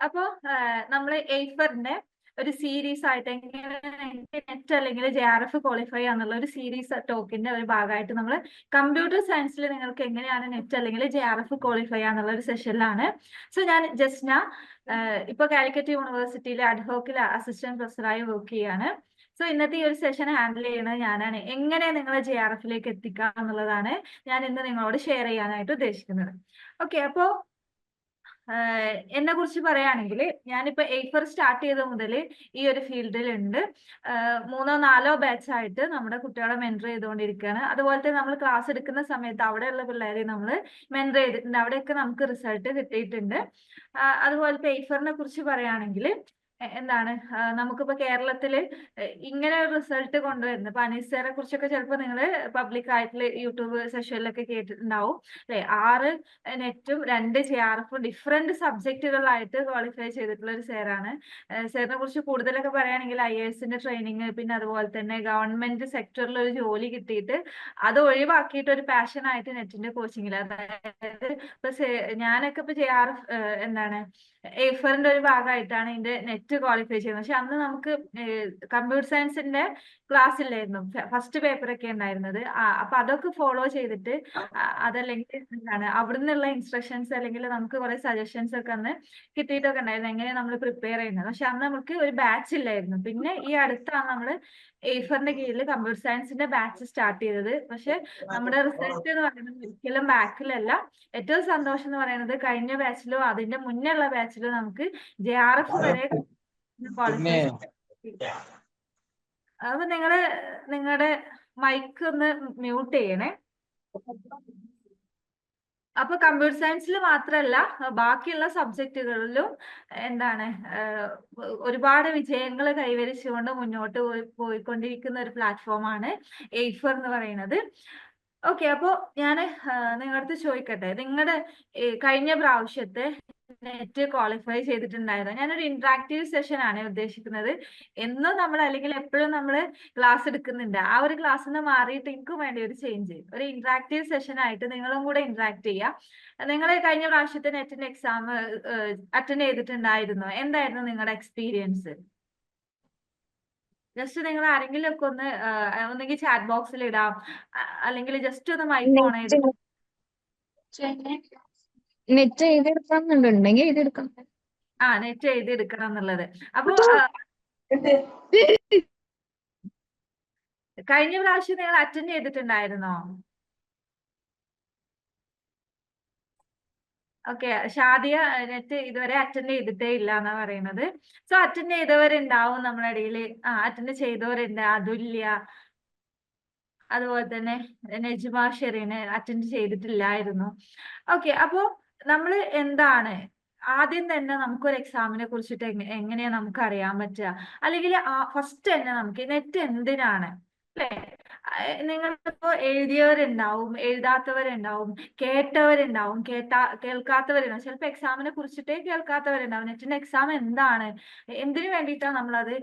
അപ്പൊ നമ്മള് എയ്ഫറിന്റെ ഒരു സീരീസ് ആയിട്ട് എങ്ങനെ നെറ്റ് അല്ലെങ്കിൽ JRF ക്വാളിഫൈ എന്നുള്ള ഒരു സീരീസ് ടോക്കിന്റെ ഒരു ഭാഗമായിട്ട് നമ്മൾ കമ്പ്യൂട്ടർ സയൻസിൽ നിങ്ങൾക്ക് എങ്ങനെയാണ് നെറ്റ് അല്ലെങ്കിൽ JRF ക്വാളിഫൈ എന്നുള്ള ഒരു സെഷനിലാണ്. സോ ഞാൻ ജസ്ന ഇപ്പൊ കാലിക്കറ്റ് യൂണിവേഴ്സിറ്റിയിലെ അഡ്ഹോക്കിൽ അസിസ്റ്റന്റ് പ്രൊഫസറായി വർക്ക് ചെയ്യാണ്. സോ ഇന്നത്തെ ഈ ഒരു സെഷൻ ഹാൻഡിൽ ചെയ്യുന്നത് ഞാനാണ്. എങ്ങനെ നിങ്ങളെ JRFിലേക്ക് എത്തിക്കാം എന്നുള്ളതാണ് ഞാൻ ഇന്ന് നിങ്ങളോട് ഷെയർ ചെയ്യാനായിട്ട് ഉദ്ദേശിക്കുന്നത്. ഓക്കെ, അപ്പോ എന്നെ കുറിച്ച് പറയുകയാണെങ്കിൽ ഞാനിപ്പോ എയ്ഫർ സ്റ്റാർട്ട് ചെയ്ത മുതൽ ഈ ഒരു ഫീൽഡിലുണ്ട്. 3 4 ബാച്ച് ആയിട്ട് നമ്മുടെ കുട്ടികളെ മെന്റർ ചെയ്തുകൊണ്ടിരിക്കുകയാണ്. അതുപോലെ തന്നെ നമ്മൾ ക്ലാസ് എടുക്കുന്ന സമയത്ത് അവിടെയുള്ള പിള്ളേരെ നമ്മൾ മെന്റർ ചെയ്തിട്ടുണ്ട്. അവിടെയൊക്കെ നമുക്ക് റിസൾട്ട് കിട്ടിയിട്ടുണ്ട്. അതുപോലെ ഇപ്പൊ എയ്ഫറിനെ കുറിച്ച് പറയുകയാണെങ്കിൽ എന്താണ് നമുക്കിപ്പോ കേരളത്തില് ഇങ്ങനെ ഒരു റിസൾട്ട് കൊണ്ടുവരുന്നത് ഇപ്പൊ അനീസ് സാറെ കുറിച്ചൊക്കെ ചിലപ്പോൾ നിങ്ങൾ പബ്ലിക് ആയിട്ടുള്ള യൂട്യൂബ് സെഷനിലൊക്കെ കേട്ടിട്ടുണ്ടാവും അല്ലെ. 6 നെറ്റും 2 JRFും ഡിഫറെന്റ് സബ്ജക്റ്റുകളായിട്ട് ക്വാളിഫൈ ചെയ്തിട്ടുള്ള ഒരു സാറാണ്. സാറിനെ കുറിച്ച് കൂടുതലൊക്കെ പറയുകയാണെങ്കിൽ IASന്റെ ട്രെയിനിങ്, പിന്നെ അതുപോലെ തന്നെ ഗവൺമെന്റ് സെക്ടറിൽ ഒരു ജോലി കിട്ടിയിട്ട് അത് ഒഴിവാക്കിയിട്ട് ഒരു പാഷൻ ആയിട്ട് നെറ്റിന്റെ കോച്ചിങ്ങിൽ, അതായത് ഇപ്പൊ ഞാനൊക്കെ ഇപ്പൊ JRF എന്താണ് എയ്ഫറിന്റെ ഒരു ഭാഗമായിട്ടാണ് ഇതിന്റെ നെറ്റ് ക്വാളിഫൈ ചെയ്യുന്നത്. പക്ഷെ അന്ന് നമുക്ക് കമ്പ്യൂട്ടർ സയൻസിന്റെ ക്ലാസ് ഇല്ലായിരുന്നു, ഫസ്റ്റ് പേപ്പർ ഒക്കെ ഉണ്ടായിരുന്നത്. അപ്പൊ അതൊക്കെ ഫോളോ ചെയ്തിട്ട് അതല്ലെങ്കിൽ എന്താണ് അവിടുന്നുള്ള ഇൻസ്ട്രക്ഷൻസ് അല്ലെങ്കിൽ നമുക്ക് കുറെ സജഷൻസ് ഒക്കെ അന്ന് കിട്ടിയിട്ടൊക്കെ ഉണ്ടായിരുന്നു എങ്ങനെയാണ് നമ്മൾ പ്രിപ്പയർ ചെയ്യുന്നത്. പക്ഷെ അന്ന് നമുക്ക് ഒരു ബാച്ച് ഇല്ലായിരുന്നു. പിന്നെ ഈ അടുത്താണ് നമ്മൾ എയ്ഫറിന്റെ കീഴിൽ കമ്പ്യൂട്ടർ സയൻസിന്റെ ബാച്ച് സ്റ്റാർട്ട് ചെയ്തത്. പക്ഷെ നമ്മുടെ റിസൾട്ട് എന്ന് പറയുന്നത് ഒരിക്കലും ബാക്കിലല്ല. ഏറ്റവും സന്തോഷം എന്ന് പറയുന്നത് കഴിഞ്ഞ ബാച്ചിലോ അതിന്റെ മുന്നേ ഉള്ള ബാച്ചിലോ നമുക്ക് JRF വരെ ക്വാളിഫൈ. അപ്പൊ നിങ്ങളുടെ മൈക്ക് ഒന്ന് മ്യൂട്ട് ചെയ്യണേ. അപ്പൊ കമ്പ്യൂട്ടർ സയൻസിൽ മാത്രമല്ല ബാക്കിയുള്ള സബ്ജക്റ്റുകളിലും എന്താണ് ഒരുപാട് വിജയങ്ങൾ കൈവരിച്ചുകൊണ്ട് മുന്നോട്ട് പോയിക്കൊണ്ടിരിക്കുന്ന ഒരു പ്ലാറ്റ്ഫോമാണ് എയ്ഫർ എന്ന് പറയുന്നത്. ഓക്കെ, അപ്പോ ഞാൻ നിങ്ങളുടെ അടുത്ത് ചോദിക്കട്ടെ, നിങ്ങളുടെ കഴിഞ്ഞ പ്രാവശ്യത്തെ നെറ്റ് ക്വാളിഫൈ ചെയ്തിട്ടുണ്ടായിരുന്നു? ഞാനൊരു ഇന്ററാക്റ്റീവ് സെഷൻ ആണ് ഉദ്ദേശിക്കുന്നത്. എന്നും നമ്മൾ അല്ലെങ്കിൽ എപ്പോഴും നമ്മൾ ക്ലാസ് എടുക്കുന്നുണ്ട്. ആ ഒരു ക്ലാസ്സിൽ നിന്ന് മാറിയിട്ട് എനിക്കും വേണ്ടി ഒരു ചേഞ്ച്, ഒരു ഇന്ററാക്റ്റീവ് സെഷൻ ആയിട്ട് നിങ്ങളും കൂടെ ഇന്ററാക്ട് ചെയ്യാം. നിങ്ങൾ കഴിഞ്ഞ പ്രാവശ്യത്തെ നെറ്റിന്റെ എക്സാം അറ്റൻഡ് ചെയ്തിട്ടുണ്ടായിരുന്നോ? എന്തായിരുന്നു നിങ്ങളുടെ എക്സ്പീരിയൻസ്? ജസ്റ്റ് നിങ്ങൾ ആരെങ്കിലും ഒക്കെ ഒന്ന് ഒന്നെങ്കിൽ ചാറ്റ് ബോക്സിൽ ഇടാം, അല്ലെങ്കിൽ ജസ്റ്റ് ഒന്ന് മൈക്ക് ഓൺ ചെയ്ത്. നെറ്റ് എഴുതിയെടുക്കാന്നുണ്ടെങ്കിൽ എഴുതിയെടുക്കാം. നെറ്റ് എഴുതിയെടുക്കണം എന്നുള്ളത്. അപ്പൊ കഴിഞ്ഞ പ്രാവശ്യം നിങ്ങൾ അറ്റൻഡ് ചെയ്തിട്ടുണ്ടായിരുന്നോ? ഓക്കെ, ഷാദിയ നെറ്റ് ഇതുവരെ അറ്റൻഡ് ചെയ്തിട്ടേ ഇല്ല എന്നാ പറയുന്നത്. സോ അറ്റൻഡ് ചെയ്തവരുണ്ടാവും നമ്മുടെ ഇടയിൽ. അറ്റൻഡ് ചെയ്തവരുണ്ട്. അതുല്യ, അതുപോലെ തന്നെ നജ്മ ഷെറീന് അറ്റൻഡ് ചെയ്തിട്ടില്ലായിരുന്നു. ഓക്കെ, അപ്പോ നമ്മൾ എന്താണ് ആദ്യം തന്നെ നമുക്കൊരു എക്സാമിനെ കുറിച്ചിട്ട് എങ്ങനെയാ നമുക്ക് അറിയാൻ പറ്റുക? അല്ലെങ്കിൽ ഫസ്റ്റ് തന്നെ നമുക്ക് നെറ്റ് എന്തിനാണ് അല്ലെ? നിങ്ങളിപ്പോ എഴുതിയവരുണ്ടാവും, എഴുതാത്തവരുണ്ടാവും, കേട്ടവരുണ്ടാവും, കേൾക്കാത്തവരുണ്ടാവും. ചിലപ്പോ എക്സാമിനെ കുറിച്ചിട്ടേ കേൾക്കാത്തവരുണ്ടാവും. നെറ്റിന്റെ എക്സാം എന്താണ്, എന്തിനു വേണ്ടിയിട്ടാണ് നമ്മളത്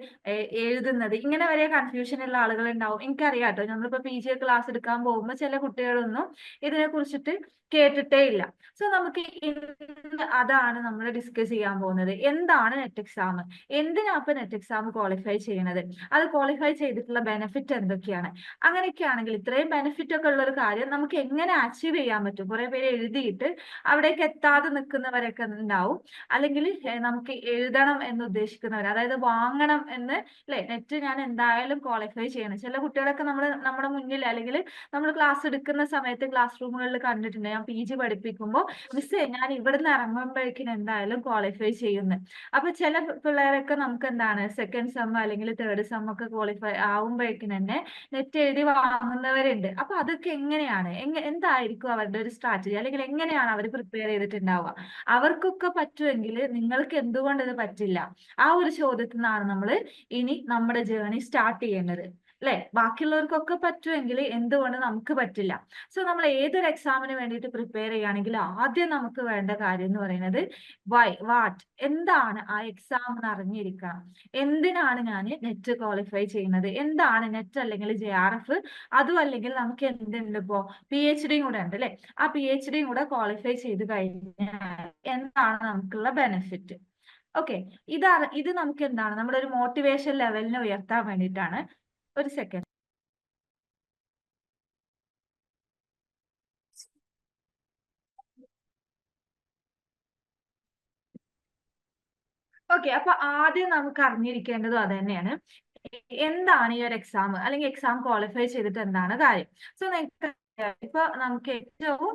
എഴുതുന്നത്, ഇങ്ങനെ വരെ കൺഫ്യൂഷൻ ഉള്ള ആളുകൾ ഉണ്ടാവും. എനിക്കറിയാം കേട്ടോ, നമ്മളിപ്പോ PG ക്ലാസ് എടുക്കാൻ പോകുമ്പോൾ ചില കുട്ടികളൊന്നും ഇതിനെ കുറിച്ചിട്ട് കേട്ടിട്ടേ ഇല്ല. സോ നമുക്ക് ഇന്ന് അതാണ് നമ്മൾ ഡിസ്കസ് ചെയ്യാൻ പോകുന്നത്. എന്താണ് നെറ്റ് എക്സാം, എന്തിനാ ഇപ്പൊ നെറ്റ് എക്സാം ക്വാളിഫൈ ചെയ്യുന്നത്, അത് ക്വാളിഫൈ ചെയ്തിട്ടുള്ള ബെനിഫിറ്റ് എന്തൊക്കെയാണ്, അങ്ങനെയൊക്കെയാണെങ്കിൽ ഇത്രയും ബെനിഫിറ്റ് ഒക്കെ ഉള്ള ഒരു കാര്യം നമുക്ക് എങ്ങനെ അച്ചീവ് ചെയ്യാൻ പറ്റും? കുറെ പേര് എഴുതിയിട്ട് അവിടേക്ക് എത്താതെ നിൽക്കുന്നവരൊക്കെ ഉണ്ടാവും. അല്ലെങ്കിൽ നമുക്ക് എഴുതണം എന്ന് ഉദ്ദേശിക്കുന്നവർ, അതായത് വാങ്ങണം എന്ന് അല്ലെ, നെറ്റ് ഞാൻ എന്തായാലും ക്വാളിഫൈ ചെയ്യണം. ചില കുട്ടികളൊക്കെ നമ്മുടെ മുന്നിൽ അല്ലെങ്കിൽ നമ്മൾ ക്ലാസ് എടുക്കുന്ന സമയത്ത് ക്ലാസ് റൂമുകളിൽ കണ്ടിട്ടുണ്ട്. ഞാൻ PG പഠിപ്പിക്കുമ്പോൾ മിസ്സേ ഞാൻ ഇവിടുന്ന് ഇറങ്ങുമ്പോഴേക്കും എന്തായാലും ക്വാളിഫൈ ചെയ്യുന്നു. അപ്പൊ ചില പിള്ളേരൊക്കെ നമുക്ക് എന്താണ് സെക്കൻഡ് സെം അല്ലെങ്കിൽ തേർഡ് സെം ഒക്കെ ക്വാളിഫൈ ആവുമ്പോഴേക്കും തന്നെ നെറ്റ് എഴുതി വാങ്ങുന്നവരുണ്ട്. അപ്പൊ അതൊക്കെ എങ്ങനെയാണ്, എന്തായിരിക്കും അവരുടെ ഒരു സ്ട്രാറ്റജി, അല്ലെങ്കിൽ എങ്ങനെയാണ് അവർ പ്രിപ്പയർ ചെയ്തിട്ടുണ്ടാവുക? അവർക്കൊക്കെ പറ്റുമെങ്കിൽ നിങ്ങൾക്ക് എന്തുകൊണ്ട് ഇത് പറ്റില്ല? ആ ഒരു ചോദ്യത്തിൽ നിന്നാണ് നമ്മൾ ഇനി നമ്മുടെ ജേർണി സ്റ്റാർട്ട് ചെയ്യേണ്ടത് അല്ലെ. ബാക്കിയുള്ളവർക്കൊക്കെ പറ്റുമെങ്കിൽ എന്തുകൊണ്ട് നമുക്ക് പറ്റില്ല? സോ നമ്മൾ ഏതൊരു എക്സാമിന് വേണ്ടിയിട്ട് പ്രിപ്പയർ ചെയ്യുകയാണെങ്കിൽ ആദ്യം നമുക്ക് വേണ്ട കാര്യം എന്ന് പറയുന്നത് വാട്ട്, എന്താണ് ആ എക്സാം എന്ന് അറിഞ്ഞിരിക്കണം. എന്തിനാണ് ഞാൻ നെറ്റ് ക്വാളിഫൈ ചെയ്യുന്നത്, എന്താണ് നെറ്റ് അല്ലെങ്കിൽ JRF, അതും അല്ലെങ്കിൽ നമുക്ക് എന്തുണ്ട് ഇപ്പോ PhD കൂടെ ഉണ്ട് അല്ലെ. ആ PhD കൂടെ ക്വാളിഫൈ ചെയ്ത് കഴിഞ്ഞാൽ എന്താണ് നമുക്കുള്ള ബെനിഫിറ്റ്? ഓക്കെ, ഇത് നമുക്ക് എന്താണ് നമ്മുടെ ഒരു മോട്ടിവേഷൻ ലെവലിനെ ഉയർത്താൻ വേണ്ടിയിട്ടാണ്. ഒരു സെക്കൻഡ്. ഓക്കെ, അപ്പൊ ആദ്യം നമുക്ക് അറിഞ്ഞിരിക്കേണ്ടതും അത് തന്നെയാണ്. എന്താണ് ഈ ഒരു എക്സാം അല്ലെങ്കിൽ എക്സാം ക്വാളിഫൈ ചെയ്തിട്ട് എന്താണ് കാര്യം. സോ നിങ്ങൾക്ക് ഇപ്പൊ നമുക്ക് ഏറ്റവും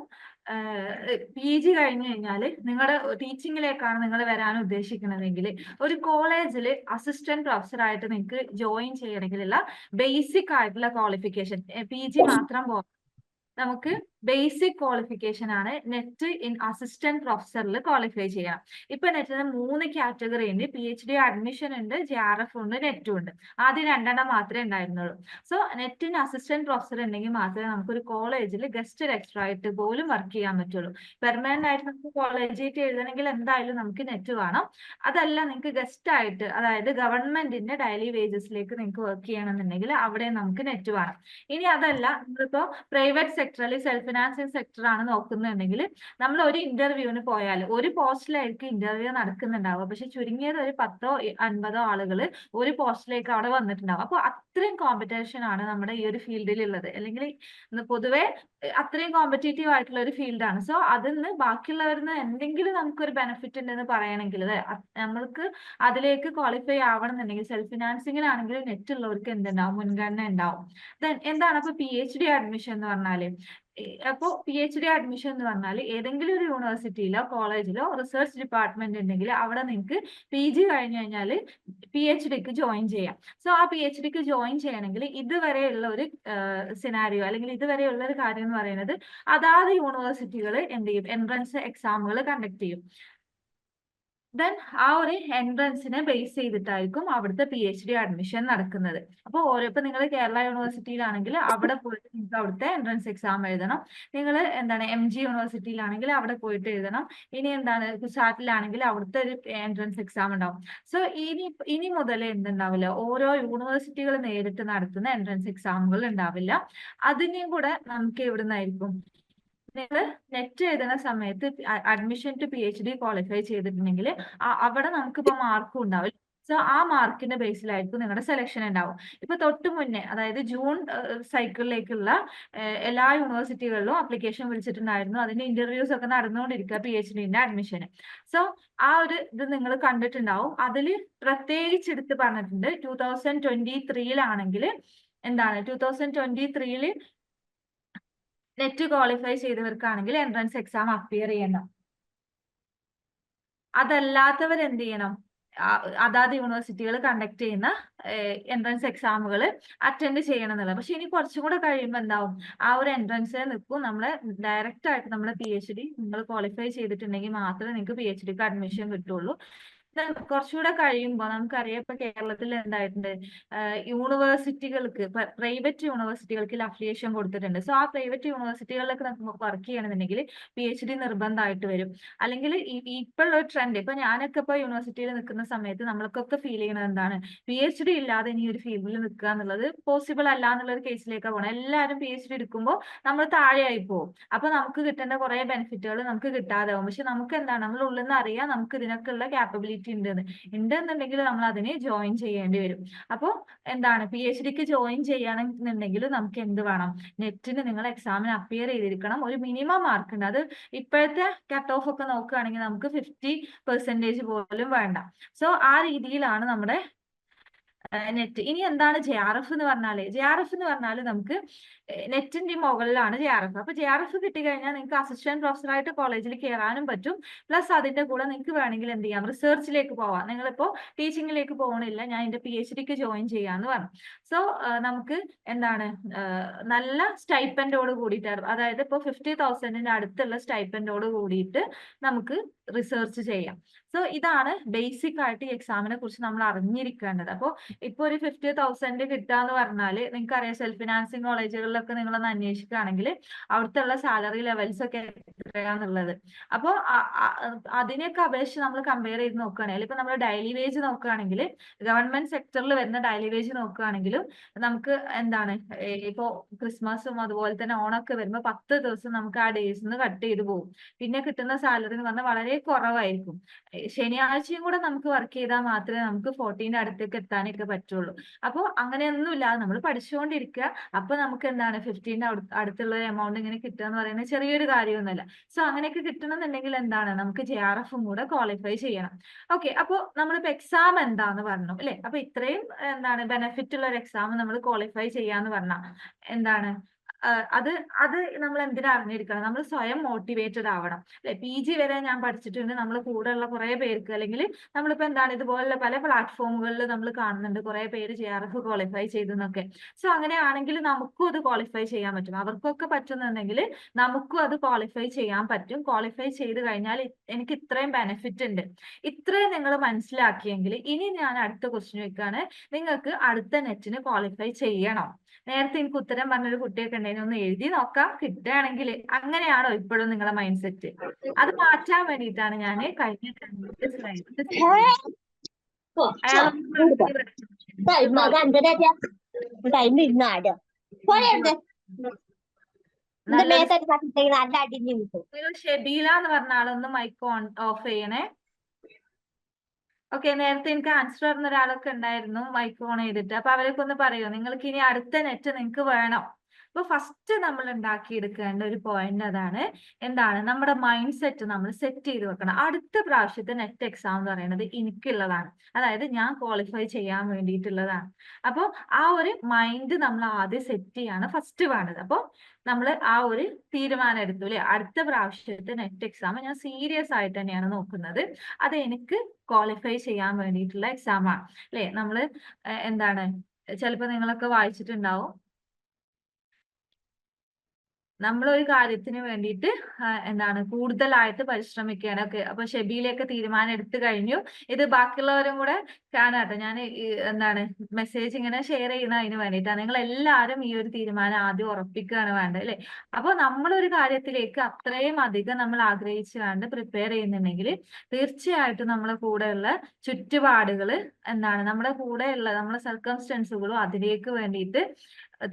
PG കഴിഞ്ഞു കഴിഞ്ഞാൽ നിങ്ങളുടെ ടീച്ചിങ്ങിലേക്കാണ് നിങ്ങൾ വരാൻ ഉദ്ദേശിക്കുന്നതെങ്കിൽ ഒരു കോളേജിൽ അസിസ്റ്റന്റ് പ്രൊഫസർ ആയിട്ട് നിങ്ങൾക്ക് ജോയിൻ ചെയ്യണമെങ്കിലുള്ള ബേസിക് ആയിട്ടുള്ള ക്വാളിഫിക്കേഷൻ PG മാത്രം നമുക്ക് ബേസിക് ക്വാളിഫിക്കേഷൻ ആണ് നെറ്റ് ഇൻ അസിസ്റ്റന്റ് പ്രൊഫസറിൽ ക്വാളിഫൈ ചെയ്യണം. ഇപ്പൊ നെറ്റിന് 3 കാറ്റഗറി ഉണ്ട്. PhD അഡ്മിഷൻ ഉണ്ട്, JRF ഉണ്ട്, നെറ്റും ഉണ്ട്. ആദ്യം 2 മാത്രമേ ഉണ്ടായിരുന്നുള്ളൂ. സോ നെറ്റിന് അസിസ്റ്റന്റ് പ്രൊഫസർ ഉണ്ടെങ്കിൽ മാത്രമേ നമുക്കൊരു കോളേജിൽ ഗസ്റ്റ് ലെക്ചർ ആയിട്ട് പോലും വർക്ക് ചെയ്യാൻ പറ്റുള്ളൂ. പെർമനന്റ് ആയിട്ട് നമുക്ക് കോളേജിലേക്ക് എഴുതണമെങ്കിൽ എന്തായാലും നമുക്ക് നെറ്റ് വേണം. അതല്ല നിങ്ങൾക്ക് ഗസ്റ്റ് ആയിട്ട്, അതായത് ഗവൺമെന്റിന്റെ ഡെയിലി വേജസിലേക്ക് നിങ്ങൾക്ക് വർക്ക് ചെയ്യണമെന്നുണ്ടെങ്കിൽ അവിടെ നമുക്ക് നെറ്റ് വേണം. ഇനി അതല്ല നിങ്ങളിപ്പോ പ്രൈവറ്റ് സെക്ടർ അല്ലെങ്കിൽ സെൽഫ് ഫിനാൻസിങ് സെക്ടർ ആണ് നോക്കുന്നുണ്ടെങ്കിൽ നമ്മൾ ഒരു ഇന്റർവ്യൂവിന് പോയാൽ ഒരു പോസ്റ്റിലായിരിക്കും ഇന്റർവ്യൂ നടക്കുന്നുണ്ടാവുക. പക്ഷെ ചുരുങ്ങിയത് ഒരു 10ഓ 50ഓ ആളുകൾ ഒരു പോസ്റ്റിലേക്ക് അവിടെ വന്നിട്ടുണ്ടാവും. അപ്പോൾ അത്രയും കോമ്പറ്റീഷൻ ആണ് നമ്മുടെ ഈ ഒരു ഫീൽഡിൽ ഉള്ളത്. അല്ലെങ്കിൽ പൊതുവെ അത്രയും കോമ്പറ്റേറ്റീവ് ആയിട്ടുള്ള ഒരു ഫീൽഡാണ്. സോ അതിന്ന് ബാക്കിയുള്ളവരിൽ നിന്ന് എന്തെങ്കിലും നമുക്കൊരു ബെനിഫിറ്റ് ഉണ്ടെന്ന് പറയണമെങ്കിൽ നമ്മൾക്ക് അതിലേക്ക് ക്വാളിഫൈ ആവണമെന്നുണ്ടെങ്കിൽ സെൽഫ് ഫിനാൻസിങ്ങിലാണെങ്കിൽ നെറ്റ് ഉള്ളവർക്ക് എന്തുണ്ടാവും, മുൻഗണന ഉണ്ടാവും. ദെൻ എന്താണ് അപ്പൊ PhD അഡ്മിഷൻ എന്ന് പറഞ്ഞാല്? അപ്പോ PhD അഡ്മിഷൻ എന്ന് പറഞ്ഞാൽ ഏതെങ്കിലും ഒരു യൂണിവേഴ്സിറ്റിയിലോ കോളേജിലോ റിസർച്ച് ഡിപ്പാർട്ട്മെന്റ് ഉണ്ടെങ്കിൽ അവിടെ നിങ്ങൾക്ക് PG കഴിഞ്ഞു കഴിഞ്ഞാൽ PhDക്ക് ജോയിൻ ചെയ്യാം. സോ ആ PhDക്ക് ജോയിൻ ചെയ്യണമെങ്കിൽ ഇതുവരെയുള്ള ഒരു സിനാരിയോ അല്ലെങ്കിൽ ഇതുവരെയുള്ള ഒരു കാര്യം എന്ന് പറയുന്നത് അതാത് യൂണിവേഴ്സിറ്റികൾ എന്ത് ചെയ്യും, എൻട്രൻസ് എക്സാമുകൾ കണ്ടക്ട് ചെയ്യും. ദെൻ ആ ഒരു എൻട്രൻസിനെ ബേസ് ചെയ്തിട്ടായിരിക്കും അവിടുത്തെ PhD അഡ്മിഷൻ നടക്കുന്നത്. അപ്പോൾ ഇപ്പൊ നിങ്ങൾ കേരള യൂണിവേഴ്സിറ്റിയിലാണെങ്കിൽ അവിടെ പോയിട്ട് നിങ്ങൾക്ക് അവിടുത്തെ എൻട്രൻസ് എക്സാം എഴുതണം. നിങ്ങൾ എന്താണ് MG യൂണിവേഴ്സിറ്റിയിലാണെങ്കിൽ അവിടെ പോയിട്ട് എഴുതണം. ഇനി എന്താണ് കുസാറ്റിലാണെങ്കിൽ അവിടുത്തെ ഒരു എൻട്രൻസ് എക്സാം ഉണ്ടാവും. സോ ഇനി മുതൽ എന്തുണ്ടാവില്ല, ഓരോ യൂണിവേഴ്സിറ്റികൾ നേരിട്ട് നടത്തുന്ന എൻട്രൻസ് എക്സാമുകൾ ഉണ്ടാവില്ല. അതിനെയും കൂടെ നമുക്ക് എവിടുന്നായിരിക്കും, നിങ്ങൾ നെറ്റ് എഴുതുന്ന സമയത്ത് അഡ്മിഷൻ ടു PhD ക്വാളിഫൈ ചെയ്തിട്ടുണ്ടെങ്കിൽ അവിടെ നമുക്കിപ്പോ മാർക്കും ഉണ്ടാവും. സോ ആ മാർക്കിന്റെ ബേസിലായിരിക്കും നിങ്ങളുടെ സെലക്ഷൻ ഉണ്ടാവും. ഇപ്പൊ തൊട്ട് മുന്നേ, അതായത് ജൂൺ സൈക്കിളിലേക്കുള്ള എല്ലാ യൂണിവേഴ്സിറ്റികളിലും അപ്ലിക്കേഷൻ വിളിച്ചിട്ടുണ്ടായിരുന്നു. അതിന്റെ ഇന്റർവ്യൂസ് ഒക്കെ നടന്നുകൊണ്ടിരിക്കുക PhDന്റെ അഡ്മിഷന്. സോ ആ ഒരു ഇത് നിങ്ങൾ കണ്ടിട്ടുണ്ടാവും. അതിൽ പ്രത്യേകിച്ച് എടുത്ത് പറഞ്ഞിട്ടുണ്ട് 2023 എന്താണ് 2023 നെറ്റ് ക്വാളിഫൈ ചെയ്തവർക്കാണെങ്കിൽ എൻട്രൻസ് എക്സാം അപ്പിയർ ചെയ്യണം. അതല്ലാത്തവർ എന്ത് ചെയ്യണം, അതാത് യൂണിവേഴ്സിറ്റികൾ കണ്ടക്ട് ചെയ്യുന്ന എൻട്രൻസ് എക്സാമുകൾ അറ്റൻഡ് ചെയ്യണം എന്നുള്ളത്. പക്ഷെ ഇനി കുറച്ചും കൂടെ കഴിയുമ്പോൾ എന്താവും, ആ ഒരു എൻട്രൻസ് നിൽക്കും. നമ്മളെ ഡയറക്റ്റ് ആയിട്ട് നമ്മുടെ PhD നിങ്ങൾ ക്വാളിഫൈ ചെയ്തിട്ടുണ്ടെങ്കിൽ മാത്രമേ നിങ്ങൾക്ക് PhDക്ക് അഡ്മിഷൻ കിട്ടുള്ളൂ. കുറച്ചുകൂടെ കഴിയുമ്പോൾ നമുക്കറിയാം ഇപ്പൊ കേരളത്തിൽ എന്തായിട്ടുണ്ട്, യൂണിവേഴ്സിറ്റികൾക്ക് പ്രൈവറ്റ് യൂണിവേഴ്സിറ്റികൾക്ക് അഫിലിയേഷൻ കൊടുത്തിട്ടുണ്ട്. സോ ആ പ്രൈവറ്റ് യൂണിവേഴ്സിറ്റികളിലൊക്കെ നമുക്ക് വർക്ക് ചെയ്യണമെന്നുണ്ടെങ്കിൽ PhD നിർബന്ധമായിട്ട് വരും. അല്ലെങ്കിൽ ഇപ്പോഴുള്ള ഒരു ട്രെൻഡ്, ഇപ്പൊ ഞാനൊക്കെ ഇപ്പൊ യൂണിവേഴ്സിറ്റിയിൽ നിൽക്കുന്ന സമയത്ത് നമ്മൾക്കൊക്കെ ഫീൽ ചെയ്യുന്നത് എന്താണ്, PhD ഇല്ലാതെ ഇനി ഒരു ഫീൽഡിൽ നിൽക്കുക എന്നുള്ളത് പോസിബിൾ അല്ല എന്നുള്ള ഒരു കേസിലേക്കാണ് പോകണം. എല്ലാവരും PhD എടുക്കുമ്പോൾ നമ്മൾ താഴെയായി പോകും. അപ്പൊ നമുക്ക് കിട്ടേണ്ട കുറെ ബെനിഫിറ്റുകൾ നമുക്ക് കിട്ടാതെ ആവും. പക്ഷെ നമുക്ക് എന്താണ്, നമ്മൾ ഉള്ളിൽ നിന്ന് അറിയാം നമുക്ക് ഇതിനൊക്കെ ഉള്ള ക്യാപ്പബിലിറ്റി ഉണ്ടെന്നുണ്ടെങ്കിൽ നമ്മൾ അതിനെ ജോയിൻ ചെയ്യേണ്ടി വരും. അപ്പോൾ എന്താണ്, PhDക്ക് ജോയിൻ ചെയ്യണമെന്നുണ്ടെങ്കിൽ നമുക്ക് എന്ത് വേണം, നെറ്റിന് നിങ്ങൾ എക്സാമിന് അപ്പിയർ ചെയ്തിരിക്കണം. ഒരു മിനിമം മാർക്ക് ഉണ്ട്. അത് ഇപ്പോഴത്തെ കട്ട് ഓഫ് ഒക്കെ നോക്കുകയാണെങ്കിൽ നമുക്ക് 50% പോലും വേണ്ട. സോ ആ രീതിയിലാണ് നമ്മുടെ നെറ്റ്. ഇനി എന്താണ് JRF എന്ന് പറഞ്ഞാല്? JRF എന്ന് പറഞ്ഞാൽ നമുക്ക് നെറ്റിന്റെ മുകളിലാണ് JRF. അപ്പൊ JRF കിട്ടിക്കഴിഞ്ഞാൽ നിങ്ങൾക്ക് അസിസ്റ്റന്റ് പ്രൊഫസർ ആയിട്ട് കോളേജിൽ കയറാനും പറ്റും. പ്ലസ് അതിന്റെ കൂടെ നിങ്ങൾക്ക് വേണമെങ്കിൽ എന്ത് ചെയ്യാം, റിസർച്ചിലേക്ക് പോവാം. നിങ്ങളിപ്പോ ടീച്ചിങ്ങിലേക്ക് പോകണില്ല, ഞാൻ എന്റെ PhDക്ക് ജോയിൻ ചെയ്യാന്ന് പറഞ്ഞു. സോ നമുക്ക് എന്താണ്, നല്ല സ്റ്റൈപ്പൻഡോട് കൂടിയിട്ട്, അതായത് ഇപ്പൊ 50,000 അടുത്തുള്ള സ്റ്റൈപ്പൻഡോട് കൂടിയിട്ട് നമുക്ക് റിസർച്ച് ചെയ്യാം. സോ ഇതാണ് ബേസിക് ആയിട്ട് ഈ എക്സാമിനെ കുറിച്ച് നമ്മൾ അറിഞ്ഞിരിക്കേണ്ടത്. അപ്പോൾ ഇപ്പൊ ഒരു 50,000 കിട്ടാന്ന് പറഞ്ഞാല് നിങ്ങൾക്കറിയാം, സെൽഫ് ഫിനാൻസിങ് കോളേജുകളിലൊക്കെ നിങ്ങളൊന്ന് അന്വേഷിക്കുകയാണെങ്കിൽ അവിടുത്തെ ഉള്ള സാലറി ലെവൽസ് ഒക്കെ എത്രയാന്നുള്ളത്. അപ്പൊ അതിനെയൊക്കെ അപേക്ഷിച്ച് നമ്മൾ കമ്പയർ ചെയ്ത് നോക്കുകയാണെങ്കിൽ ഇപ്പൊ നമ്മൾ ഡെയിലി വേജ് നോക്കുകയാണെങ്കിൽ ഗവൺമെന്റ് സെക്ടറിൽ വരുന്ന ഡെയിലി വേജ് നോക്കുകയാണെങ്കിലും നമുക്ക് എന്താണ് ഇപ്പോ ക്രിസ്മസും അതുപോലെ തന്നെ ഓണമൊക്കെ വരുമ്പോൾ 10 ദിവസം നമുക്ക് ആ ഡേയ്സിന്ന് കട്ട് ചെയ്ത് പോകും. പിന്നെ കിട്ടുന്ന സാലറി എന്ന് പറഞ്ഞാൽ വളരെ കുറവായിരിക്കും. ശനിയാഴ്ചയും കൂടെ നമുക്ക് വർക്ക് ചെയ്താൽ മാത്രമേ നമുക്ക് 14 അടുത്തേക്ക് എത്താനൊക്കെ പറ്റുള്ളൂ. അപ്പോൾ അങ്ങനെയൊന്നും ഇല്ലാതെ നമ്മൾ പഠിച്ചുകൊണ്ടിരിക്കുക. അപ്പൊ നമുക്ക് എന്താണ് 15 അടുത്തുള്ള ഒരു എമൗണ്ട് ഇങ്ങനെ കിട്ടുക എന്ന് പറയുന്നത് ചെറിയൊരു കാര്യമൊന്നുമല്ല. സോ അങ്ങനെയൊക്കെ കിട്ടണമെന്നുണ്ടെങ്കിൽ എന്താണ് നമുക്ക് JRF കൂടെ ക്വാളിഫൈ ചെയ്യണം. ഓക്കെ, അപ്പൊ നമ്മളിപ്പോ എക്സാം എന്താന്ന് പറഞ്ഞു അല്ലെ? അപ്പൊ ഇത്രയും എന്താണ് ബെനിഫിറ്റ് ഉള്ള ഒരു എക്സാം നമ്മൾ ക്വാളിഫൈ ചെയ്യാന്ന് പറഞ്ഞാൽ എന്താണ് അത് അത് നമ്മൾ എന്തിനാ അറിഞ്ഞിരിക്കണം? നമ്മൾ സ്വയം മോട്ടിവേറ്റഡ് ആവണം അല്ലെ? PG വരെ ഞാൻ പഠിച്ചിട്ടുണ്ട്. നമ്മൾ കൂടെയുള്ള കുറെ പേർക്ക് അല്ലെങ്കിൽ നമ്മളിപ്പോ എന്താണ് ഇതുപോലുള്ള പല പ്ലാറ്റ്ഫോമുകളിൽ നമ്മൾ കാണുന്നുണ്ട് കുറെ പേര് JRF ക്വാളിഫൈ ചെയ്തെന്നൊക്കെ. സോ അങ്ങനെയാണെങ്കിൽ നമുക്കും അത് ക്വാളിഫൈ ചെയ്യാൻ പറ്റും. അവർക്കൊക്കെ പറ്റുന്നുണ്ടെങ്കിൽ നമുക്കും അത് ക്വാളിഫൈ ചെയ്യാൻ പറ്റും. ക്വാളിഫൈ ചെയ്ത് കഴിഞ്ഞാൽ എനിക്ക് ഇത്രയും ബെനിഫിറ്റ് ഉണ്ട്. ഇത്രയും നിങ്ങൾ മനസ്സിലാക്കിയെങ്കിൽ ഇനി ഞാൻ അടുത്ത ക്വസ്റ്റ്യൻ വെക്കാണ്. നിങ്ങൾക്ക് അടുത്ത നെറ്റിന് ക്വാളിഫൈ ചെയ്യണം. നേരത്തെ എനിക്ക് ഉത്തരം പറഞ്ഞൊരു കുട്ടിയൊക്കെ ഉണ്ടെങ്കിൽ ഒന്ന് എഴുതി നോക്കാം, കിട്ടുകയാണെങ്കിൽ. അങ്ങനെയാണോ ഇപ്പോഴും നിങ്ങളുടെ മൈൻഡ് സെറ്റ്? അത് മാറ്റാൻ വേണ്ടിയിട്ടാണ് ഞാൻ കഴിഞ്ഞ സ്ലൈഡ് ഷെബീല എന്ന് പറഞ്ഞ ആളൊന്ന് മൈക്ക് ഓഫ് ചെയ്യണേ. ഓക്കെ, നേരത്തെ എനിക്ക് ആൻസർ പറഞ്ഞ ഒരാളൊക്കെ ഉണ്ടായിരുന്നു മൈക്ക് ഓൺ ചെയ്തിട്ട്. അപ്പൊ അവരൊക്കെ ഒന്ന് പറയോ നിങ്ങൾക്ക് ഇനി അടുത്ത നെറ്റ് നിങ്ങൾക്ക് വേണം? അപ്പൊ ഫസ്റ്റ് നമ്മൾ ഉണ്ടാക്കിയെടുക്കേണ്ട ഒരു പോയിന്റ് അതാണ്. എന്താണ് നമ്മുടെ മൈൻഡ് സെറ്റ് നമ്മൾ സെറ്റ് ചെയ്ത് വെക്കണം. അടുത്ത പ്രാവശ്യത്തെ നെറ്റ് എക്സാം എന്ന് പറയുന്നത് എനിക്കുള്ളതാണ്. അതായത് ഞാൻ ക്വാളിഫൈ ചെയ്യാൻ വേണ്ടിയിട്ടുള്ളതാണ്. അപ്പോൾ ആ ഒരു മൈൻഡ് നമ്മൾ ആദ്യം സെറ്റ് ചെയ്യാണ് ഫസ്റ്റ് വേണ്ടത്. അപ്പോൾ നമ്മൾ ആ ഒരു തീരുമാനം എടുത്തു അല്ലെ? അടുത്ത പ്രാവശ്യത്തെ നെറ്റ് എക്സാം ഞാൻ സീരിയസ് ആയിട്ട് തന്നെയാണ് നോക്കുന്നത്. അത് എനിക്ക് ക്വാളിഫൈ ചെയ്യാൻ വേണ്ടിയിട്ടുള്ള എക്സാം ആണ് അല്ലെ? നമ്മള് എന്താണ് ചിലപ്പോ നിങ്ങളൊക്കെ വായിച്ചിട്ടുണ്ടാവും, നമ്മളൊരു കാര്യത്തിന് വേണ്ടിയിട്ട് എന്താണ് കൂടുതലായിട്ട് പരിശ്രമിക്കുകയാണ്. ഓക്കെ, അപ്പൊ ഷെബീലൊക്കെ തീരുമാനം എടുത്തു കഴിഞ്ഞു. ഇത് ബാക്കിയുള്ളവരും കൂടെ കാണാട്ടോ. ഞാൻ എന്താണ് മെസ്സേജ് ഇങ്ങനെ ഷെയർ ചെയ്യുന്ന അതിന് വേണ്ടിയിട്ടാണ്. നിങ്ങൾ എല്ലാവരും ഈ ഒരു തീരുമാനം ആദ്യം ഉറപ്പിക്കുകയാണ് വേണ്ടത് അല്ലെ? അപ്പൊ നമ്മളൊരു കാര്യത്തിലേക്ക് അത്രയും അധികം നമ്മൾ ആഗ്രഹിച്ച് വേണ്ട പ്രിപ്പയർ ചെയ്യുന്നുണ്ടെങ്കിൽ തീർച്ചയായിട്ടും നമ്മളെ കൂടെയുള്ള ചുറ്റുപാടുകൾ എന്താണ് നമ്മുടെ കൂടെയുള്ള നമ്മളെ സർക്കംസ്റ്റൻസുകളും അതിലേക്ക് വേണ്ടിയിട്ട്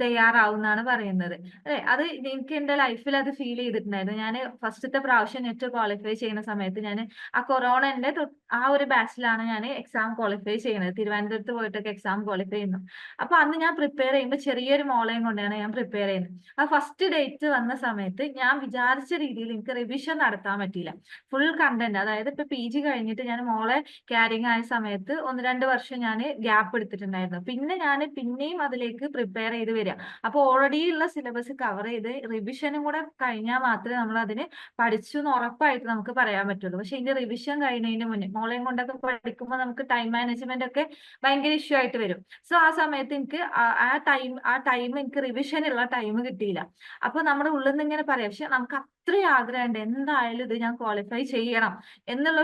തയ്യാറാവുന്നാണ് പറയുന്നത് അല്ലെ? അത് എനിക്ക് എന്റെ ലൈഫിൽ അത് ഫീൽ ചെയ്തിട്ടുണ്ടായിരുന്നു. ഞാൻ ഫസ്റ്റത്തെ പ്രാവശ്യം നെറ്റ് ക്വാളിഫൈ ചെയ്യുന്ന സമയത്ത് ഞാൻ ആ കൊറോണന്റെ ആ ഒരു ബാച്ചിലാണ് ഞാൻ എക്സാം ക്വാളിഫൈ ചെയ്യുന്നത്. തിരുവനന്തപുരത്ത് പോയിട്ടൊക്കെ എക്സാം ക്വാളിഫൈ ചെയ്യുന്നു. അപ്പൊ അന്ന് ഞാൻ പ്രിപ്പയർ ചെയ്യുമ്പോൾ ചെറിയൊരു മോളെയും കൊണ്ടാണ് ഞാൻ പ്രിപ്പയർ ചെയ്യുന്നത്. ആ ഫസ്റ്റ് ഡേറ്റ് വന്ന സമയത്ത് ഞാൻ വിചാരിച്ച രീതിയിൽ എനിക്ക് റിവിഷൻ നടത്താൻ പറ്റിയില്ല. ഫുൾ കണ്ടന്റ്, അതായത് ഇപ്പൊ PG കഴിഞ്ഞിട്ട് ഞാൻ മോളെ ക്യാരിങ് ആയ സമയത്ത് 1-2 വർഷം ഞാൻ ഗ്യാപ്പ് എടുത്തിട്ടുണ്ടായിരുന്നു. പിന്നെ ഞാൻ പിന്നെയും അതിലേക്ക് പ്രിപ്പയർ ചെയ്ത് വരിക. അപ്പൊ ഓൾറെഡി ഉള്ള സിലബസ് കവർ ചെയ്ത് റിവിഷനും കൂടെ കഴിഞ്ഞാൽ മാത്രമേ നമ്മൾ അതിന് പഠിച്ചു എന്ന് ഉറപ്പായിട്ട് നമുക്ക് പറയാൻ പറ്റുള്ളൂ. പക്ഷെ ഇതിന്റെ റിവിഷൻ കഴിയുന്നതിന് മുന്നേ മോളെയും കൊണ്ടൊക്കെ പഠിക്കുമ്പോൾ നമുക്ക് ടൈം മാനേജ്മെന്റ് ഒക്കെ ഭയങ്കര ഇഷ്യൂ ആയിട്ട് വരും. സോ ആ സമയത്ത് എനിക്ക് ആ ടൈം എനിക്ക് റിവിഷനുള്ള ടൈം കിട്ടിയില്ല. അപ്പൊ നമ്മുടെ ഉള്ളിൽ നിന്ന് ഇങ്ങനെ പറയാം, പക്ഷെ നമുക്ക് അത്രയും ആഗ്രഹമുണ്ട് എന്തായാലും ഇത് ഞാൻ ക്വാളിഫൈ ചെയ്യണം എന്നുള്ള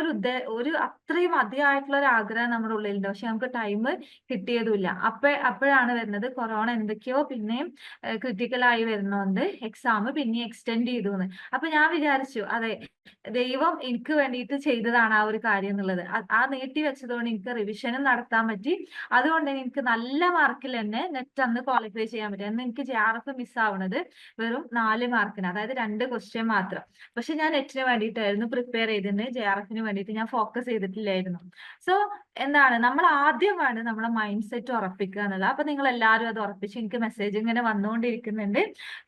ഒരു അത്രയും അതിയായിട്ടുള്ള ഒരു ആഗ്രഹം നമ്മുടെ ഉള്ളിലുണ്ട്. പക്ഷെ നമുക്ക് ടൈം കിട്ടിയതുമില്ല. അപ്പോഴാണ് വരുന്നത് കൊറോണ എന്തൊക്കെയോ പിന്നെയും ക്രിട്ടിക്കലായി വരുന്നോണ്ട് എക്സാം പിന്നെ എക്സ്റ്റെൻഡ് ചെയ്തു എന്ന്. അപ്പൊ ഞാൻ വിചാരിച്ചു അതെ, ദൈവം എനിക്ക് വേണ്ടിയിട്ട് ചെയ്തതാണ് ആ ഒരു കാര്യം എന്നുള്ളത്. ആ നീട്ടി വെച്ചതുകൊണ്ട് എനിക്ക് റിവിഷനും നടത്താൻ പറ്റി. അതുകൊണ്ട് എനിക്ക് നല്ല മാർക്കിൽ തന്നെ നെറ്റ് അന്ന് ക്വാളിഫൈ ചെയ്യാൻ പറ്റി. അന്ന് എനിക്ക് JRF മിസ്സാവുന്നത് വെറും 4 മാർക്കിന്, അതായത് 2 ക്വസ്റ്റ്യൻ മാത്രം. പക്ഷെ ഞാൻ നെറ്റിന് വേണ്ടിയിട്ടായിരുന്നു പ്രിപ്പയർ ചെയ്തിരുന്നത്, JRFന് വേണ്ടിയിട്ട് ഞാൻ ഫോക്കസ് ചെയ്തിട്ടില്ലായിരുന്നു. സോ എന്താണ് നമ്മൾ ആദ്യം വേണ്ടത് നമ്മളെ മൈൻഡ് സെറ്റ് ഉറപ്പിക്കുക എന്നുള്ളത്. അപ്പൊ നിങ്ങൾ എല്ലാവരും അത് ഉറപ്പിച്ച് എനിക്ക് മെസ്സേജ് ഇങ്ങനെ വന്നുകൊണ്ടിരിക്കുന്നുണ്ട്.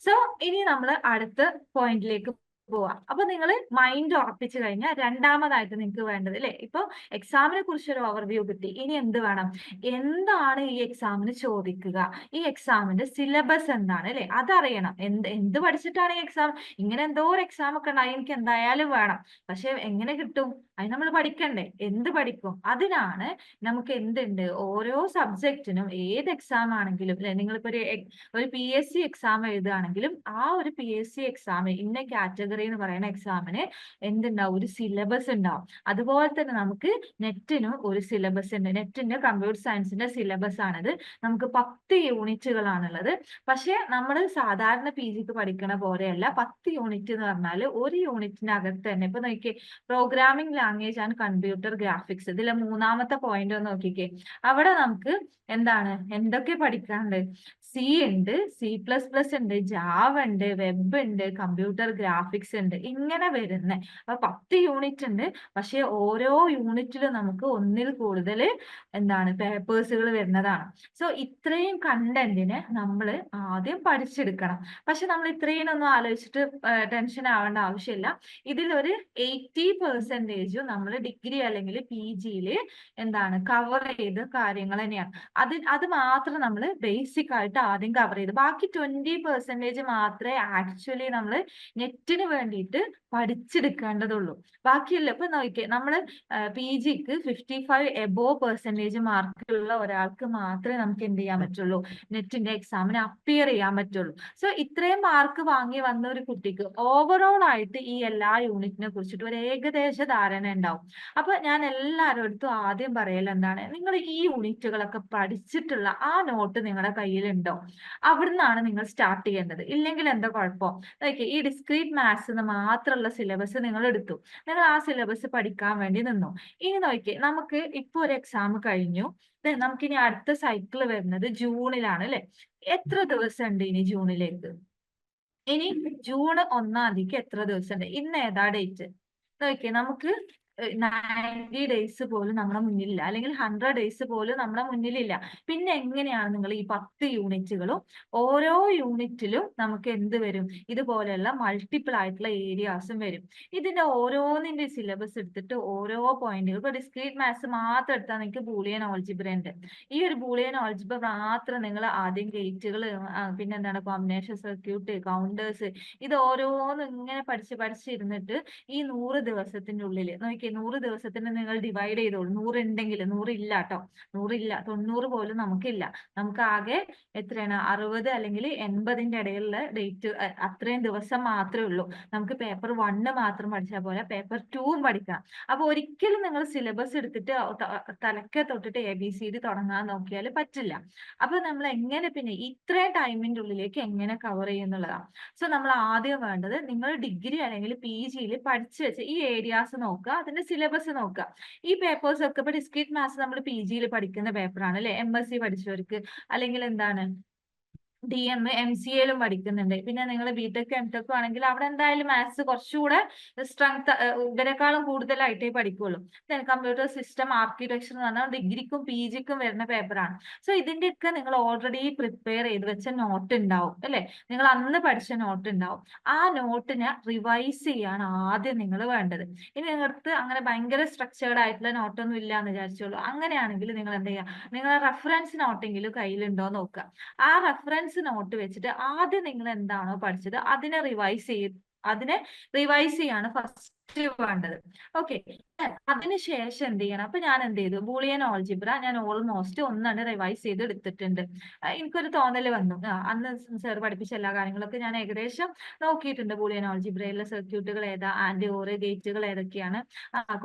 സോ ഇനി നമ്മൾ അടുത്ത പോയിന്റിലേക്ക് പോവാം. അപ്പൊ നിങ്ങൾ മൈൻഡ് ഉറപ്പിച്ചു കഴിഞ്ഞാൽ രണ്ടാമതായിട്ട് നിങ്ങൾക്ക് വേണ്ടത് അല്ലെ? ഇപ്പൊ എക്സാമിനെ കുറിച്ച് ഒരു ഓവർവ്യൂ കിട്ടി. ഇനി എന്ത് വേണം? എന്താണ് ഈ എക്സാമിന് ചോദിക്കുക? ഈ എക്സാമിന്റെ സിലബസ് എന്താണ് അല്ലെ? അതറിയണം. എന്ത് പഠിച്ചിട്ടാണ് ഈ എക്സാം? ഇങ്ങനെ എന്തോ ഒരു എക്സാം ഒക്കെ ഉണ്ടായി എനിക്ക് എന്തായാലും വേണം. പക്ഷെ എങ്ങനെ കിട്ടും? അത് നമ്മൾ പഠിക്കണ്ടേ? എന്ത് പഠിക്കും? അതിനാണ് നമുക്ക് എന്തുണ്ട്, ഓരോ സബ്ജക്റ്റിനും ഏത് എക്സാം ആണെങ്കിലും അല്ലെ, നിങ്ങളിപ്പോ ഒരു PSC എക്സാം എഴുതുകയാണെങ്കിലും ആ ഒരു PSC എക്സാം ഇന്ന കാറ്റഗറി പ്രിലിമിനറി എന്ന് പറയുന്ന എക്സാമിന് എന്തുണ്ടാവും, ഒരു സിലബസ് ഉണ്ടാവും. അതുപോലെ തന്നെ നമുക്ക് നെറ്റിനും ഒരു സിലബസ് ഉണ്ട്. നെറ്റിന്റെ കമ്പ്യൂട്ടർ സയൻസിന്റെ സിലബസ് ആണത്. നമുക്ക് 10 യൂണിറ്റുകളാണുള്ളത്. പക്ഷെ നമ്മൾ സാധാരണ PGക്ക് പഠിക്കണ പോലെയല്ല. 10 യൂണിറ്റ് എന്ന് പറഞ്ഞാൽ ഒരു യൂണിറ്റിനകത്ത് തന്നെ ഇപ്പൊ നോക്കിയേ, programming language and computer graphics, ഇതിലെ 3ാമത്തെ പോയിന്റ് ഒന്ന് നോക്കിക്കേ. അവിടെ നമുക്ക് എന്താണ്, എന്തൊക്കെ പഠിക്കാനുണ്ട്? സി ഉണ്ട്, C++ ഉണ്ട്, ജാവ ഉണ്ട്, വെബ് ഉണ്ട്, കമ്പ്യൂട്ടർ ഗ്രാഫിക്സ് ഉണ്ട്, ഇങ്ങനെ വരുന്നത്. അപ്പൊ 10 യൂണിറ്റ് ഉണ്ട്. പക്ഷെ ഓരോ യൂണിറ്റിലും നമുക്ക് ഒന്നിൽ കൂടുതൽ എന്താണ് പേപ്പേഴ്സുകൾ വരുന്നതാണ്. സോ ഇത്രയും കണ്ടന്റിനെ നമ്മൾ ആദ്യം പഠിച്ചെടുക്കണം. പക്ഷെ നമ്മൾ ഇത്രയും ഒന്നും ആലോചിച്ചിട്ട് ടെൻഷൻ ആവേണ്ട ആവശ്യമില്ല. ഇതിലൊരു 80% നമ്മൾ ഡിഗ്രി അല്ലെങ്കിൽ PGയിൽ എന്താണ് കവർ ചെയ്ത കാര്യങ്ങൾ തന്നെയാണ്. അത് മാത്രം നമ്മൾ ബേസിക് ആയിട്ട് ആദ്യം കവർ ചെയ്ത്, ബാക്കി 20% മാത്രമേ ആക്ച്വലി നമ്മൾ നെറ്റിന് വേണ്ടിയിട്ട് പഠിച്ചെടുക്കേണ്ടതുള്ളൂ. ബാക്കിയല്ല. ഇപ്പൊ നോക്കിയേ, നമ്മൾ PGക്ക് 55% മാർക്കുള്ള ഒരാൾക്ക് മാത്രമേ നമുക്ക് എന്ത് ചെയ്യാൻ പറ്റുള്ളൂ, നെറ്റിന്റെ എക്സാമിന് അപ്പിയർ ചെയ്യാൻ പറ്റുള്ളൂ. സോ ഇത്രയും മാർക്ക് വാങ്ങി വന്ന ഒരു കുട്ടിക്ക് ഓവറോൾ ആയിട്ട് ഈ എല്ലാ യൂണിറ്റിനെ കുറിച്ചിട്ട് ഒരു ഏകദേശ ധാരണ ഉണ്ടാവും. അപ്പൊ ഞാൻ എല്ലാവരോടും ആദ്യം പറയൽ എന്താണ്, നിങ്ങൾ ഈ യൂണിറ്റുകളൊക്കെ പഠിച്ചിട്ടുള്ള ആ നോട്ട് നിങ്ങളുടെ കയ്യിലുണ്ടോ? അവിടുന്നാണ് നിങ്ങൾ സ്റ്റാർട്ട് ചെയ്യേണ്ടത്. ഇല്ലെങ്കിൽ എന്താ കുഴപ്പം, ഓക്കെ, ഈ ഡിസ്ക്രീറ്റ് മാത്സ് മാത്രമുള്ള സിലബസ് നിങ്ങൾ എടുത്തു, നിങ്ങൾ ആ സിലബസ് പഠിക്കാൻ വേണ്ടി നിന്നു. ഇനി നോക്കിയേ, നമുക്ക് ഇപ്പൊ ഒരു എക്സാം കഴിഞ്ഞു. നമുക്കിനി അടുത്ത സൈക്കിൾ വരുന്നത് ജൂണിലാണ് അല്ലെ? എത്ര ദിവസം ഉണ്ട് ഇനി ജൂണിലേക്ക്? ഇനി ജൂൺ 1-ാം തീയതിക്ക് എത്ര ദിവസം ഉണ്ട്? ഇന്ന് ഏതാ ഡേറ്റ് നോക്കിയേ. നമുക്ക് 90 ഡേയ്സ് പോലും നമ്മുടെ മുന്നിലില്ല, അല്ലെങ്കിൽ 100 ഡേയ്സ് പോലും നമ്മുടെ മുന്നിലില്ല. പിന്നെ എങ്ങനെയാണ് നിങ്ങൾ ഈ 10 യൂണിറ്റുകളും, ഓരോ യൂണിറ്റിലും നമുക്ക് എന്ത് വരും, ഇതുപോലെയുള്ള മൾട്ടിപ്പിൾ ആയിട്ടുള്ള ഏരിയാസും വരും. ഇതിന്റെ ഓരോന്നിന്റെ സിലബസ് എടുത്തിട്ട് ഓരോ പോയിന്റുകൾ, ഇപ്പൊ ഡിസ്ക്രീറ്റ് മാത്സ് മാത്രം എടുത്താൽ നിങ്ങൾക്ക് ബൂളിയൻ ആൾജിബ്ര ഉണ്ട്. ഈ ഒരു ബൂളിയൻ ആൾജിബ്ര മാത്രം നിങ്ങൾ ആദ്യം ഗേറ്റുകൾ, പിന്നെ എന്താണ് കോമ്പിനേഷൻ സർക്യൂട്ട്, കൗണ്ടേഴ്സ്, ഇത് ഓരോന്നും ഇങ്ങനെ പഠിച്ചിരുന്നിട്ട് ഈ 100 ദിവസത്തിന്റെ ഉള്ളിൽ നോക്കി, 100 ദിവസത്തിന് നിങ്ങൾ ഡിവൈഡ് ചെയ്തോളൂ. 100 ഉണ്ടെങ്കിൽ, 100 ഇല്ല കേട്ടോ, 100 ഇല്ല, 90 പോലും നമുക്കില്ല. നമുക്ക് ആകെ എത്രയാണ്, 60 അല്ലെങ്കിൽ 80ന്റെ ഇടയിലുള്ള ഡേറ്റ്, അത്രയും ദിവസം മാത്രമേ ഉള്ളൂ. നമുക്ക് പേപ്പർ 1 മാത്രം പഠിച്ചാൽ പോലെ പേപ്പർ 2 പഠിക്കണം. അപ്പൊ ഒരിക്കലും നിങ്ങൾ സിലബസ് എടുത്തിട്ട് തലക്കെ തൊട്ടിട്ട് ABCD തുടങ്ങാൻ നോക്കിയാൽ പറ്റില്ല. അപ്പൊ നമ്മൾ എങ്ങനെ പിന്നെ ഇത്രയും ടൈമിന്റെ ഉള്ളിലേക്ക് എങ്ങനെ കവർ ചെയ്യുന്നുള്ളതാണ്. സോ നമ്മൾ ആദ്യം വേണ്ടത്, നിങ്ങൾ ഡിഗ്രി അല്ലെങ്കിൽ PGയിൽ പഠിച്ചു വെച്ച ഈ ഏരിയാസ് നോക്കുക, അതിന്റെ സിലബസ് നോക്കുക. ഈ പേപ്പേഴ്സ് ഒക്കെ ഇപ്പൊ ഡിസ്ക്രീറ്റ് മാത്സ് നമ്മൾ PGയിൽ പഠിക്കുന്ന പേപ്പറാണ് അല്ലെ? MSc പഠിച്ചവർക്ക്, അല്ലെങ്കിൽ എന്താണ് DM MCAയിലും പഠിക്കുന്നുണ്ട്. പിന്നെ നിങ്ങൾ BTech MTech ആണെങ്കിൽ അവിടെ എന്തായാലും മാത്സ് കുറച്ചുകൂടെ സ്ട്രെങ്ത്, ഇവരെക്കാളും കൂടുതലായിട്ടേ പഠിക്കുള്ളൂ. കമ്പ്യൂട്ടർ സിസ്റ്റം ആർക്കിടെക്ചർ എന്ന് പറഞ്ഞാൽ ഡിഗ്രിക്കും PGക്കും വരുന്ന പേപ്പറാണ്. സോ ഇതിന്റെയൊക്കെ നിങ്ങൾ ഓൾറെഡി പ്രിപ്പയർ ചെയ്ത് വെച്ച നോട്ട് ഉണ്ടാവും അല്ലെ? നിങ്ങൾ അന്ന് പഠിച്ച നോട്ട് ഉണ്ടാവും. ആ നോട്ടിനെ റിവൈസ് ചെയ്യാണ് ആദ്യം നിങ്ങൾ വേണ്ടത്. ഇനി നിങ്ങൾക്ക് അങ്ങനെ ഭയങ്കര സ്ട്രക്ചേർഡ് ആയിട്ടുള്ള നോട്ടൊന്നും ഇല്ല എന്ന് വിചാരിച്ചോളൂ. അങ്ങനെയാണെങ്കിൽ നിങ്ങൾ എന്ത് ചെയ്യുക, നിങ്ങളെ റെഫറൻസ് നോട്ടെങ്കിലും കയ്യിലുണ്ടോ നോക്കുക. ആ റെഫറൻസ് നോട്ട് വെച്ചിട്ട് ആദ്യം നിങ്ങൾ എന്താണോ പഠിച്ചത് അതിനെ റിവൈസ് ചെയ്യാണ് ഫസ്റ്റ് വേണ്ടത്. ഓക്കെ, അതിനുശേഷം എന്ത് ചെയ്യണം? അപ്പൊ ഞാൻ എന്ത് ചെയ്തു, ബൂളിയൻ ആൾജിബ്ര ഞാൻ ഓൾമോസ്റ്റ് ഒന്നാണ് റിവൈസ് ചെയ്ത് എടുത്തിട്ടുണ്ട്. എനിക്കൊരു തോന്നൽ വന്നു, അന്ന് സർ പഠിപ്പിച്ച എല്ലാ കാര്യങ്ങളൊക്കെ ഞാൻ ഏകദേശം നോക്കിയിട്ടുണ്ട്. ബൂളിയൻ ആൾജിബ്രയിലെ സർക്യൂട്ടുകൾ ഏതാ, ആൻഡ് ഓർ ഗേറ്റുകൾ ഏതൊക്കെയാണ്,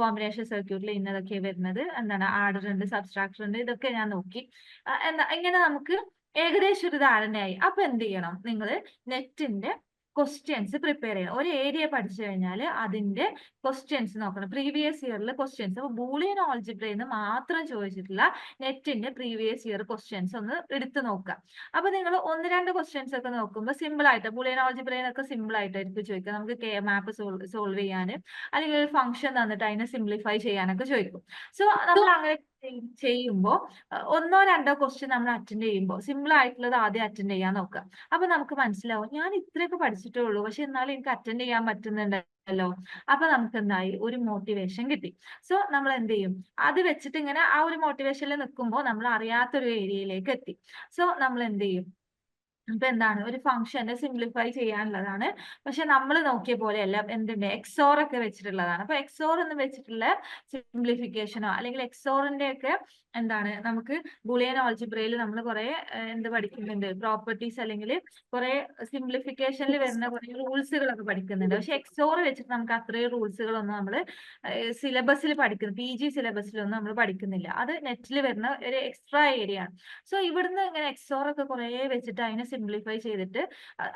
കോമ്പിനേഷൻ സർക്യൂട്ടിൽ ഇന്നതൊക്കെ വരുന്നത്, എന്താണ് ആഡർ ഉണ്ട്, സബ്സ്ട്രാക്ടർ ഉണ്ട്, ഇതൊക്കെ ഞാൻ നോക്കി. ഇങ്ങനെ നമുക്ക് ഏകദേശം ഒരു ധാരണയായി. അപ്പൊ എന്ത് ചെയ്യണം, നിങ്ങൾ നെറ്റിന്റെ ക്വസ്റ്റ്യൻസ് പ്രിപ്പയർ ചെയ്യണം. ഒരു ഏരിയ പഠിച്ചു കഴിഞ്ഞാൽ അതിന്റെ ക്വസ്റ്റ്യൻസ് നോക്കണം, പ്രീവിയസ് ഇയറിലെ ക്വസ്റ്റ്യൻസ്. അപ്പൊ ബൂളിയൻ ആൾജിബ്രയിൽ നിന്ന് മാത്രം ചോദിച്ചിട്ടുള്ള നെറ്റിന്റെ പ്രീവിയസ് ഇയർ ക്വസ്റ്റ്യൻസ് ഒന്ന് എടുത്തു നോക്കുക. അപ്പൊ നിങ്ങൾ 1-2 ക്വസ്റ്റ്യൻസ് ഒക്കെ നോക്കുമ്പോൾ സിമ്പിൾ ആയിട്ട്, ബൂളിയൻ ആൾജിബ്രയിലൊക്കെ സിമ്പിൾ ആയിട്ടായിരിക്കും ചോദിക്കുക. നമുക്ക് K മാപ്പ് സോൾവ് ചെയ്യാൻ, അല്ലെങ്കിൽ ഒരു ഫംഗ്ഷൻ തന്നിട്ട് അതിനെ സിംപ്ലിഫൈ ചെയ്യാനൊക്കെ ചോദിക്കും. സോ നമ്മൾ അങ്ങനെ ചെയ്യുമ്പോൾ 1-2 ക്വസ്റ്റ്യൻ നമ്മൾ അറ്റൻഡ് ചെയ്യുമ്പോൾ സിമ്പിൾ ആയിട്ടുള്ളത് ആദ്യം അറ്റൻഡ് ചെയ്യാൻ നോക്കുക. അപ്പൊ നമുക്ക് മനസ്സിലാവും, ഞാൻ ഇത്രയൊക്കെ പഠിച്ചിട്ടേ ഉള്ളൂ, പക്ഷെ എന്നാലും എനിക്ക് അറ്റൻഡ് ചെയ്യാൻ പറ്റുന്നുണ്ടല്ലോ. അപ്പൊ നമുക്ക് എന്തായി, ഒരു മോട്ടിവേഷൻ കിട്ടി. സോ നമ്മൾ എന്ത് ചെയ്യും, അത് വെച്ചിട്ട് ഇങ്ങനെ ആ ഒരു മോട്ടിവേഷനിൽ നിൽക്കുമ്പോൾ നമ്മൾ അറിയാത്തൊരു ഏരിയയിലേക്ക് എത്തി. സോ നമ്മൾ എന്ത് ചെയ്യും, ഇപ്പൊ എന്താണ് ഒരു ഫംഗ്ഷനെ സിംപ്ലിഫൈ ചെയ്യാനുള്ളതാണ്. പക്ഷെ നമ്മൾ നോക്കിയ പോലെയല്ല എന്തുണ്ട് XOR ഒക്കെ വെച്ചിട്ടുള്ളതാണ്. അപ്പൊ XOR എന്ന് വെച്ചിട്ടുള്ള സിംപ്ലിഫിക്കേഷനോ അല്ലെങ്കിൽ XORന്റെ ഒക്കെ എന്താണ് നമുക്ക് ബൂളിയൻ ആൾജിബ്രയിൽ നമ്മൾ കുറെ എന്ത് പഠിക്കുന്നുണ്ട്, പ്രോപ്പർട്ടീസ് അല്ലെങ്കിൽ കുറെ സിംപ്ലിഫിക്കേഷനിൽ വരുന്ന കുറെ റൂൾസുകളൊക്കെ പഠിക്കുന്നുണ്ട്. പക്ഷെ XOR വെച്ചിട്ട് നമുക്ക് അത്രയും റൂൾസുകളൊന്നും നമ്മൾ സിലബസിൽ പഠിക്കുന്നു, PG സിലബസിലൊന്നും നമ്മൾ പഠിക്കുന്നില്ല. അത് നെറ്റിൽ വരുന്ന ഒരു എക്സ്ട്രാ ഏരിയ ആണ്. സോ ഇവിടുന്ന് ഇങ്ങനെ XOR ഒക്കെ കുറെ വെച്ചിട്ട് അതിനെ സിംപ്ലിഫൈ ചെയ്തിട്ട്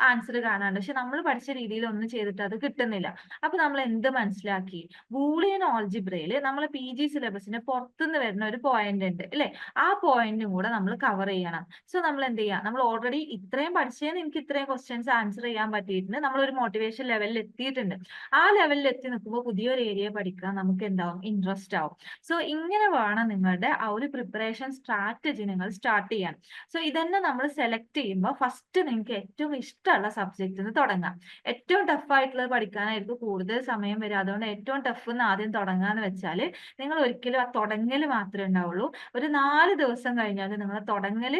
ആൻസർ കാണാണ്ട്, പക്ഷെ നമ്മൾ പഠിച്ച രീതിയിൽ ഒന്നും ചെയ്തിട്ട് അത് കിട്ടുന്നില്ല. അപ്പൊ നമ്മൾ എന്ത് മനസ്സിലാക്കി, ബൂളിയൻ ആൾജിബ്രയിൽ നമ്മളെ PG സിലബസിന് പുറത്തുനിന്ന് വരുന്ന ഒരു പോയിന്റ് ഉണ്ട് അല്ലെ, ആ പോയിന്റും കൂടെ നമ്മൾ കവർ ചെയ്യണം. സോ നമ്മൾ എന്ത് ചെയ്യാം, നമ്മൾ ഓൾറെഡി ഇത്രയും പഠിച്ചതിന് എനിക്ക് ഇത്രയും ക്വസ്റ്റ്യൻസ് ആൻസർ ചെയ്യാൻ പറ്റിയിട്ടുണ്ട്, നമ്മൾ ഒരു മോട്ടിവേഷൻ ലെവലിൽ എത്തിയിട്ടുണ്ട്. ആ ലെവലിൽ എത്തി നിൽക്കുമ്പോൾ പുതിയൊരു ഏരിയ പഠിക്കാൻ നമുക്ക് എന്താവും, ഇൻട്രസ്റ്റ് ആവും. സോ ഇങ്ങനെ വേണം നിങ്ങളുടെ ആ ഒരു പ്രിപ്പറേഷൻ സ്ട്രാറ്റജി നിങ്ങൾ സ്റ്റാർട്ട് ചെയ്യാൻ. സോ ഇതന്നെ നമ്മൾ സെലക്ട് ചെയ്യുമ്പോൾ ഫസ്റ്റ് നിങ്ങൾക്ക് ഏറ്റവും ഇഷ്ടമുള്ള സബ്ജക്റ്റിന് തുടങ്ങാം. ഏറ്റവും ടഫ് ആയിട്ടുള്ളത് പഠിക്കാനായിരിക്കും കൂടുതൽ സമയം വരും. അതുകൊണ്ട് ഏറ്റവും ടഫ് എന്ന് ആദ്യം തുടങ്ങാന്ന് വെച്ചാൽ നിങ്ങൾ ഒരിക്കലും ആ തുടങ്ങൽ മാത്രമേ ഉണ്ടാവുള്ളൂ. ഒരു 4 ദിവസം കഴിഞ്ഞാൽ നിങ്ങളെ തുടങ്ങൽ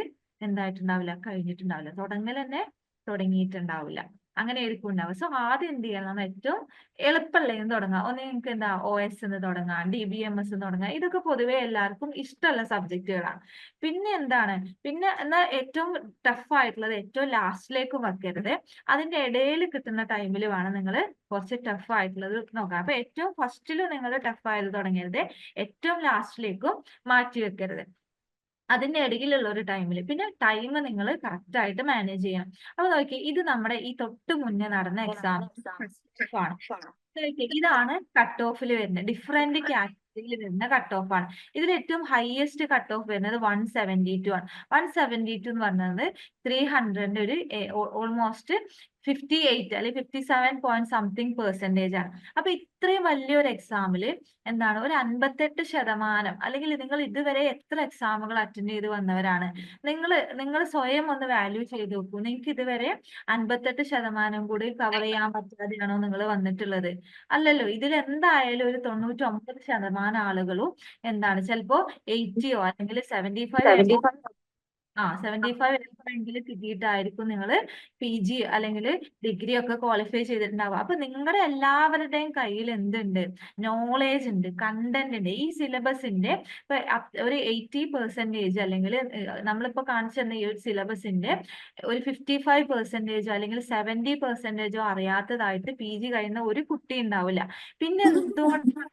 എന്തായിട്ടുണ്ടാവില്ല, കഴിഞ്ഞിട്ടുണ്ടാവില്ല. തുടങ്ങൽ തന്നെ തുടങ്ങിയിട്ടുണ്ടാവില്ല. അങ്ങനെ ആയിരിക്കും ഉണ്ടാവുക. സോ ആദ്യം എന്ത് ചെയ്യണം, നമ്മൾ ഏറ്റവും എളുപ്പമുള്ളതെന്ന് തുടങ്ങാം. ഒന്ന് നിങ്ങൾക്ക് എന്താ OS എന്ന് തുടങ്ങാം, DBMS എന്ന് തുടങ്ങാം. ഇതൊക്കെ പൊതുവെ എല്ലാവർക്കും ഇഷ്ടമുള്ള സബ്ജക്റ്റുകളാണ്. പിന്നെ എന്താണ്, പിന്നെ എന്നാൽ ഏറ്റവും ടഫ് ആയിട്ടുള്ളത് ഏറ്റവും ലാസ്റ്റിലേക്ക് വെക്കരുത്. അതിന്റെ ഇടയിൽ കിട്ടുന്ന ടൈമിൽ വേണം നിങ്ങൾ കുറച്ച് ടഫ് ആയിട്ടുള്ളത് നോക്കാം. അപ്പൊ ഏറ്റവും ഫസ്റ്റിലും നിങ്ങൾ ടഫ് ആയത് തുടങ്ങരുത്, ഏറ്റവും ലാസ്റ്റിലേക്കും മാറ്റി വെക്കരുത്. അതിന്റെ ഇടയിലുള്ള ഒരു ടൈമിൽ പിന്നെ ടൈം നിങ്ങൾ കറക്റ്റ് ആയിട്ട് മാനേജ് ചെയ്യണം. അപ്പൊ നോക്കി, ഇത് നമ്മുടെ ഈ തൊട്ട് മുന്നേ നടന്ന എക്സാം ആണ്. ഇതാണ് കട്ട് ഓഫിൽ വരുന്നത്, ഡിഫറെന്റ് കാറ്റഗറിയിൽ വരുന്ന കട്ട് ഓഫ് ആണ്. ഇതിൽ ഏറ്റവും ഹയസ്റ്റ് കട്ട് ഓഫ് വരുന്നത് 172 ആണ്. 172 എന്ന് പറഞ്ഞത് 300 ഒരു ഓൾമോസ്റ്റ് 58 അല്ലെങ്കിൽ 57 പോയിന്റ് സംതിങ് പെർസെന്റേജ് ആണ്. അപ്പൊ ഇത്രയും വലിയൊരു എക്സാമിൽ എന്താണ് ഒരു 58% അല്ലെങ്കിൽ നിങ്ങൾ ഇതുവരെ എത്ര എക്സാമുകൾ അറ്റൻഡ് ചെയ്ത് വന്നവരാണ്, നിങ്ങൾ സ്വയം ഒന്ന് വാല്യൂ ചെയ്ത് നോക്കൂ. നിങ്ങൾക്ക് ഇതുവരെ 58% കൂടി കവർ ചെയ്യാൻ പറ്റാതെയാണോ നിങ്ങൾ വന്നിട്ടുള്ളത്? അല്ലല്ലോ. ഇതിൽ എന്തായാലും ഒരു 99% ആളുകളും എന്താണ് ചിലപ്പോ 80യോ അല്ലെങ്കിൽ 75 75 എങ്കിലും കിട്ടിയിട്ടായിരിക്കും നിങ്ങൾ PG അല്ലെങ്കിൽ ഡിഗ്രി ഒക്കെ ക്വാളിഫൈ ചെയ്തിട്ടുണ്ടാവുക. അപ്പൊ നിങ്ങളുടെ എല്ലാവരുടെയും കയ്യിൽ എന്തുണ്ട്, നോളേജ് ഉണ്ട്, കണ്ടന്റ് ഉണ്ട്. ഈ സിലബസിന്റെ ഇപ്പൊ ഒരു 80% അല്ലെങ്കിൽ നമ്മളിപ്പോ കാണിച്ചു തന്ന ഈ ഒരു സിലബസിന്റെ ഒരു 55% അല്ലെങ്കിൽ 70% അറിയാത്തതായിട്ട് PG കഴിയുന്ന ഒരു കുട്ടി ഉണ്ടാവില്ല. പിന്നെ എന്തുകൊണ്ടാണ്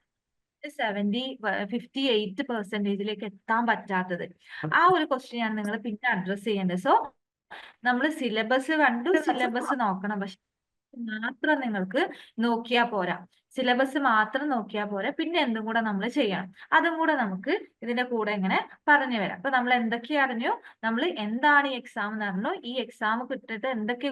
58% എത്താൻ പറ്റാത്തത്? ആ ഒരു ക്വസ്റ്റ്യൻ ആണ് നിങ്ങൾ പിന്നെ അഡ്രസ് ചെയ്യേണ്ടത്. സോ നമ്മൾ സിലബസ് കണ്ടു, സിലബസ് നോക്കണം. പക്ഷെ മാത്രം നിങ്ങൾക്ക് നോക്കിയാൽ പോരാ, സിലബസ് മാത്രം നോക്കിയാൽ പോരാ, പിന്നെ എന്തും കൂടെ നമ്മൾ ചെയ്യണം. അതും കൂടെ നമുക്ക് ഇതിന്റെ കൂടെ ഇങ്ങനെ പറഞ്ഞു വരാം. അപ്പൊ നമ്മൾ എന്തൊക്കെ അറിഞ്ഞു, നമ്മൾ എന്താണ് ഈ എക്സാം എന്ന് അറിഞ്ഞു, ഈ എക്സാം കിട്ടിയിട്ട് എന്തൊക്കെ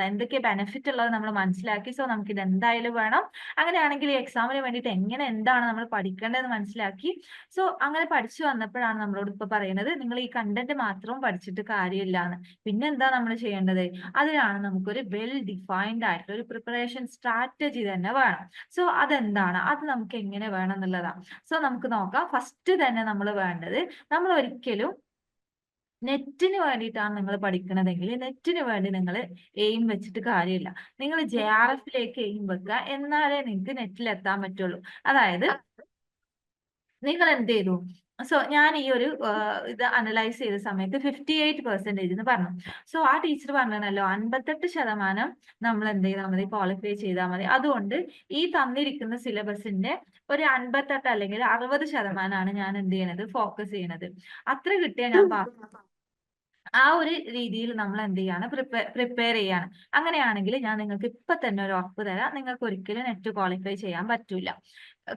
എന്തൊക്കെ ബെനിഫിറ്റ് ഉള്ളത് നമ്മൾ മനസ്സിലാക്കി. സോ നമുക്ക് ഇത് എന്തായാലും വേണം. അങ്ങനെയാണെങ്കിൽ ഈ എക്സാമിന് വേണ്ടിയിട്ട് എന്താണ് നമ്മൾ പഠിക്കേണ്ടതെന്ന് മനസ്സിലാക്കി. സോ അങ്ങനെ പഠിച്ചു വന്നപ്പോഴാണ് നമ്മളോട് ഇപ്പൊ പറയുന്നത്, നിങ്ങൾ ഈ കണ്ടന്റ് മാത്രം പഠിച്ചിട്ട് കാര്യമില്ല എന്ന്. പിന്നെ എന്താ നമ്മൾ ചെയ്യേണ്ടത്, അതിനാണ് നമുക്കൊരു വെൽ ഡിഫൈൻഡ് ആയിട്ടുള്ള ഒരു പ്രിപ്പറേഷൻ സ്ട്രാറ്റജി തന്നെ വേണം. സോ അതെന്താണ്, അത് നമുക്ക് എങ്ങനെ വേണം എന്നുള്ളതാണ്. സോ നമുക്ക് നോക്കാം. ഫസ്റ്റ് തന്നെ നമ്മൾ വേണ്ടത്, നമ്മൾ ഒരിക്കലും നെറ്റിന് വേണ്ടിയിട്ടാണ് നിങ്ങൾ പഠിക്കണതെങ്കിൽ നെറ്റിന് വേണ്ടി നിങ്ങൾ എയിം വെച്ചിട്ട് കാര്യമില്ല. നിങ്ങൾ JRFിലേക്ക് എയിം വെക്കുക, എന്നാലേ നിങ്ങൾക്ക് നെറ്റിൽ എത്താൻ പറ്റുള്ളൂ. അതായത് നിങ്ങൾ എന്ത് ചെയ്തു, സോ ഞാൻ ഈ ഒരു ഇത് അനലൈസ് ചെയ്ത സമയത്ത് 58% എന്ന് പറഞ്ഞു. സോ ആ ടീച്ചർ പറഞ്ഞല്ലോ 58% നമ്മൾ എന്ത് ചെയ്താൽ മതി, ക്വാളിഫൈ ചെയ്താൽ മതി. അതുകൊണ്ട് ഈ തന്നിരിക്കുന്ന സിലബസിന്റെ ഒരു 58 അല്ലെങ്കിൽ 60% ഞാൻ എന്ത് ചെയ്യണത്, ഫോക്കസ് ചെയ്യണത്. അത്ര കിട്ടിയാൽ ഞാൻ ആ ഒരു രീതിയിൽ നമ്മൾ എന്ത് ചെയ്യാണ്, പ്രിപ്പയർ ചെയ്യാണ്. അങ്ങനെയാണെങ്കിൽ ഞാൻ നിങ്ങൾക്ക് ഇപ്പൊ തന്നെ ഒരു ഉറപ്പ് തരാം, നിങ്ങൾക്ക് ഒരിക്കലും നെറ്റ് ക്വാളിഫൈ ചെയ്യാൻ പറ്റൂല.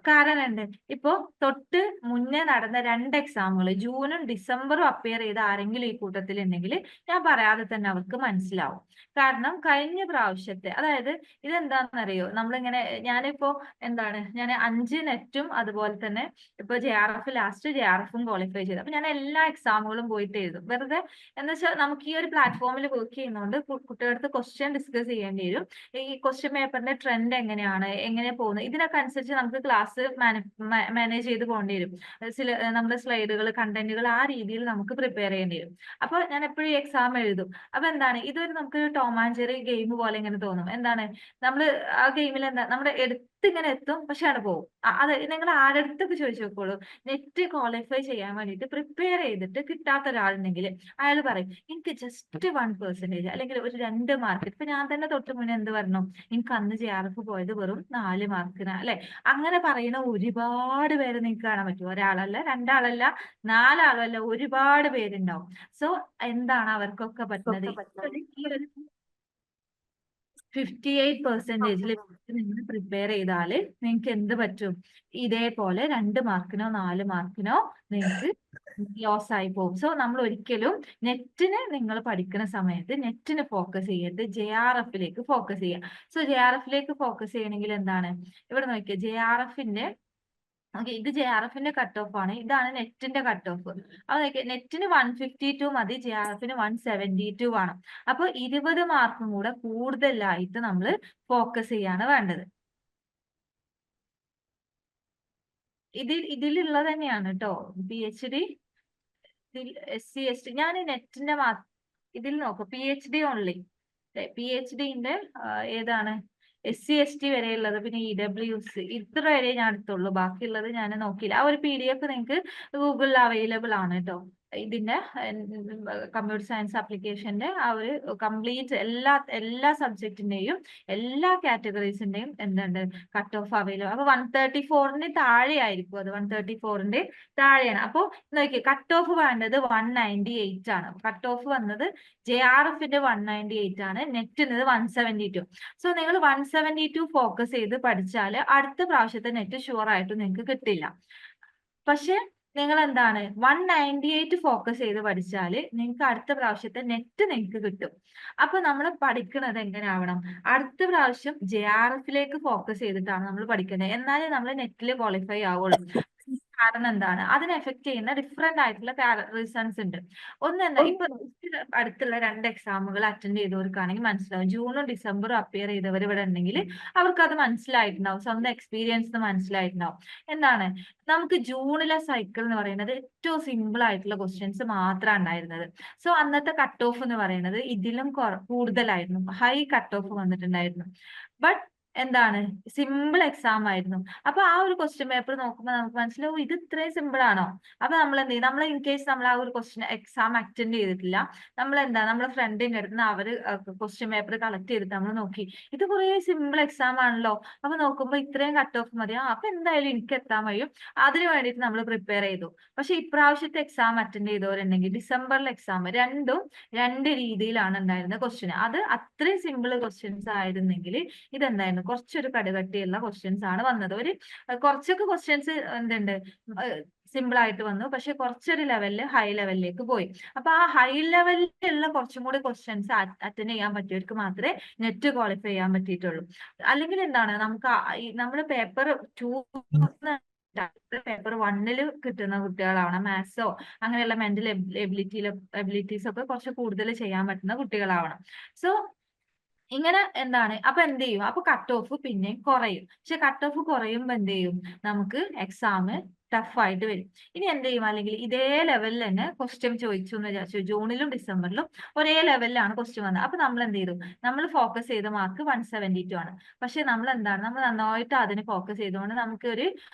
കാരണം എന്ത്, ഇപ്പോ തൊട്ട് മുന്നേ നടന്ന 2 എക്സാമുകൾ ജൂണും ഡിസംബറും അപ്പിയർ ചെയ്ത ആരെങ്കിലും ഈ കൂട്ടത്തിൽ ഉണ്ടെങ്കിൽ ഞാൻ പറയാതെ തന്നെ അവർക്ക് മനസ്സിലാവും. കാരണം കഴിഞ്ഞ പ്രാവശ്യത്തെ, അതായത് ഇതെന്താണെന്നറിയോ, നമ്മളിങ്ങനെ ഞാനിപ്പോ ഞാൻ 5 നെറ്റും അതുപോലെ തന്നെ ഇപ്പൊ ലാസ്റ്റ് JRFും ക്വാളിഫൈ ചെയ്തു. അപ്പൊ ഞാൻ എല്ലാ എക്സാമുകളും പോയിട്ട് എഴുതും വെറുതെ. എന്ന് വെച്ചാൽ നമുക്ക് ഈ ഒരു പ്ലാറ്റ്ഫോമിൽ വർക്ക് ചെയ്യുന്നതുകൊണ്ട് കുട്ടികളുടെ ക്വസ്റ്റ്യൻ ഡിസ്കസ് ചെയ്യേണ്ടി വരും. ഈ ക്വസ്റ്റ്യൻ പേപ്പറിന്റെ ട്രെൻഡ് എങ്ങനെയാണ്, എങ്ങനെ പോകുന്നത്, ഇതിനൊക്കെ അനുസരിച്ച് നമുക്ക് ക്ലാസ് മാനേജ് ചെയ്ത് പോകേണ്ടി വരും. നമ്മുടെ സ്ലൈഡുകൾ, കണ്ടന്റുകൾ ആ രീതിയിൽ നമുക്ക് പ്രിപ്പയർ ചെയ്യേണ്ടി വരും. അപ്പൊ ഞാൻ എപ്പോഴും എക്സാം എഴുതും. അപ്പൊ എന്താണ്, ഇതൊരു നമുക്ക് ടോം ആൻഡ് ജെറി ഗെയിം പോലെ ഇങ്ങനെ തോന്നും. എന്താണ്, നമ്മൾ ആ ഗെയിമിൽ എന്താ നമ്മുടെ ഇങ്ങനെ എത്തും, പക്ഷെ അവിടെ പോകും. അത് നിങ്ങൾ ആരടുത്തൊക്കെ ചോദിച്ചു നോക്കോളൂ, നെറ്റ് ക്വാളിഫൈ ചെയ്യാൻ വേണ്ടിയിട്ട് പ്രിപ്പയർ ചെയ്തിട്ട് കിട്ടാത്ത ഒരാളുണ്ടെങ്കിൽ അയാൾ പറയും എനിക്ക് ജസ്റ്റ് 1% അല്ലെങ്കിൽ ഒരു 2 മാർക്ക്. ഇപ്പൊ ഞാൻ തന്നെ തൊട്ട് മുന്നേ എന്ത് പറഞ്ഞു, എനിക്ക് അന്ന് JRF പോയത് വെറും 4 മാർക്കിനാ അല്ലെ. അങ്ങനെ പറയുന്ന ഒരുപാട് പേര് നിങ്ങൾക്ക് കാണാൻ പറ്റും. ഒരാളല്ല, രണ്ടാളല്ല, 4 ആളല്ല, ഒരുപാട് പേരുണ്ടാവും. സോ എന്താണ് അവർക്കൊക്കെ പറ്റുന്നത്, ഈ ഒരു 58%-ൽ നിങ്ങൾ പ്രിപ്പയർ ചെയ്താൽ നിങ്ങൾക്ക് എന്ത് പറ്റും, ഇതേപോലെ 2 മാർക്കിനോ 4 മാർക്കിനോ നിങ്ങൾക്ക് ലോസ് ആയി പോകും. സോ നമ്മൾ ഒരിക്കലും നെറ്റിന് നിങ്ങൾ പഠിക്കുന്ന സമയത്ത് നെറ്റിന് ഫോക്കസ് ചെയ്യരുത്, JRF-ലേക്ക് ഫോക്കസ് ചെയ്യുക. സോ JRF-ലേക്ക് ഫോക്കസ് ചെയ്യണമെങ്കിൽ എന്താണ്, ഇവിടെ നോക്കിയാൽ JRF-ന്റെ ഇത് JRF-ന്റെ കട്ട് ഓഫ് ആണ്, ഇതാണ് നെറ്റിന്റെ കട്ട് ഓഫ്. അത് നെറ്റിന് 152 മതി, JRF-ന് 172 ആണ്. അപ്പൊ 20 മാർക്കും കൂടെ കൂടുതലായിട്ട് നമ്മൾ ഫോക്കസ് ചെയ്യാണ് വേണ്ടത്. ഇതിലുള്ളത് തന്നെയാണ് കേട്ടോ PhD, SC ST. ഞാൻ നെറ്റിന്റെ ഇതിൽ നോക്കും PhD ഓൺലി. PhD-ന്റെ ഏതാണ് SC ST വരെയുള്ളത്, പിന്നെ EWS ഇത്ര വരെ ഞാൻ എടുത്തുള്ളൂ. ബാക്കിയുള്ളത് ഞാൻ നോക്കിയില്ല. ആ ഒരു PDF നിങ്ങൾക്ക് ഗൂഗിളിൽ അവൈലബിൾ ആണ് കേട്ടോ. ഇതിന്റെ കമ്പ്യൂട്ടർ സയൻസ് ആപ്ലിക്കേഷന്റെ ആ ഒരു കംപ്ലീറ്റ് എല്ലാ സബ്ജക്റ്റിന്റെയും എല്ലാ കാറ്റഗറീസിന്റെയും എന്തുണ്ട് കട്ട് ഓഫ് അവൈലബിൾ. അപ്പൊ 134-ന് താഴെ ആയിരിക്കും, അത് 134-ന്റെ താഴെയാണ്. അപ്പൊ നോക്കിയേ, കട്ട് ഓഫ് വേണ്ടത് 198 ആണ്. കട്ട് ഓഫ് വന്നത് JRF-ന്റെ 198 ആണ്, നെറ്റിന് 172. സോ നിങ്ങൾ 172 ഫോക്കസ് ചെയ്ത് പഠിച്ചാൽ അടുത്ത പ്രാവശ്യത്തെ നെറ്റ് ഷുവർ ആയിട്ട് നിങ്ങൾക്ക് കിട്ടില്ല. പക്ഷെ നിങ്ങൾ എന്താണ് 198 ഫോക്കസ് ചെയ്ത് പഠിച്ചാൽ നിങ്ങൾക്ക് അടുത്ത പ്രാവശ്യത്തെ നെറ്റ് നിങ്ങൾക്ക് കിട്ടും. അപ്പൊ നമ്മൾ പഠിക്കുന്നത് എങ്ങനെ ആവണം, അടുത്ത പ്രാവശ്യം JRF-ലേക്ക് ഫോക്കസ് ചെയ്തിട്ടാണ് നമ്മൾ പഠിക്കുന്നത്, എന്നാലേ നമ്മൾ നെറ്റിൽ ക്വാളിഫൈ ആവുള്ളൂ. കാരണം എന്താണ്, അതിനെ എഫക്ട് ചെയ്യുന്ന ഡിഫറെന്റ് ആയിട്ടുള്ള റീസൺസ് ഉണ്ട്. ഒന്ന് എന്താ, ഇപ്പൊ അടുത്തുള്ള 2 എക്സാമുകൾ അറ്റൻഡ് ചെയ്തവർക്കാണെങ്കിൽ മനസ്സിലാവും. ജൂണും ഡിസംബറും അപ്പിയർ ചെയ്തവർ ഇവിടെ ഉണ്ടെങ്കിൽ അവർക്ക് അത് മനസ്സിലായിട്ടുണ്ടാവും, സ്വന്തം എക്സ്പീരിയൻസ് മനസ്സിലായിട്ടുണ്ടാവും. എന്താണ്, നമുക്ക് ജൂണിലെ സൈക്കിൾ എന്ന് പറയുന്നത് ഏറ്റവും സിമ്പിൾ ആയിട്ടുള്ള ക്വസ്റ്റ്യൻസ് മാത്രമാണ് ഉണ്ടായിരുന്നത്. സോ അന്നത്തെ കട്ട് ഓഫ് എന്ന് പറയുന്നത് ഇതിലും കൂടുതലായിരുന്നു, ഹൈ കട്ട് ഓഫ് വന്നിട്ടുണ്ടായിരുന്നു. ബട്ട് എന്താണ്, സിമ്പിൾ എക്സാം ആയിരുന്നു. അപ്പൊ ആ ഒരു ക്വസ്റ്റ്യൻ പേപ്പർ നോക്കുമ്പോൾ നമുക്ക് മനസ്സിലാവും ഇത് ഇത്രയും സിമ്പിൾ ആണോ. അപ്പൊ നമ്മൾ എന്ത് ചെയ്യും, നമ്മൾ ഇൻ കേസ് നമ്മൾ ആ ഒരു എക്സാം അറ്റൻഡ് ചെയ്തിട്ടില്ല, നമ്മൾ എന്താ നമ്മളെ ഫ്രണ്ടിന്റെ അടുത്ത് അവര് ക്വസ്റ്റ്യൻ പേപ്പർ കളക്ട് ചെയ്തിട്ട് നമ്മൾ നോക്കി, ഇത് കുറേ സിമ്പിൾ എക്സാം ആണല്ലോ. അപ്പൊ നോക്കുമ്പോൾ ഇത്രയും കട്ട് ഓഫ് മതി, അപ്പൊ എന്തായാലും എനിക്ക് എത്താൻ കഴിയും, അതിന് വേണ്ടിയിട്ട് നമ്മൾ പ്രിപ്പയർ ചെയ്തു. പക്ഷെ ഇപ്രാവശ്യത്തെ എക്സാം അറ്റൻഡ് ചെയ്തവരുണ്ടെങ്കിൽ ഡിസംബറിലെ എക്സാം രണ്ടും 2 രീതിയിലാണ് ഉണ്ടായിരുന്നത് ക്വസ്റ്റ്യൻ. അത് അത്രയും സിമ്പിൾ ക്വസ്റ്റ്യൻസ് ആയിരുന്നെങ്കിൽ ഇതെന്തായിരുന്നു, കുറച്ചൊരു കടുകട്ടിയുള്ള ക്വസ്റ്റ്യൻസ് ആണ് വന്നത്. കുറച്ചൊക്കെ ക്വസ്റ്റ്യൻസ് എന്തുണ്ട് സിമ്പിൾ ആയിട്ട് വന്നു, പക്ഷെ കുറച്ചൊരു ലെവലിൽ ഹൈ ലെവലിലേക്ക് പോയി. അപ്പൊ ആ ഹൈ ലെവലിലുള്ള കുറച്ചും കൂടി ക്വസ്റ്റ്യൻസ് അറ്റൻഡ് ചെയ്യാൻ പറ്റിയവർക്ക് മാത്രമേ നെറ്റ് ക്വാളിഫൈ ചെയ്യാൻ പറ്റിയിട്ടുള്ളൂ. അല്ലെങ്കിൽ എന്താണ്, നമുക്ക് നമ്മുടെ പേപ്പർ 2 പേപ്പർ 1-ൽ കിട്ടുന്ന കുട്ടികളാവണം. മാത്സോ അങ്ങനെയുള്ള മെന്റൽ എബിലിറ്റീസ് ഒക്കെ കുറച്ച് കൂടുതൽ ചെയ്യാൻ പറ്റുന്ന കുട്ടികളാവണം. സോ ഇങ്ങനെ എന്താണ്, അപ്പൊ എന്ത് ചെയ്യും, അപ്പൊ കട്ട് ഓഫ് പിന്നെ കുറയും. പക്ഷെ കട്ട് ഓഫ് കുറയുമ്പോ എന്ത് ചെയ്യും, നമുക്ക് എക്സാം ടഫ് ആയിട്ട് വരും. ഇനി എന്ത് ചെയ്യും, അല്ലെങ്കിൽ ഇതേ ലെവലിൽ തന്നെ ക്വസ്റ്റ്യൻ ചോദിച്ചു എന്ന് വിചാരിച്ചു, ജൂണിലും ഡിസംബറിലും ഒരേ ലെവലിലാണ് ക്വസ്റ്റ്യൻ വന്നത്. അപ്പൊ നമ്മൾ എന്ത് ചെയ്തു, നമ്മൾ ഫോക്കസ് ചെയ്ത മാർക്ക് 172 ആണ്. പക്ഷെ നമ്മൾ എന്താണ്, നമ്മൾ നന്നായിട്ട് അതിന് ഫോക്കസ് ചെയ്തുകൊണ്ട് നമുക്ക് ഒരു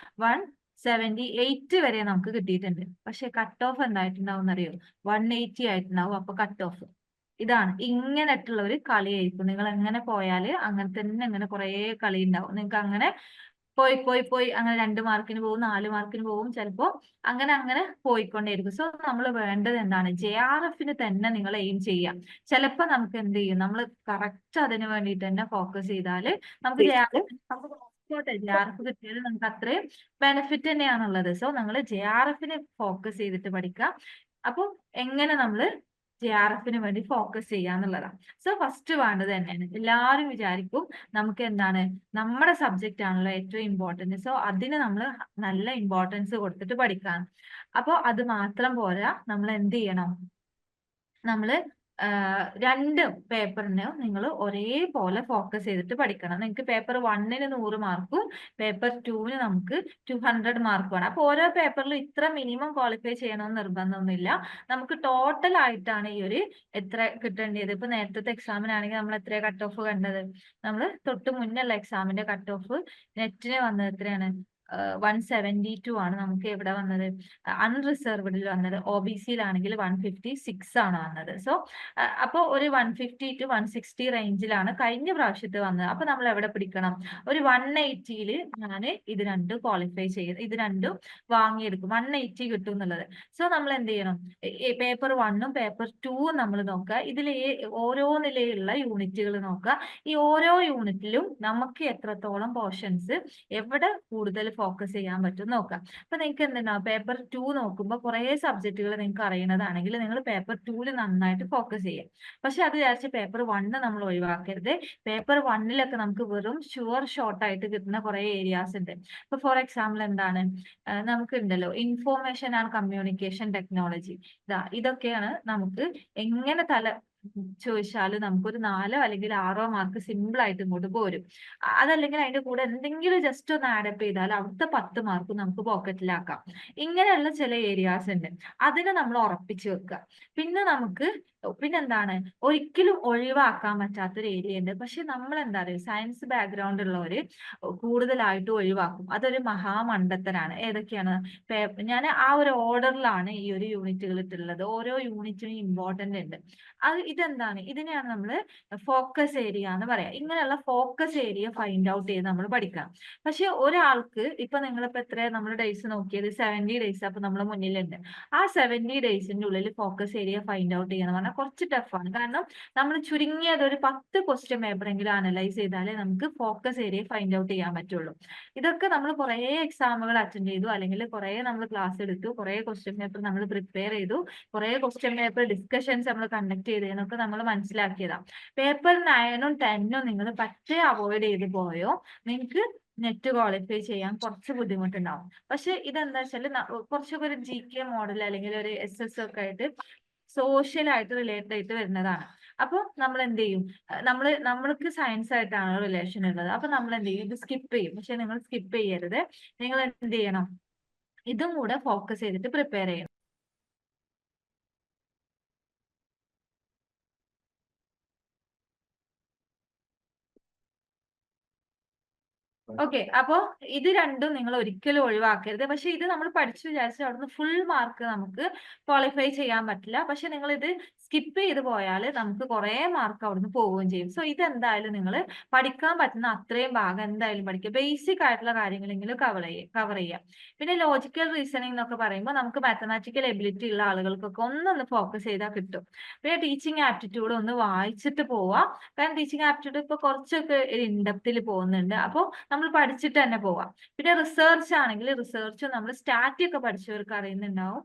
178 വരെ നമുക്ക് കിട്ടിയിട്ടുണ്ട്. പക്ഷെ കട്ട് ഓഫ് എന്തായിട്ടുണ്ടാവും എന്നറിയോ, 180 ആയിട്ടുണ്ടാവും. അപ്പൊ കട്ട് ഓഫ് ഇതാണ്, ഇങ്ങനെയുള്ള ഒരു കളിയായിരിക്കും. നിങ്ങൾ എങ്ങനെ പോയാൽ അങ്ങനെ തന്നെ അങ്ങനെ കുറെ കളി ഉണ്ടാവും. നിങ്ങൾക്ക് അങ്ങനെ പോയി അങ്ങനെ 2 മാർക്കിന് പോകും, 4 മാർക്കിന് പോകും, ചിലപ്പോ അങ്ങനെ അങ്ങനെ പോയിക്കൊണ്ടേയിരിക്കും. സോ നമ്മൾ വേണ്ടത് എന്താണ്, JRF-ന് തന്നെ നിങ്ങൾ എയിം ചെയ്യാം. ചിലപ്പോ നമുക്ക് എന്ത് ചെയ്യും, നമ്മൾ കറക്റ്റ് അതിന് വേണ്ടിയിട്ട് തന്നെ ഫോക്കസ് ചെയ്താൽ നമുക്ക് JRF കിട്ടിയാൽ നമുക്ക് അത്രയും ബെനിഫിറ്റ് തന്നെയാണുള്ളത്. സോ നിങ്ങൾ JRF-ന് ഫോക്കസ് ചെയ്തിട്ട് പഠിക്കുക. അപ്പൊ എങ്ങനെ നമ്മൾ JRF-ന് വേണ്ടി ഫോക്കസ് ചെയ്യാന്നുള്ളതാണ്. സോ ഫസ്റ്റ് വേണ്ടത് തന്നെയാണ്, എല്ലാവരും വിചാരിക്കും നമുക്ക് എന്താണ് നമ്മുടെ സബ്ജക്റ്റ് ആണല്ലോ ഏറ്റവും ഇമ്പോർട്ടന്റ്, സോ അതിന് നമ്മൾ നല്ല ഇമ്പോർട്ടൻസ് കൊടുത്തിട്ട് പഠിക്കാം. അപ്പൊ അത് മാത്രം പോരാ, നമ്മൾ എന്ത് ചെയ്യണം, നമ്മൾ രണ്ട് പേപ്പറിനും നിങ്ങൾ ഒരേപോലെ ഫോക്കസ് ചെയ്തിട്ട് പഠിക്കണം. നിങ്ങൾക്ക് പേപ്പർ 1ന് 100 മാർക്കും പേപ്പർ 2ന് നമുക്ക് 200 മാർക്കുമാണ്. അപ്പോൾ ഓരോ പേപ്പറിലും ഇത്ര മിനിമം ക്വാളിഫൈ ചെയ്യണമെന്ന് നിർബന്ധമൊന്നുമില്ല. നമുക്ക് ടോട്ടൽ ആയിട്ടാണ് ഈ ഒരു എത്ര കിട്ടേണ്ടത്. ഇപ്പൊ നേരത്തെ എക്സാമിനാണെങ്കിൽ നമ്മൾ എത്ര കട്ട് ഓഫ് കണ്ടത്? നമ്മൾ തൊട്ട് മുന്നുള്ള എക്സാമിന്റെ കട്ട് ഓഫ് നെറ്റിന് വന്നത് എത്രയാണ്? 172 ആണ് നമുക്ക് എവിടെ വന്നത്? അൺറിസർവ്ഡിൽ വന്നത്. OBCയിലാണെങ്കിൽ 156 ആണ് വന്നത്. സോ അപ്പോൾ ഒരു 150 to 160 റേഞ്ചിലാണ് കഴിഞ്ഞ പ്രാവശ്യത്തെ വന്നത്. അപ്പൊ നമ്മൾ എവിടെ പിടിക്കണം? ഒരു 180യിൽ ഞാൻ ഇത് രണ്ടും ക്വാളിഫൈ ചെയ്ത് ഇത് രണ്ടും വാങ്ങിയെടുക്കും. 180 കിട്ടും എന്നുള്ളത്. സോ നമ്മൾ എന്ത് ചെയ്യണം? പേപ്പർ 1ഉം പേപ്പർ 2ഉം നമ്മൾ നോക്കുക. ഇതിൽ ഓരോ നിലയിലുള്ള യൂണിറ്റുകൾ നോക്കുക. ഈ ഓരോ യൂണിറ്റിലും നമുക്ക് എത്രത്തോളം പോർഷൻസ് എവിടെ കൂടുതൽ ഫോക്കസ് ചെയ്യാൻ പറ്റും നോക്കാം. അപ്പൊ നിങ്ങൾക്ക് എന്തുണ്ടാവും? പേപ്പർ 2 നോക്കുമ്പോൾ കുറെ സബ്ജക്റ്റുകൾ നിങ്ങൾക്ക് അറിയുന്നതാണെങ്കിൽ നിങ്ങൾ പേപ്പർ 2ൽ നന്നായിട്ട് ഫോക്കസ് ചെയ്യാം. പക്ഷെ അത് വിചാരിച്ച് പേപ്പർ 1 നമ്മൾ ഒഴിവാക്കരുത്. പേപ്പർ 1ലൊക്കെ നമുക്ക് വെറും ഷോർട്ട് ആയിട്ട് കിട്ടുന്ന കുറെ ഏരിയാസ് ഉണ്ട്. ഇപ്പൊ ഫോർ എക്സാമ്പിൾ എന്താണ്? നമുക്ക് ഉണ്ടല്ലോ ഇൻഫോർമേഷൻ ആൻഡ് കമ്മ്യൂണിക്കേഷൻ ടെക്നോളജി. ഇതൊക്കെയാണ് നമുക്ക് എങ്ങനെ ചോദിച്ചാലും നമുക്കൊരു 4 അല്ലെങ്കിൽ 6 മാർക്ക് സിമ്പിൾ ആയിട്ട് ഇങ്ങോട്ട് പോരും. അതല്ലെങ്കിൽ അതിന്റെ കൂടെ എന്തെങ്കിലും ജസ്റ്റ് ഒന്ന് ആഡപ്പ് ചെയ്താൽ അവിടുത്തെ 10 മാർക്ക് നമുക്ക് പോക്കറ്റിലാക്കാം. ഇങ്ങനെയുള്ള ചില ഏരിയാസ് ഉണ്ട്. അതിനെ നമ്മൾ ഉറപ്പിച്ചു വെക്കുക. പിന്നെന്താണ്? ഒരിക്കലും ഒഴിവാക്കാൻ പറ്റാത്തൊരു ഏരിയ ഉണ്ട്. പക്ഷെ നമ്മൾ എന്താ പറയുക, സയൻസ് ബാക്ക്ഗ്രൗണ്ട് ഉള്ളവര് കൂടുതലായിട്ട് ഒഴിവാക്കും. അതൊരു മഹാമണ്ടത്തരാണ്. ഏതൊക്കെയാണ്? ഞാൻ ആ ഒരു ഓർഡറിലാണ് ഈ ഒരു യൂണിറ്റുകൾ ഇട്ടുള്ളത്. ഓരോ യൂണിറ്റിനും ഇമ്പോർട്ടന്റ് ഉണ്ട്. ഇതെന്താണ്? ഇതിനെയാണ് നമ്മൾ ഫോക്കസ് ഏരിയ എന്ന് പറയാം. ഇങ്ങനെയുള്ള ഫോക്കസ് ഏരിയ ഫൈൻഡ് ഔട്ട് ചെയ്ത് നമ്മൾ പഠിക്കണം. പക്ഷെ ഒരാൾക്ക് ഇപ്പൊ നിങ്ങളിപ്പോ എത്ര നമ്മൾ ഡേയ്സ് നോക്കിയത്? 70 ഡേയ്സ് അപ്പൊ നമ്മളെ മുന്നിലുണ്ട്. ആ 70 ഡേയ്സിന്റെ ഉള്ളിൽ ഫോക്കസ് ഏരിയ ഫൈൻഡ് ഔട്ട് ചെയ്യാന്ന് പറഞ്ഞാൽ കുറച്ച് ടഫാണ്. കാരണം നമ്മൾ ചുരുങ്ങിയത് ഒരു 10 ക്വസ്റ്റ്യൻ പേപ്പർ എങ്കിലും അനലൈസ് ചെയ്താലേ നമുക്ക് ഫോക്കസ് ഏരിയ ഫൈൻഡ് ഔട്ട് ചെയ്യാൻ പറ്റുള്ളൂ. ഇതൊക്കെ നമ്മൾ കുറെ എക്സാമുകൾ അറ്റൻഡ് ചെയ്തു, അല്ലെങ്കിൽ കുറെ നമ്മൾ ക്ലാസ് എടുത്തു, കുറെ ക്വസ്റ്റ്യൻ പേപ്പർ നമ്മൾ പ്രിപ്പയർ ചെയ്തു, കുറെ ക്വസ്റ്റ്യൻ പേപ്പർ ഡിസ്കഷൻസ് നമ്മൾ കണ്ടക്ട് ചെയ്തതെന്നൊക്കെ നമ്മൾ മനസ്സിലാക്കിയതാണ്. പേപ്പർ 9ഉം 10ഉം നിങ്ങൾ പറ്റേ അവോയ്ഡ് ചെയ്ത് പോയോ നിങ്ങൾക്ക് നെറ്റ് ക്വാളിഫൈ ചെയ്യാൻ കുറച്ച് ബുദ്ധിമുട്ടുണ്ടാവും. പക്ഷെ ഇതെന്താ വെച്ചാൽ കുറച്ചൊക്കെ ഒരു GK മോഡൽ അല്ലെങ്കിൽ ഒരു SS ഒക്കെ ആയിട്ട് സോഷ്യൽ ആയിട്ട് റിലേറ്റഡ് ആയിട്ട് വരുന്നതാണ്. അപ്പൊ നമ്മൾ എന്ത് ചെയ്യും? നമ്മൾക്ക് സയൻസ് ആയിട്ടാണ് റിലേഷൻ ഉള്ളത്. അപ്പൊ നമ്മൾ എന്ത് ചെയ്യും? ഇത് സ്കിപ്പ് ചെയ്യും. പക്ഷെ നിങ്ങൾ സ്കിപ്പ് ചെയ്യരുത്. നിങ്ങൾ എന്ത് ചെയ്യണം? ഇതും കൂടെ ഫോക്കസ് ചെയ്തിട്ട് പ്രിപ്പയർ ചെയ്യണം. ഓക്കെ, അപ്പോ ഇത് രണ്ടും നിങ്ങൾ ഒരിക്കലും ഒഴിവാക്കരുത്. പക്ഷെ ഇത് നമ്മൾ പഠിച്ചു വിചാരിച്ച് അവിടുന്ന് ഫുൾ മാർക്ക് നമുക്ക് ക്വാളിഫൈ ചെയ്യാൻ പറ്റില്ല. പക്ഷെ നിങ്ങൾ ഇത് സ്കിപ്പ് ചെയ്ത് പോയാൽ നമുക്ക് കുറെ മാർക്ക് അവിടുന്ന് പോവുകയും ചെയ്യും. സോ ഇതെന്തായാലും നിങ്ങൾ പഠിക്കാൻ പറ്റുന്ന അത്രയും ഭാഗം എന്തായാലും പഠിക്കുക. ബേസിക് ആയിട്ടുള്ള കാര്യങ്ങളെങ്കിലും കവർ ചെയ്യാം. പിന്നെ ലോജിക്കൽ റീസണിംഗ് എന്നൊക്കെ പറയുമ്പോൾ നമുക്ക് മാത്തമാറ്റിക്കൽ എബിലിറ്റി ഉള്ള ആളുകൾക്കൊക്കെ ഒന്നൊന്ന് ഫോക്കസ് ചെയ്താൽ കിട്ടും. പിന്നെ ടീച്ചിങ് ആപ്റ്റിറ്റ്യൂഡ് ഒന്ന് വായിച്ചിട്ട് പോവാം. കാരണം ടീച്ചിങ് ആപ്റ്റിറ്റ്യൂഡ് ഇപ്പൊ കുറച്ചൊക്കെ ഇൻഡെപ്തിൽ പോകുന്നുണ്ട്. അപ്പോൾ നമ്മൾ പഠിച്ചിട്ട് തന്നെ പോവാം. പിന്നെ റിസർച്ച് ആണെങ്കിൽ റിസർച്ച് നമ്മൾ സ്റ്റാറ്റിക് ഒക്കെ പഠിച്ചവർക്ക് അറിയുന്നുണ്ടാവും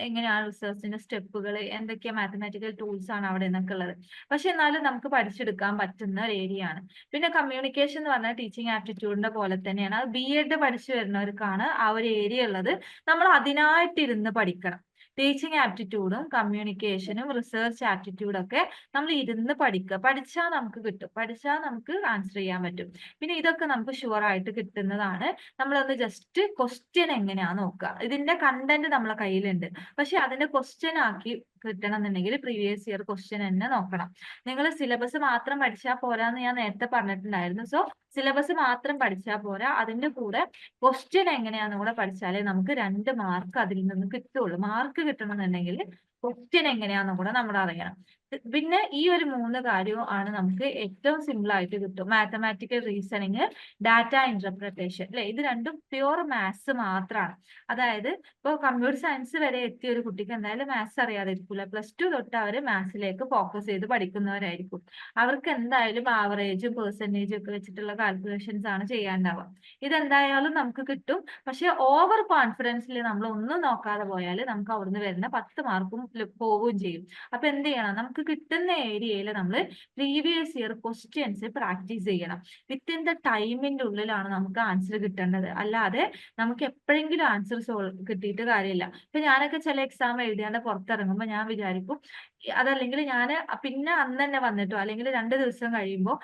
എങ്ങനെയാണ് റിസർച്ചിന്റെ സ്റ്റെപ്പുകൾ, എന്തൊക്കെയാ മാത്തമാറ്റിക്കൽ ടൂൾസ് ആണ് അവിടെ എന്നൊക്കെ ഉള്ളത്. പക്ഷെ എന്നാലും നമുക്ക് പഠിച്ചെടുക്കാൻ പറ്റുന്ന ഒരു ഏരിയ ആണ്. പിന്നെ കമ്മ്യൂണിക്കേഷൻ എന്ന് പറഞ്ഞാൽ ടീച്ചിങ് ആപ്റ്റിറ്റ്യൂഡിന്റെ പോലെ തന്നെയാണ്. അത് BEd പഠിച്ചു വരുന്നവർക്കാണ് ആ ഒരു ഏരിയ ഉള്ളത്. നമ്മൾ അതിനായിട്ടിരുന്ന് പഠിക്കണം. ടീച്ചിങ് ആപ്റ്റിറ്റ്യൂഡും കമ്മ്യൂണിക്കേഷനും റിസർച്ച് ആപ്റ്റിറ്റ്യൂഡും ഒക്കെ നമ്മൾ ഇരുന്ന് പഠിച്ചാൽ നമുക്ക് കിട്ടും. പഠിച്ചാൽ നമുക്ക് ആൻസർ ചെയ്യാൻ പറ്റും. പിന്നെ ഇതൊക്കെ നമുക്ക് ഷുവർ ആയിട്ട് കിട്ടുന്നതാണ്. നമ്മളൊന്ന് ജസ്റ്റ് ക്വസ്റ്റ്യൻ എങ്ങനെയാ നോക്കുക. ഇതിന്റെ കണ്ടന്റ് നമ്മളെ കയ്യിലുണ്ട്. പക്ഷെ അതിന്റെ ക്വസ്റ്റ്യൻ ആക്കി കിട്ടണം എന്നുണ്ടെങ്കിൽ പ്രീവിയസ് ഇയർ ക്വസ്റ്റ്യൻ തന്നെ നോക്കണം. നിങ്ങൾ സിലബസ് മാത്രം പഠിച്ചാൽ പോരാന്ന് ഞാൻ നേരത്തെ പറഞ്ഞിട്ടുണ്ടായിരുന്നു. സോ സിലബസ് മാത്രം പഠിച്ചാൽ പോരാ, അതിന്റെ കൂടെ ക്വസ്റ്റ്യൻ എങ്ങനെയാന്ന് കൂടെ പഠിച്ചാലേ നമുക്ക് 2 മാർക്ക് അതിൽ നിന്ന് കിട്ടുള്ളൂ. മാർക്ക് കിട്ടണമെന്നുണ്ടെങ്കിൽ ക്വസ്റ്റ്യൻ എങ്ങനെയാന്നും കൂടെ നമ്മൾ അറിയണം. പിന്നെ ഈ ഒരു 3 കാര്യവും ആണ് നമുക്ക് ഏറ്റവും സിമ്പിൾ ആയിട്ട് കിട്ടും. മാത്തമാറ്റിക്കൽ റീസണിങ്, ഡാറ്റ ഇന്റർപ്രിട്ടേഷൻ, അല്ലെ? ഇത് രണ്ടും പ്യുവർ മാത്സ് മാത്രമാണ്. അതായത് ഇപ്പോൾ കമ്പ്യൂട്ടർ സയൻസ് വരെ എത്തിയ ഒരു കുട്ടിക്ക് എന്തായാലും മാത്സ് അറിയാതെ ഇരിക്കില്ല. +2 തൊട്ട് അവർ മാത്സിലേക്ക് ഫോക്കസ് ചെയ്ത് പഠിക്കുന്നവരായിരിക്കും. അവർക്ക് എന്തായാലും ആവറേജും പെർസെന്റേജും ഒക്കെ വെച്ചിട്ടുള്ള കാൽക്കുലേഷൻസ് ആണ് ചെയ്യാണ്ടാവുക. ഇതെന്തായാലും നമുക്ക് കിട്ടും. പക്ഷെ ഓവർ കോൺഫിഡൻസിൽ നമ്മൾ ഒന്നും നോക്കാതെ പോയാൽ നമുക്ക് അവിടുന്ന് വരുന്ന 10 മാർക്കും പോവുകയും ചെയ്യും. അപ്പൊ എന്ത് ചെയ്യണം? നമുക്ക് കിട്ടുന്ന ഏരിയയിൽ നമ്മൾ പ്രീവിയസ് ഇയർ ക്വസ്റ്റ്യൻസ് പ്രാക്ടീസ് ചെയ്യണം. വിത്തിൻ ദ ടൈമിന്റെ ഉള്ളിലാണ് നമുക്ക് ആൻസർ കിട്ടേണ്ടത്. അല്ലാതെ നമുക്ക് എപ്പോഴെങ്കിലും ആൻസർ കിട്ടിയിട്ട് കാര്യമില്ല. ഇപ്പൊ ഞാനൊക്കെ ചില എക്സാം എഴുതിയാണ്ട് പുറത്തിറങ്ങുമ്പോൾ ഞാൻ വിചാരിക്കും അതല്ലെങ്കിൽ ഞാൻ പിന്നെ അന്ന് തന്നെ വന്നിട്ടോ അല്ലെങ്കിൽ 2 ദിവസം കഴിയുമ്പോൾ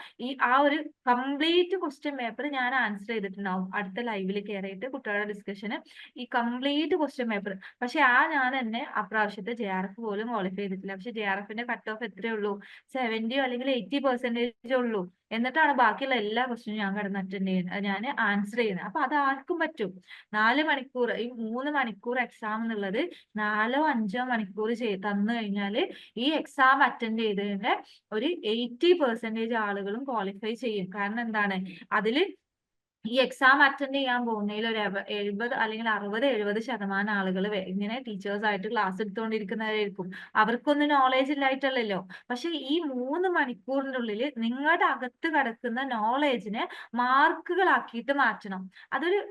ആ ഒരു കംപ്ലീറ്റ് ക്വസ്റ്റ്യൻ പേപ്പർ ഞാൻ ആൻസർ ചെയ്തിട്ടുണ്ടാവും. അടുത്ത ലൈവിൽ കയറിയിട്ട് കുട്ടികളുടെ ഡിസ്കഷന് ഈ കംപ്ലീറ്റ് ക്വസ്റ്റ്യൻ പേപ്പർ. പക്ഷെ ഞാൻ തന്നെ അപ്രാവശ്യത്തെ JRF പോലും ക്വാളിഫൈ ചെയ്തിട്ടില്ല. പക്ഷെ JRFന്റെ കട്ട് ഓഫ് എത്രയേ ഉള്ളൂ? 70 അല്ലെങ്കിൽ 80% ഉള്ളൂ. എന്നിട്ടാണ് ബാക്കിയുള്ള എല്ലാ ക്വസ്റ്റ്യനും ഞാൻ കിടന്ന് അറ്റൻഡ് ചെയ്യുന്നത്, ഞാൻ ആൻസർ ചെയ്യുന്നത്. അപ്പൊ അത് ആർക്കും പറ്റും. 4 മണിക്കൂർ, ഈ 3 മണിക്കൂർ എക്സാം എന്നുള്ളത് 4 5 മണിക്കൂർ തന്നു കഴിഞ്ഞാൽ ഈ എക്സാം അറ്റൻഡ് ചെയ്തതിന്റെ ഒരു 80% ആളുകളും ക്വാളിഫൈ ചെയ്യും. കാരണം എന്താണ്, അതില് ഈ എക്സാം അറ്റൻഡ് ചെയ്യാൻ പോകുന്നതിൽ ഒരു 70 അല്ലെങ്കിൽ 60-70% ആളുകൾ ഇങ്ങനെ ടീച്ചേഴ്സ് ആയിട്ട് ക്ലാസ് എടുത്തുകൊണ്ടിരിക്കുന്നവരായിരിക്കും. അവർക്കൊന്നും നോളേജ് ഇല്ലായിട്ടല്ലല്ലോ. പക്ഷെ ഈ 3 മണിക്കൂറിന്റെ ഉള്ളിൽ നിങ്ങളുടെ അകത്ത് കിടക്കുന്ന നോളേജിനെ മാർക്കുകളാക്കിയിട്ട് മാറ്റണം.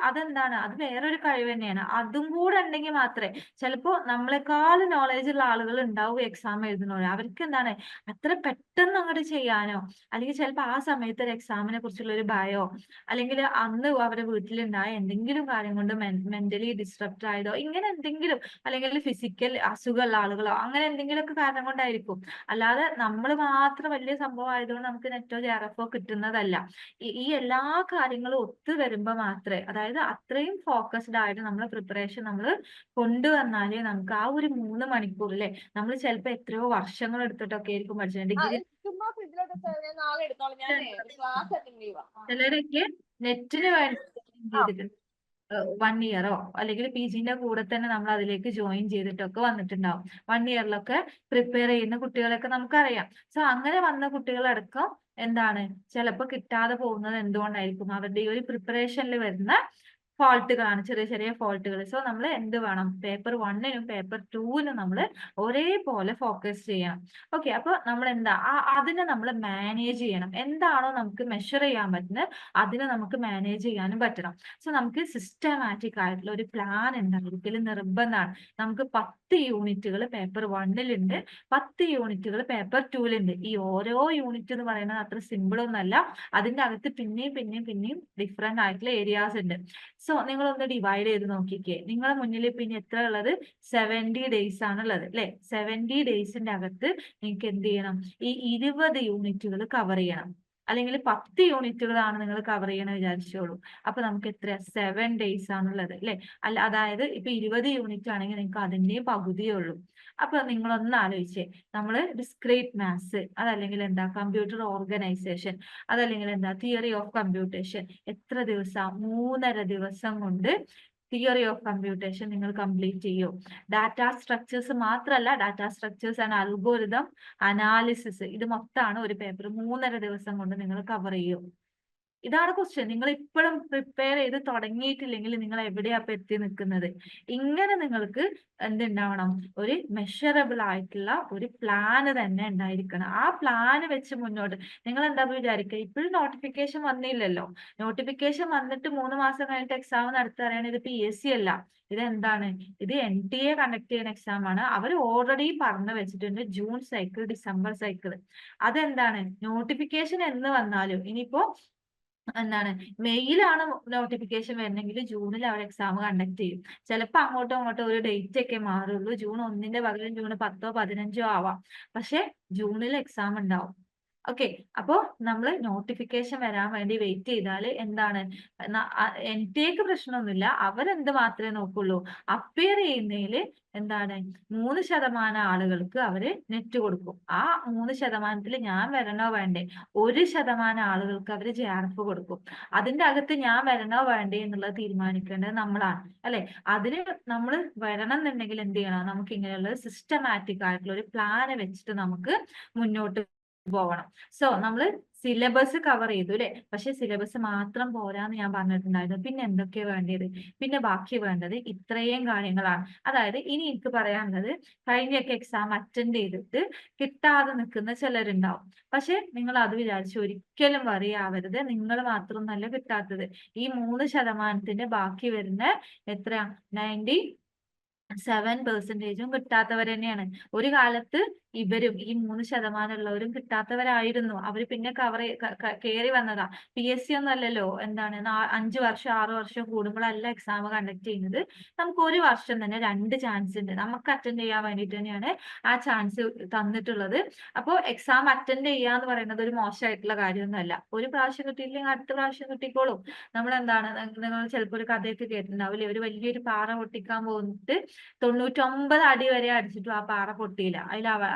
അതെന്താണ്, അത് വേറൊരു കഴിവ് തന്നെയാണ്. അതും കൂടെ ഉണ്ടെങ്കിൽ മാത്രമേ, ചിലപ്പോ നമ്മളെക്കാൾ നോളേജ് ഉള്ള ആളുകൾ ഉണ്ടാവും എക്സാം എഴുതുന്നവർ. അവർക്ക് എന്താണ്, അത്ര പെട്ടെന്ന് അങ്ങോട്ട് ചെയ്യാനോ അല്ലെങ്കിൽ ചിലപ്പോൾ ആ സമയത്ത് ഒരു എക്സാമിനെ കുറിച്ചുള്ള ഒരു ഭയോ അല്ലെങ്കിൽ അന്ന് അവരുടെ വീട്ടിലുണ്ടായ എന്തെങ്കിലും കാര്യം കൊണ്ട് മെന്റലി ഡിസ്റ്റർബ്ഡ് ആയതോ ഇങ്ങനെ എന്തെങ്കിലും, അല്ലെങ്കിൽ ഫിസിക്കൽ അസുഖമുള്ള ആളുകളോ അങ്ങനെ എന്തെങ്കിലുമൊക്കെ കാരണം കൊണ്ടായിരിക്കും. അല്ലാതെ നമ്മൾ മാത്രം വലിയ സംഭവം ആയതുകൊണ്ട് നമുക്ക് നെറ്റോ JRF കിട്ടുന്നതല്ല. ഈ എല്ലാ കാര്യങ്ങളും ഒത്തു വരുമ്പോൾ മാത്രമേ, അതായത് അത്രയും ഫോക്കസ്ഡ് ആയിട്ട് നമ്മൾ പ്രിപ്പറേഷൻ നമ്മൾ കൊണ്ടുവന്നാലേ നമുക്ക് ആ ഒരു 3 മണിക്കൂർ അല്ലെ, നമ്മൾ ചിലപ്പോൾ എത്രയോ വർഷങ്ങൾ എടുത്തിട്ടൊക്കെ ആയിരിക്കും പഠിച്ചത്. ഡിഗ്രി ചിലരൊക്കെ നെറ്റിന് വേണ്ടി ചെയ്തിട്ടുണ്ട്. 1 ഇയറോ അല്ലെങ്കിൽ PGന്റെ കൂടെ തന്നെ നമ്മൾ അതിലേക്ക് ജോയിൻ ചെയ്തിട്ടൊക്കെ വന്നിട്ടുണ്ടാവും. 1 ഇയറിലൊക്കെ പ്രിപ്പയർ ചെയ്യുന്ന കുട്ടികളൊക്കെ നമുക്കറിയാം. സോ അങ്ങനെ വന്ന കുട്ടികളടക്കം എന്താണ് ചിലപ്പോൾ കിട്ടാതെ പോകുന്നത് എന്തുകൊണ്ടായിരിക്കും? അവരുടെ ഈ ഒരു പ്രിപ്പറേഷനിൽ വരുന്ന ഫോൾട്ടുകളാണ്, ചെറിയ ചെറിയ ഫോൾട്ടുകൾ. സോ നമ്മൾ എന്ത് വേണം, പേപ്പർ 1നും പേപ്പർ 2നും നമ്മൾ ഒരേപോലെ ഫോക്കസ് ചെയ്യണം. ഓക്കെ, അപ്പൊ നമ്മൾ എന്താ അതിനെ നമ്മൾ മാനേജ് ചെയ്യണം. എന്താണോ നമുക്ക് മെഷർ ചെയ്യാൻ പറ്റുന്നത് അതിനെ നമുക്ക് മാനേജ് ചെയ്യാനും പറ്റണം. സോ നമുക്ക് സിസ്റ്റമാറ്റിക് ആയിട്ടുള്ള ഒരു പ്ലാൻ ഉണ്ടായിരിക്കലും നിർബന്ധമാണ്. നമുക്ക് 10 യൂണിറ്റുകൾ പേപ്പർ 1ലുണ്ട്, 10 യൂണിറ്റുകൾ പേപ്പർ 2ലുണ്ട്. ഈ ഓരോ യൂണിറ്റ് എന്ന് പറയുന്നത് അത്ര സിമ്പിൾ ഒന്നല്ല. അതിന്റെ അകത്ത് പിന്നെയും ഡിഫറെന്റ് ആയിട്ടുള്ള ഏരിയാസ് ഉണ്ട്. സോ നിങ്ങളൊന്ന് ഡിവൈഡ് ചെയ്ത് നോക്കിക്കേ. നിങ്ങളുടെ മുന്നിൽ പിന്നെ എത്ര ഉള്ളത്? 70 ഡേയ്സ് ആണുള്ളത് അല്ലെ. 70 ഡേയ്സിന്റെ അകത്ത് നിങ്ങൾക്ക് എന്ത് ചെയ്യണം? ഈ 20 യൂണിറ്റുകൾ കവർ ചെയ്യണം. അല്ലെങ്കിൽ 10 യൂണിറ്റുകളാണ് നിങ്ങൾ കവർ ചെയ്യണമെന്ന് വിചാരിച്ചോളൂ. അപ്പൊ നമുക്ക് എത്ര 7 ഡേയ്സ് ആണുള്ളത് അല്ലെ. അതായത് ഇപ്പൊ 20 യൂണിറ്റ് ആണെങ്കിൽ നിങ്ങൾക്ക് അതിന്റെ പകുതിയേ ഉള്ളൂ. അപ്പൊ നിങ്ങളൊന്ന് ആലോചിച്ചേ, നമ്മള് ഡിസ്ക്രീറ്റ് മാത്സ്, അതല്ലെങ്കിൽ എന്താ കമ്പ്യൂട്ടർ ഓർഗനൈസേഷൻ, അതല്ലെങ്കിൽ എന്താ തിയറി ഓഫ് കമ്പ്യൂട്ടേഷൻ, എത്ര ദിവസം? 3.5 ദിവസം കൊണ്ട് തിയറി ഓഫ് കമ്പ്യൂട്ടേഷൻ നിങ്ങൾ കംപ്ലീറ്റ് ചെയ്യും. ഡാറ്റാ സ്ട്രക്ചേഴ്സ് മാത്രമല്ല, data structures and algorithm analysis, ഇത് മൊത്തമാണ് ഒരു പേപ്പർ 3.5 ദിവസം കൊണ്ട് നിങ്ങൾ കവർ ചെയ്യും. ഇതാണ് ക്വസ്റ്റ്യൻ. നിങ്ങൾ ഇപ്പോഴും പ്രിപ്പയർ ചെയ്ത് തുടങ്ങിയിട്ടില്ലെങ്കിൽ നിങ്ങൾ എവിടെയാ ഇപ്പൊ എത്തി നിൽക്കുന്നത്? ഇങ്ങനെ നിങ്ങൾക്ക് എന്തുണ്ടാവണം? ഒരു മെഷറബിൾ ആയിട്ടുള്ള ഒരു പ്ലാന് തന്നെ ഉണ്ടായിരിക്കണം. ആ പ്ലാന് വെച്ച് മുന്നോട്ട് നിങ്ങൾ എന്താ വിചാരിക്കുക? ഇപ്പോഴും നോട്ടിഫിക്കേഷൻ വന്നില്ലല്ലോ. നോട്ടിഫിക്കേഷൻ വന്നിട്ട് 3 മാസം കഴിഞ്ഞിട്ട് എക്സാം നടത്തുകയാണ്. ഇത് PSC അല്ല, ഇത് എന്താണ്? ഇത് NTA കണ്ടക്ട് ചെയ്യുന്ന എക്സാം ആണ്. അവർ ഓൾറെഡി പറഞ്ഞു വെച്ചിട്ടുണ്ട് ജൂൺ സൈക്കിൾ, ഡിസംബർ സൈക്കിൾ. അതെന്താണ്? നോട്ടിഫിക്കേഷൻ എന്ന് വന്നാലും ഇനിയിപ്പോ എന്താണ് മെയിലാണ് നോട്ടിഫിക്കേഷൻ വരുന്നെങ്കിൽ ജൂണിൽ അവർ എക്സാം കണ്ടക്ട് ചെയ്യും. ചിലപ്പോൾ അങ്ങോട്ടോ ഒരു ഡേറ്റ് ഒക്കെ മാറുള്ളൂ. ജൂൺ 1ന്റെ പകരം ജൂൺ 10ഓ 15ഓ ആവാം. പക്ഷെ ജൂണിൽ എക്സാം ഉണ്ടാവും. ഓക്കെ, അപ്പോ നമ്മൾ നോട്ടിഫിക്കേഷൻ വരാൻ വേണ്ടി വെയിറ്റ് ചെയ്താൽ എന്താണ്, NTA പ്രശ്നമൊന്നുമില്ല. അവരെന്ത് മാത്രമേ നോക്കുള്ളൂ, അപ്പിയർ ചെയ്യുന്നതിൽ എന്താണ് 3% ആളുകൾക്ക് അവര് നെറ്റ് കൊടുക്കും. ആ 3%-ൽ ഞാൻ വരണോ വേണ്ടേ? 1% ആളുകൾക്ക് അവര് JRF കൊടുക്കും. അതിന്റെ അകത്ത് ഞാൻ വരണോ വേണ്ടേ എന്നുള്ളത് തീരുമാനിക്കേണ്ടത് നമ്മളാണ് അല്ലെ. അതിന് നമ്മൾ വരണം എന്നുണ്ടെങ്കിൽ എന്ത് ചെയ്യണം? നമുക്ക് ഇങ്ങനെയുള്ള സിസ്റ്റമാറ്റിക് ആയിട്ടുള്ള ഒരു പ്ലാൻ വെച്ചിട്ട് നമുക്ക് മുന്നോട്ട് പോകണം. സോ നമ്മൾ സിലബസ് കവർ ചെയ്തു അല്ലെ. പക്ഷെ സിലബസ് മാത്രം പോരാന്ന് ഞാൻ പറഞ്ഞിട്ടുണ്ടായിരുന്നു. പിന്നെ എന്തൊക്കെയാ വേണ്ടത്? പിന്നെ ബാക്കി വേണ്ടത് ഇത്രയും കാര്യങ്ങളാണ്. അതായത് ഇനി എനിക്ക് പറയാനുള്ളത്, കഴിഞ്ഞൊക്കെ എക്സാം അറ്റൻഡ് ചെയ്തിട്ട് കിട്ടാതെ നിൽക്കുന്ന ചിലരുണ്ടാവും. പക്ഷെ നിങ്ങൾ അത് വിചാരിച്ച് ഒരിക്കലും വറി ആവരുത്. നിങ്ങൾ മാത്രം നല്ല കിട്ടാത്തത്. ഈ 3%-ന്റെ ബാക്കി വരുന്ന എത്രയാ 97% കിട്ടാത്തവർ തന്നെയാണ്. ഒരു കാലത്ത് ഇവരും ഈ 3% ഉള്ളവരും കിട്ടാത്തവരായിരുന്നു. അവര് പിന്നെ കേറി വന്നതാ. PSC ഒന്നും അല്ലല്ലോ, എന്താണ് 5 വർഷം 6 വർഷം കൂടുമ്പോഴല്ല എക്സാം കണ്ടക്ട് ചെയ്യുന്നത്. നമുക്ക് ഒരു വർഷം തന്നെ 2 ചാൻസ് ഉണ്ട്. നമുക്ക് അറ്റൻഡ് ചെയ്യാൻ വേണ്ടിയിട്ട് തന്നെയാണ് ആ ചാൻസ് തന്നിട്ടുള്ളത്. അപ്പോൾ എക്സാം അറ്റൻഡ് ചെയ്യാന്ന് പറയുന്നത് ഒരു മോശമായിട്ടുള്ള കാര്യമൊന്നുമല്ല. ഒരു പ്രാവശ്യം കിട്ടിയില്ലെങ്കിൽ അടുത്ത പ്രാവശ്യം കിട്ടിക്കോളും. നമ്മളെന്താണ്, നിങ്ങൾ ചിലപ്പോൾ ഒരു കഥയൊക്കെ കേട്ടിട്ടുണ്ടാവില്ലേ, ഒരു വലിയൊരു പാറ പൊട്ടിക്കാൻ പോയിട്ട് 99 അടി വരെ അടിച്ചിട്ടും ആ പാറ പൊട്ടിയില്ല.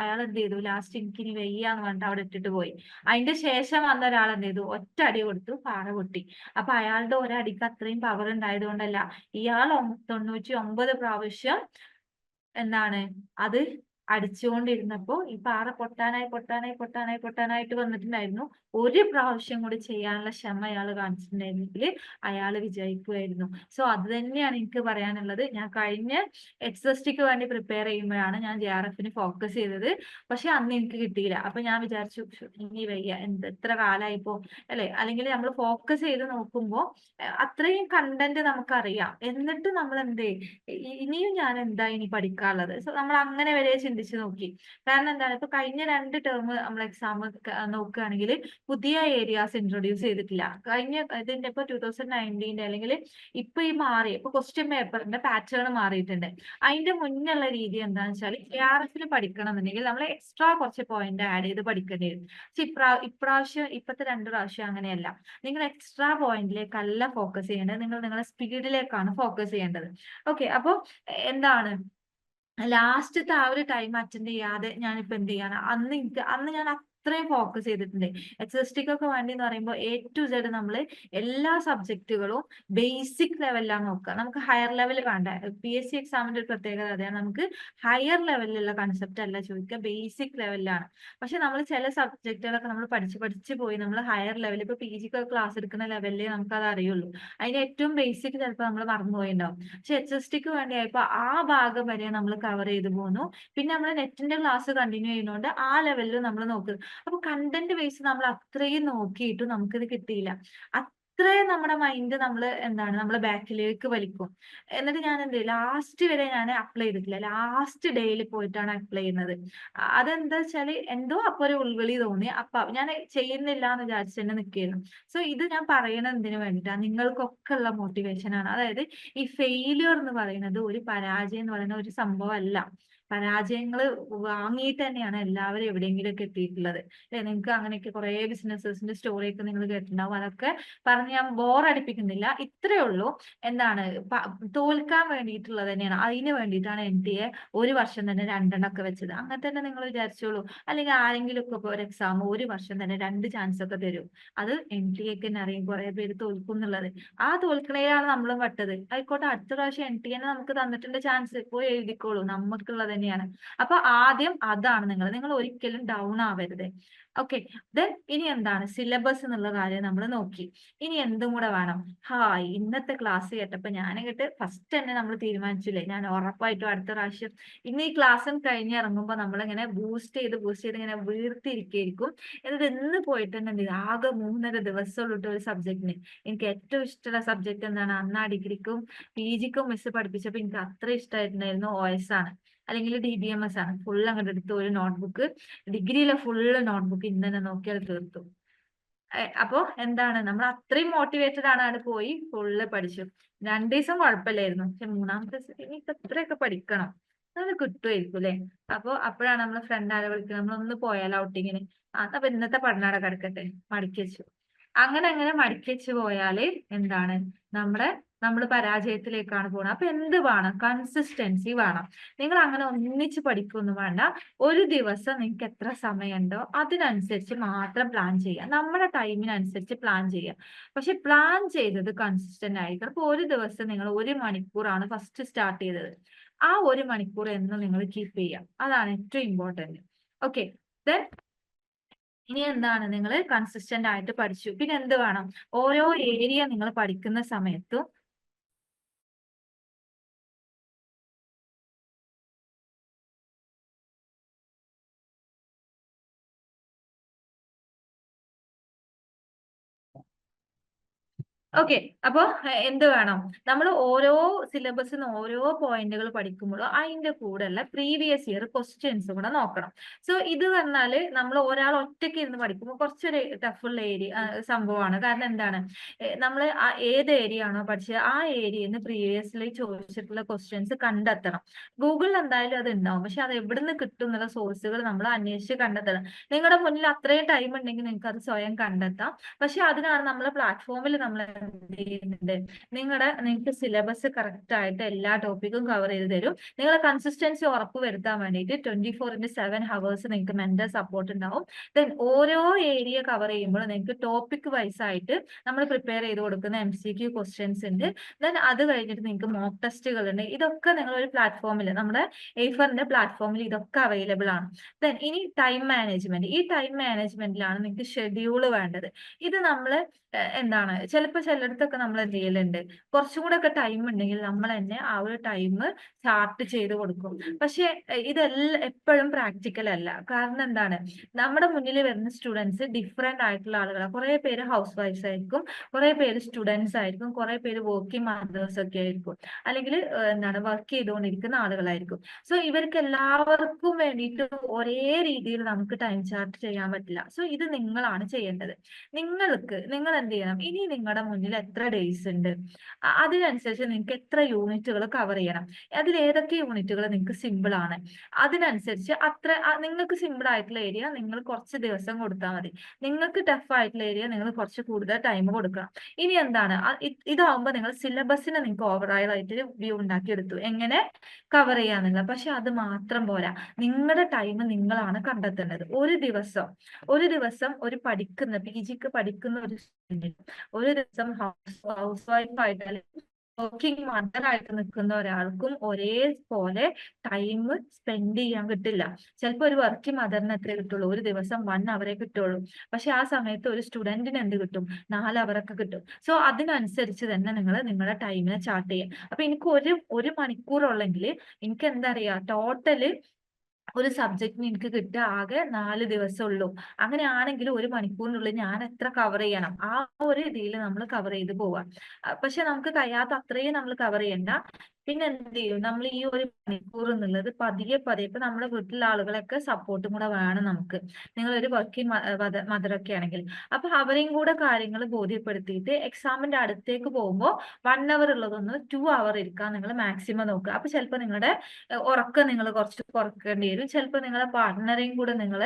അയാൾ എന്ത് ചെയ്തു, ലാസ്റ്റ് എനിക്കിനി വയ്യാന്ന് പറഞ്ഞിട്ട് അവിടെ ഇട്ടിട്ട് പോയി. അതിന്റെ ശേഷം വന്ന ഒരാൾ എന്ത് ചെയ്തു, ഒറ്റ അടി കൊടുത്തു, പാറ പൊട്ടി. അപ്പൊ അയാളുടെ ഒരടിക്ക് അത്രയും പവർ ഉണ്ടായത് കൊണ്ടല്ല, ഇയാൾ 99 പ്രാവശ്യം എന്താണ് അത് അടിച്ചുകൊണ്ടിരുന്നപ്പോ ഈ പാറ പൊട്ടാനായിട്ട് വന്നിട്ടുണ്ടായിരുന്നു. ഒരു പ്രാവശ്യം കൂടി ചെയ്യാനുള്ള ക്ഷമ അയാൾ കാണിച്ചിട്ടുണ്ടായിരുന്നെങ്കിൽ അയാൾ വിജയിക്കുമായിരുന്നു. സോ അത് തന്നെയാണ് എനിക്ക് പറയാനുള്ളത്. ഞാൻ കഴിഞ്ഞ HSTക്ക് വേണ്ടി പ്രിപ്പയർ ചെയ്യുമ്പോഴാണ് ഞാൻ JRFന് ഫോക്കസ് ചെയ്തത്. പക്ഷെ അന്ന് എനിക്ക് കിട്ടിയില്ല. അപ്പൊ ഞാൻ വിചാരിച്ചു, ഇനി വയ്യ, എത്ര കാലമായിപ്പോ അല്ലെ. അല്ലെങ്കിൽ നമ്മൾ ഫോക്കസ് ചെയ്ത് നോക്കുമ്പോ അത്രയും കണ്ടന്റ് നമുക്കറിയാം. എന്നിട്ട് നമ്മൾ ഇനിയും ഞാൻ എന്താ ഇനി പഠിക്കാനുള്ളത്. സോ നമ്മൾ അങ്ങനെ വരെ ചിന്തിച്ചു നോക്കി. കാരണം എന്താണ്, ഇപ്പൊ കഴിഞ്ഞ 2 ടേം നമ്മൾ എക്സാം നോക്കുകയാണെങ്കിൽ പുതിയ ഏരിയാസ് ഇൻട്രൊഡ്യൂസ് ചെയ്തിട്ടില്ല. ഇതിന്റെ ഇപ്പൊ 2019 അല്ലെങ്കിൽ ഇപ്പൊ ഇപ്പൊ ക്വസ്റ്റ്യൻ പേപ്പറിന്റെ പാറ്റേൺ മാറിയിട്ടുണ്ട്. അതിന്റെ മുന്നുള്ള രീതി എന്താണെന്ന് വെച്ചാൽ ARFന് പഠിക്കണം എന്നുണ്ടെങ്കിൽ നമ്മൾ എക്സ്ട്രാ കുറച്ച് പോയിന്റ് ആഡ് ചെയ്ത് പഠിക്കേണ്ടി വരും. പക്ഷെ ഇപ്രാവശ്യം ഇപ്പത്തെ 2 പ്രാവശ്യം അങ്ങനെയല്ല. നിങ്ങൾ എക്സ്ട്രാ പോയിന്റിലേക്കല്ല ഫോക്കസ് ചെയ്യേണ്ടത്, നിങ്ങൾ നിങ്ങളുടെ സ്പീഡിലേക്കാണ് ഫോക്കസ് ചെയ്യേണ്ടത്. ഓക്കെ, അപ്പൊ എന്താണ്, ലാസ്റ്റത്തെ ആ ഒരു ടൈം അറ്റൻഡ് ചെയ്യാതെ ഞാനിപ്പോ എന്ത് ചെയ്യാണ്, അന്ന് ഞാൻ അത്രയും ഫോക്കസ് ചെയ്തിട്ടുണ്ട്. HSTക്കൊക്കെ വേണ്ടി എന്ന് പറയുമ്പോൾ A to Z നമ്മൾ എല്ലാ സബ്ജക്റ്റുകളും ബേസിക് ലെവലിലാണ് നോക്കുക. നമുക്ക് ഹയർ ലെവൽ വേണ്ട. PSC എക്സാമിന്റെ ഒരു പ്രത്യേകത അതാണ്, നമുക്ക് ഹയർ ലെവലിലുള്ള കൺസെപ്റ്റ് അല്ല ചോദിക്കുക, ബേസിക് ലെവലിലാണ്. പക്ഷെ നമ്മൾ ചില സബ്ജക്റ്റുകളൊക്കെ നമ്മൾ പഠിച്ച് പോയി നമ്മൾ ഹയർ ലെവൽ, ഇപ്പൊ PGക്ക് ക്ലാസ് എടുക്കുന്ന ലെവലിലേ നമുക്ക് അത് അറിയുള്ളൂ. അതിന്റെ ഏറ്റവും ബേസിക് ചിലപ്പോൾ നമ്മൾ മറന്നുപോയിണ്ടാവും. പക്ഷെ HSTക്ക് വേണ്ടിയായപ്പോ ആ ഭാഗം വരെ നമ്മൾ കവർ ചെയ്ത് പോന്നു. പിന്നെ നമ്മൾ നെറ്റിന്റെ ക്ലാസ് കണ്ടിന്യൂ ചെയ്യുന്നതുകൊണ്ട് ആ ലെവലിൽ നമ്മൾ നോക്കുക. അപ്പൊ കണ്ടന്റ് ബേസ് നമ്മൾ അത്രയും നോക്കിയിട്ടും നമുക്കിത് കിട്ടിയില്ല. അത്രയും നമ്മുടെ മൈൻഡ് നമ്മളെ ബാക്കിലേക്ക് വലിക്കും. എന്നിട്ട് ഞാൻ ലാസ്റ്റ് വരെ ഞാൻ അപ്ലൈ ചെയ്തിട്ടില്ല. ലാസ്റ്റ് ഡേയിൽ പോയിട്ടാണ് അപ്ലൈ ചെയ്യുന്നത്. അതെന്താ വെച്ചാല് എന്തോ അപ്പൊ ഒരു ഉൾവിളി തോന്നി. അപ്പൊ ഞാൻ ചെയ്യുന്നില്ല എന്ന് വിചാരിച്ചു തന്നെ നിൽക്കുകയായിരുന്നു. സോ ഇത് ഞാൻ പറയണത് എന്തിനു വേണ്ടിയിട്ടാണ്, നിങ്ങൾക്കൊക്കെ ഉള്ള മോട്ടിവേഷൻ ആണ്. അതായത് ഈ ഫെയിലിയർ എന്ന് പറയുന്നത്, ഒരു പരാജയം എന്ന് പറയുന്ന ഒരു സംഭവം അല്ല. പരാജയങ്ങൾ വാങ്ങിയിട്ട് തന്നെയാണ് എല്ലാവരും എവിടെയെങ്കിലും ഒക്കെ എത്തിയിട്ടുള്ളത്. അല്ലെ, നിങ്ങൾക്ക് അങ്ങനെയൊക്കെ കുറെ ബിസിനസ്സസിന്റെ സ്റ്റോറി ഒക്കെ നിങ്ങൾ കേട്ടിട്ടുണ്ടാവും. അതൊക്കെ പറഞ്ഞ് ഞാൻ ബോറടിപ്പിക്കുന്നില്ല. ഇത്രയേ ഉള്ളൂ. എന്താണ്, തോൽക്കാൻ വേണ്ടിയിട്ടുള്ളത് തന്നെയാണ്. അതിന് വേണ്ടിയിട്ടാണ് NTA ഒരു വർഷം തന്നെ 2 ഒക്കെ വെച്ചത്. അങ്ങനെ തന്നെ നിങ്ങൾ വിചാരിച്ചോളൂ. അല്ലെങ്കിൽ ആരെങ്കിലും ഒക്കെ ഒരു എക്സാം ഒരു വർഷം തന്നെ 2 ചാൻസ് ഒക്കെ തരും. അത് NTAക്ക് തന്നെ അറിയും കുറെ പേര് തോൽക്കും എന്നുള്ളത്. ആ തോൽക്കണയിലാണ് നമ്മളും പെട്ടത്. ആയിക്കോട്ടെ, അടുത്ത പ്രാവശ്യം NTA നമുക്ക് തന്നിട്ടുണ്ട് ചാൻസ്, പോയി എഴുതിക്കോളൂ, നമുക്കുള്ളത് തന്നെയാണ്. അപ്പൊ ആദ്യം അതാണ്, നിങ്ങൾ ഒരിക്കലും ഡൗൺ ആവരുത്. ഓക്കെ, ദെൻ ഇനി എന്താണ് സിലബസ് എന്നുള്ള കാര്യം നമ്മൾ നോക്കി. ഇനി എന്തും കൂടെ വേണം. ഇന്നത്തെ ക്ലാസ് കേട്ടപ്പോ ഞാൻ ഫസ്റ്റ് തന്നെ നമ്മൾ തീരുമാനിച്ചില്ലേ, ഞാൻ ഉറപ്പായിട്ടും അടുത്ത പ്രാവശ്യം ഇന്ന് ഈ ക്ലാസ്സും കഴിഞ്ഞ് ഇറങ്ങുമ്പോൾ നമ്മളിങ്ങനെ ബൂസ്റ്റ് ചെയ്ത് ഇങ്ങനെ വീർത്തിരിക്കുകയായിരിക്കും. എന്നിട്ട് ഇന്ന് പോയിട്ട് തന്നെ ആകെ 3.5 ദിവസമുള്ള ഒരു സബ്ജക്റ്റിന്, എനിക്ക് ഏറ്റവും ഇഷ്ടമുള്ള സബ്ജക്ട് എന്താണ്, അന്ന് ഡിഗ്രിക്കും PGക്കും മിസ് പഠിപ്പിച്ചപ്പോൾ എനിക്ക് അത്ര ഇഷ്ടമായിട്ടുണ്ടായിരുന്നു OS ആണ്, അല്ലെങ്കിൽ DBMS ആണ്. ഫുൾ അങ്ങോട്ട് എടുത്തു ഒരു നോട്ട്ബുക്ക്, ഡിഗ്രിയിലെ ഫുള്ള് നോട്ട്ബുക്ക് ഇന്ന് തന്നെ നോക്കിയാൽ തീർത്തു. അപ്പൊ എന്താണ്, നമ്മൾ അത്രയും മോട്ടിവേറ്റഡ് ആണ്, അവിടെ പോയി ഫുള്ള് പഠിച്ചു. 2 ദിവസം കുഴപ്പമില്ലായിരുന്നു. പക്ഷെ 3-ാമത്തെ ദിവസം ഇനിയിപ്പോ ഇത്രയൊക്കെ പഠിക്കണം, അത് കിട്ടുമായിരിക്കും അല്ലെ. അപ്പോഴാണ് നമ്മളെ ഫ്രണ്ട് ആരെ വിളിക്കുന്നത്, നമ്മളൊന്ന് പോയാലോ ഔട്ടിങ്ങിന്. അപ്പൊ ഇന്നത്തെ പഠനം കിടക്കട്ടെ, മടക്കി വെച്ചു. അങ്ങനെ മടക്കി വെച്ച് പോയാല് എന്താണ്, നമ്മൾ പരാജയത്തിലേക്കാണ് പോകുന്നത്. അപ്പൊ എന്ത് വേണം, കൺസിസ്റ്റൻസി വേണം. നിങ്ങൾ അങ്ങനെ ഒന്നിച്ച് പഠിക്കൊന്നും വേണ്ട. ഒരു ദിവസം നിങ്ങൾക്ക് എത്ര സമയമുണ്ടോ അതിനനുസരിച്ച് മാത്രം പ്ലാൻ ചെയ്യുക. നമ്മുടെ ടൈമിനനുസരിച്ച് പ്ലാൻ ചെയ്യുക. പക്ഷെ പ്ലാൻ ചെയ്തത് കൺസിസ്റ്റന്റ് ആയിരിക്കണം. അപ്പൊ ഒരു ദിവസം നിങ്ങൾ 1 മണിക്കൂറാണ് ഫസ്റ്റ് സ്റ്റാർട്ട് ചെയ്തത്, ആ 1 മണിക്കൂർ എന്ന് നിങ്ങൾ കീപ്പ് ചെയ്യുക. അതാണ് ഏറ്റവും ഇമ്പോർട്ടന്റ്. ഓക്കെ, ദെൻ ഇനി എന്താണ്, നിങ്ങൾ കൺസിസ്റ്റന്റ് ആയിട്ട് പഠിച്ചു. പിന്നെ എന്ത് വേണം, ഓരോ ഏരിയ നിങ്ങൾ പഠിക്കുന്ന സമയത്തും ഓക്കെ. അപ്പൊ എന്ത് വേണം? നമ്മൾ ഓരോ സിലബസിന്ന് ഓരോ പോയിന്റുകൾ പഠിക്കുമ്പോഴും അതിന്റെ കൂടെയുള്ള പ്രീവിയസ് ഇയർ ക്വസ്റ്റ്യൻസ് കൂടെ നോക്കണം. സോ ഇത് പറഞ്ഞാല് നമ്മൾ ഒരാൾ ഒറ്റയ്ക്ക് ഇരുന്ന് പഠിക്കുമ്പോൾ കുറച്ചൊരു ടഫുള്ള സംഭവമാണ്. കാരണം എന്താണ്? നമ്മൾ ഏത് ഏരിയ ആണോ പഠിച്ചത് ആ ഏരിയയിൽ നിന്ന് പ്രീവിയസ്ലി ചോദിച്ചിട്ടുള്ള ക്വസ്റ്റ്യൻസ് കണ്ടെത്തണം. ഗൂഗിളിൽ എന്തായാലും അത് ഉണ്ടാവും. പക്ഷെ അത് എവിടുന്ന് കിട്ടും എന്നുള്ള സോഴ്സുകൾ നമ്മൾ അന്വേഷിച്ച് കണ്ടെത്തണം. നിങ്ങളുടെ മുന്നിൽ അത്രയും ടൈം ഉണ്ടെങ്കിൽ നിങ്ങൾക്ക് അത് സ്വയം കണ്ടെത്താം. പക്ഷെ അതിനാണ് നമ്മളെ പ്ലാറ്റ്ഫോമിൽ നമ്മൾ എന്ത് ചെയ്യുന്നുണ്ട്, നിങ്ങൾക്ക് സിലബസ് കറക്റ്റ് ആയിട്ട് എല്ലാ ടോപ്പിക്കും കവർ ചെയ്ത് തരും. നിങ്ങളെ കൺസിസ്റ്റൻസി ഉറപ്പ് വരുത്താൻ വേണ്ടിയിട്ട് 24/7 ഹവേഴ്സ് നിങ്ങൾക്ക് മെന്റൽ സപ്പോർട്ട് ഉണ്ടാവും. ദെൻ ഓരോ ഏരിയ കവർ ചെയ്യുമ്പോൾ നിങ്ങൾക്ക് ടോപ്പിക് വൈസ് ആയിട്ട് നമ്മൾ പ്രിപ്പയർ ചെയ്ത് കൊടുക്കുന്ന MCQ ക്വസ്റ്റ്യൻസ് ഉണ്ട്. ദെൻ അത് കഴിഞ്ഞിട്ട് നിങ്ങൾക്ക് മോക്ക് ടെസ്റ്റുകൾ ഉണ്ട്. ഇതൊക്കെ നിങ്ങൾ ഒരു പ്ലാറ്റ്ഫോമിൽ, നമ്മുടെ എയ്ഫറിന്റെ പ്ലാറ്റ്ഫോമിൽ ഇതൊക്കെ അവൈലബിൾ ആണ്. ദെൻ ഇനി ടൈം മാനേജ്മെന്റ്. ഈ ടൈം മാനേജ്മെന്റിലാണ് നിങ്ങൾക്ക് ഷെഡ്യൂൾ വേണ്ടത്. ഇത് നമ്മൾ എന്താണ്, ചിലപ്പോൾ ചിലയിടത്തൊക്കെ നമ്മൾ എന്ത് ചെയ്യലുണ്ട്, കുറച്ചും കൂടെ ഒക്കെ ടൈം ഉണ്ടെങ്കിൽ നമ്മൾ തന്നെ ആ ഒരു ടൈം ചാർട്ട് ചെയ്ത് കൊടുക്കും. പക്ഷെ ഇതെല്ലാം എപ്പോഴും പ്രാക്ടിക്കൽ അല്ല. കാരണം എന്താണ്, നമ്മുടെ മുന്നിൽ വരുന്ന സ്റ്റുഡൻസ് ഡിഫറെന്റ് ആയിട്ടുള്ള ആളുകളാണ്. കുറെ പേര് ഹൗസ് വൈഫ്സ് ആയിരിക്കും, കുറെ പേര് സ്റ്റുഡൻസ് ആയിരിക്കും, കുറെ പേര് വർക്കിംഗ് മദേഴ്സ് ഒക്കെ ആയിരിക്കും, അല്ലെങ്കിൽ എന്താണ് വർക്ക് ചെയ്തുകൊണ്ടിരിക്കുന്ന ആളുകളായിരിക്കും. സോ ഇവർക്ക് എല്ലാവർക്കും വേണ്ടിയിട്ട് ഒരേ രീതിയിൽ നമുക്ക് ടൈം ചാർട്ട് ചെയ്യാൻ പറ്റില്ല. സോ ഇത് നിങ്ങളാണ് ചെയ്യേണ്ടത്. നിങ്ങൾ എന്ത് ചെയ്യണം, ഇനി നിങ്ങളുടെ മുന്നിൽ എത്ര ഡേയ്സ് ഉണ്ട്, അതിനനുസരിച്ച് നിങ്ങൾക്ക് എത്ര യൂണിറ്റുകൾ കവർ ചെയ്യണം, അതിൽ ഏതൊക്കെ യൂണിറ്റുകൾ നിങ്ങൾക്ക് സിമ്പിൾ ആണ്, അതിനനുസരിച്ച് നിങ്ങൾക്ക് സിമ്പിൾ ആയിട്ടുള്ള ഏരിയ നിങ്ങൾ കുറച്ച് ദിവസം കൊടുത്താൽ മതി. നിങ്ങൾക്ക് ടഫ് ആയിട്ടുള്ള ഏരിയ നിങ്ങൾ കുറച്ച് കൂടുതൽ ടൈം കൊടുക്കണം. ഇനി എന്താണ്, ഇതാവുമ്പോൾ നിങ്ങൾ സിലബസിനെ നിങ്ങൾക്ക് ഓവറോൾ ആയിട്ട് വ്യൂ ഉണ്ടാക്കിയെടുത്തു എങ്ങനെ കവർ ചെയ്യാന്നുള്ളത്. പക്ഷെ അത് മാത്രം പോരാ, നിങ്ങളുടെ ടൈം നിങ്ങളാണ് കണ്ടെത്തേണ്ടത്. ഒരു ദിവസം ഒരു പഠിക്കുന്ന PGക്ക് പഠിക്കുന്ന ഒരു സ്റ്റുഡന്റ്, ഒരു ദിവസം ഹൗസ് വൈഫ് ആയിട്ട് അല്ലെങ്കിൽ വർക്കിംഗ് മദർ ആയിട്ട് നിൽക്കുന്ന ഒരാൾക്കും ഒരേപോലെ ടൈം സ്പെൻഡ് ചെയ്യാൻ കിട്ടില്ല. ചിലപ്പോൾ ഒരു വർക്കിംഗ് മദറിന് എത്രേ കിട്ടുള്ളൂ, ഒരു ദിവസം 1 അവരെ കിട്ടുള്ളൂ. പക്ഷെ ആ സമയത്ത് ഒരു സ്റ്റുഡന്റിന് എന്ത് കിട്ടും, 4 അവറൊക്കെ കിട്ടും. സോ അതിനനുസരിച്ച് തന്നെ നിങ്ങൾ നിങ്ങളുടെ ടൈമിനെ ചാർട്ട് ചെയ്യുക. അപ്പൊ എനിക്ക് ഒരു മണിക്കൂറുള്ളെങ്കിൽ എനിക്ക് എന്താ അറിയാ, ടോട്ടല് ഒരു സബ്ജക്റ്റിന് എനിക്ക് കിട്ടുക ആകെ 4 ദിവസം ഉള്ളൂ. അങ്ങനെയാണെങ്കിൽ ഒരു മണിക്കൂറിനുള്ളിൽ ഞാൻ എത്ര കവർ ചെയ്യണം, ആ ഒരു രീതിയിൽ നമ്മൾ കവർ ചെയ്ത് പോവാം. പക്ഷെ നമുക്ക് കഴിയാത്ത അത്രയും നമ്മൾ കവർ ചെയ്യണ്ട. പിന്നെ എന്ത് ചെയ്യും, നമ്മൾ ഈ ഒരു മണിക്കൂർ എന്നുള്ളത് പതിയെ ഇപ്പൊ നമ്മുടെ വീട്ടിലെ ആളുകളൊക്കെ സപ്പോർട്ടും കൂടെ വേണം നമുക്ക്. നിങ്ങളൊരു വർക്കിംഗ് മദറൊക്കെ ആണെങ്കിൽ അപ്പൊ അവരെയും കൂടെ കാര്യങ്ങൾ ബോധ്യപ്പെടുത്തിയിട്ട് എക്സാമിന്റെ അടുത്തേക്ക് പോകുമ്പോൾ 1 അവർ ഉള്ളതൊന്ന് 2 അവർ ഇരിക്കാൻ നിങ്ങൾ മാക്സിമം നോക്കുക. അപ്പൊ ചിലപ്പോൾ നിങ്ങളുടെ ഉറക്കം നിങ്ങൾ കുറച്ച് കുറക്കേണ്ടി വരും. ചിലപ്പോൾ നിങ്ങളുടെ പാർട്ട്ണറെയും കൂടെ നിങ്ങൾ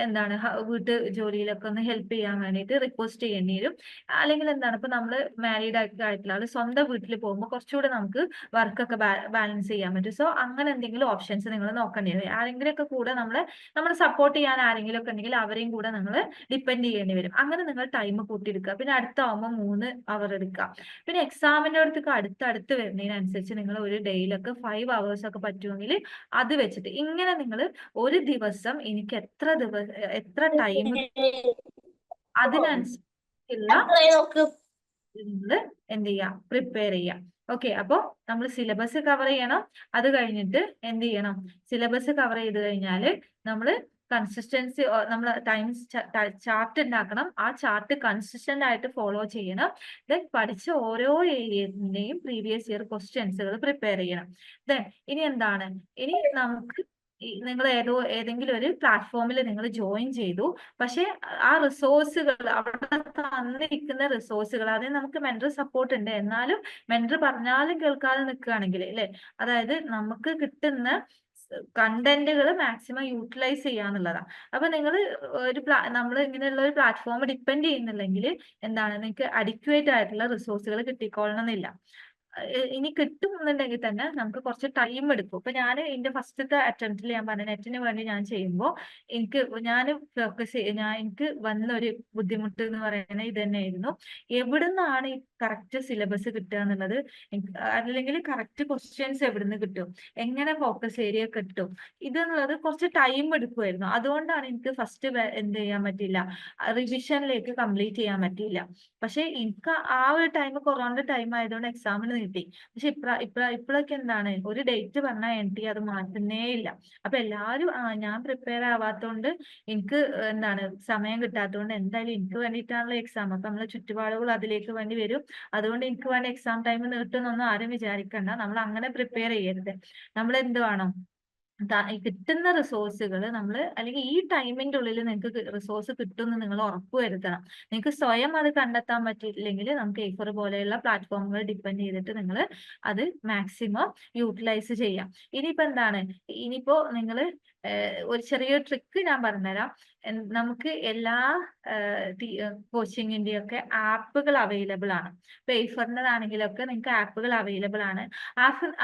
എന്താണ് വീട്ടു ജോലിയിലൊക്കെ ഒന്ന് ഹെൽപ്പ് ചെയ്യാൻ വേണ്ടിയിട്ട് റിക്വസ്റ്റ് ചെയ്യേണ്ടി വരും. അല്ലെങ്കിൽ എന്താണ്, ഇപ്പൊ നമ്മൾ മാരീഡ് ആയിട്ടുള്ള ആള് സ്വന്തം വീട്ടിൽ പോകുമ്പോൾ കുറച്ചുകൂടെ നമുക്ക് വർക്കൊക്കെ ബാലൻസ് ചെയ്യാൻ പറ്റും. സോ അങ്ങനെ എന്തെങ്കിലും ഓപ്ഷൻസ് നിങ്ങൾ നോക്കേണ്ടി വരും. ആരെങ്കിലും ഒക്കെ കൂടെ നമ്മളെ സപ്പോർട്ട് ചെയ്യാൻ ആരെങ്കിലും ഒക്കെ ഉണ്ടെങ്കിൽ അവരെയും കൂടെ നിങ്ങൾ ഡിപ്പെൻഡ് ചെയ്യേണ്ടി വരും. അങ്ങനെ നിങ്ങൾ ടൈം കൂട്ടിയെടുക്കുക. പിന്നെ അടുത്താവുമ്പോൾ 3 അവർ എടുക്കുക. പിന്നെ എക്സാമിന്റെ അടുത്തൊക്കെ അടുത്തടുത്ത് വരുന്നതിനനുസരിച്ച് നിങ്ങൾ ഒരു ഡേയിലൊക്കെ 5 hours ഒക്കെ പറ്റുമെങ്കിൽ അത് വെച്ചിട്ട് ഇങ്ങനെ നിങ്ങൾ ഒരു ദിവസം എനിക്ക് എത്ര ടൈം അതിനനുസരിച്ചുള്ള നിങ്ങൾ എന്ത് ചെയ്യാം, പ്രിപ്പയർ ചെയ്യാം. ഓക്കെ. അപ്പൊ നമ്മൾ സിലബസ് കവർ ചെയ്യണം. അത് കഴിഞ്ഞിട്ട് എന്ത് ചെയ്യണം, സിലബസ് കവർ ചെയ്ത് കഴിഞ്ഞാൽ നമ്മൾ കൺസിസ്റ്റൻസി, നമ്മൾ ടൈം ചാർട്ട് ഉണ്ടാക്കണം. ആ ചാർട്ട് കൺസിസ്റ്റന്റ് ആയിട്ട് ഫോളോ ചെയ്യണം. ദെൻ പഠിച്ച ഓരോ ഏരിയന്റെയും പ്രീവിയസ് ഇയർ ക്വസ്റ്റ്യൻസുകൾ പ്രിപ്പയർ ചെയ്യണം. ദെൻ ഇനി എന്താണ്, ഇനി നമുക്ക് നിങ്ങൾ ഏതെങ്കിലും ഒരു പ്ലാറ്റ്ഫോമിൽ നിങ്ങൾ ജോയിൻ ചെയ്തു. പക്ഷെ ആ റിസോഴ്സുകൾ, അവിടെ തന്നിരിക്കുന്ന റിസോഴ്സുകൾ, അതിന് നമുക്ക് മെന്റർ സപ്പോർട്ട് ഉണ്ട്. എന്നാലും മെന്റർ പറഞ്ഞാലും കേൾക്കാതെ നിൽക്കുകയാണെങ്കിൽ അല്ലെ, അതായത് നമുക്ക് കിട്ടുന്ന കണ്ടന്റുകൾ മാക്സിമം യൂട്ടിലൈസ് ചെയ്യാന്നുള്ളതാണ്. അപ്പൊ നിങ്ങൾ നമ്മൾ ഇങ്ങനെയുള്ള ഒരു പ്ലാറ്റ്ഫോം ഡിപ്പെൻഡ് ചെയ്യുന്നില്ലെങ്കിൽ എന്താണ്, നിങ്ങൾക്ക് അഡിക്വേറ്റ് ആയിട്ടുള്ള റിസോഴ്സുകൾ കിട്ടിക്കൊള്ളണമെന്നില്ല. ഇനി കിട്ടുമെന്നുണ്ടെങ്കിൽ തന്നെ നമുക്ക് കുറച്ച് ടൈം എടുക്കും. ഇപ്പൊ ഞാൻ എന്റെ ഫസ്റ്റത്തെ അറ്റംപ്റ്റിൽ ഞാൻ പറഞ്ഞ നെറ്റിന് വേണ്ടി ഞാൻ ചെയ്യുമ്പോൾ എനിക്ക് വന്ന ഒരു ബുദ്ധിമുട്ട് എന്ന് പറയുന്നത് ഇത് തന്നെയായിരുന്നു. എവിടുന്നാണ് ഈ കറക്റ്റ് സിലബസ് കിട്ടുക എന്നുള്ളത്, അല്ലെങ്കിൽ കറക്റ്റ് ക്വസ്റ്റ്യൻസ് എവിടുന്ന് കിട്ടും, എങ്ങനെ ഫോക്കസ് ഏരിയ കിട്ടും, ഇതെന്നുള്ളത് കുറച്ച് ടൈം എടുക്കുമായിരുന്നു. അതുകൊണ്ടാണ് എനിക്ക് ഫസ്റ്റ് എന്ത് ചെയ്യാൻ പറ്റില്ല, റിവിഷനിലേക്ക് കംപ്ലീറ്റ് ചെയ്യാൻ പറ്റിയില്ല. പക്ഷെ എനിക്ക് ആ ഒരു ടൈം കൊറോണ ടൈം ആയതുകൊണ്ട് എക്സാമിന് നീട്ടി. പക്ഷെ ഇപ്പോഴൊക്കെ എന്താണ് ഒരു ഡേറ്റ് പറഞ്ഞാൽ NT അത് മാറ്റുന്നേ ഇല്ല. അപ്പൊ എല്ലാരും ഞാൻ പ്രിപ്പയർ ആവാത്തോണ്ട് എനിക്ക് എന്താണ് സമയം കിട്ടാത്തതുകൊണ്ട് എന്തായാലും എനിക്ക് വേണ്ടിയിട്ടാണല്ലോ എക്സാം. അപ്പൊ നമ്മളെ ചുറ്റുപാടുകൾ അതിലേക്ക് വേണ്ടി വരും. അതുകൊണ്ട് എനിക്ക് വേണ്ടി എക്സാം ടൈം നീട്ടുന്നൊന്നും ആരും വിചാരിക്കണ്ട. നമ്മൾ അങ്ങനെ പ്രിപ്പയർ ചെയ്യരുത്. നമ്മൾ എന്ത് വേണം, ഈ കിട്ടുന്ന റിസോഴ്സുകൾ നമ്മൾ, അല്ലെങ്കിൽ ഈ ടൈമിന്റെ ഉള്ളിൽ നിങ്ങൾക്ക് റിസോഴ്സ് കിട്ടുമെന്ന് നിങ്ങൾ ഉറപ്പ് വരുത്തണം. നിങ്ങൾക്ക് സ്വയം അത് കണ്ടെത്താൻ പറ്റിയില്ലെങ്കിൽ നമുക്ക് A4 പോലെയുള്ള പ്ലാറ്റ്ഫോമുകൾ ഡിപ്പെൻഡ് ചെയ്തിട്ട് നിങ്ങൾ അത് മാക്സിമം യൂട്ടിലൈസ് ചെയ്യാം. ഇനിയിപ്പോ എന്താണ്, ഇനിയിപ്പോ നിങ്ങൾ ഒരു ചെറിയൊരു ട്രിക്ക് ഞാൻ പറഞ്ഞുതരാം. നമുക്ക് എല്ലാ കോച്ചിങ്ങിന്റെ ഒക്കെ ആപ്പുകൾ അവൈലബിൾ ആണ്. ഇപ്പൊ A4-ൻ്റെതാണെങ്കിലൊക്കെ നിങ്ങൾക്ക് ആപ്പുകൾ അവൈലബിൾ ആണ്.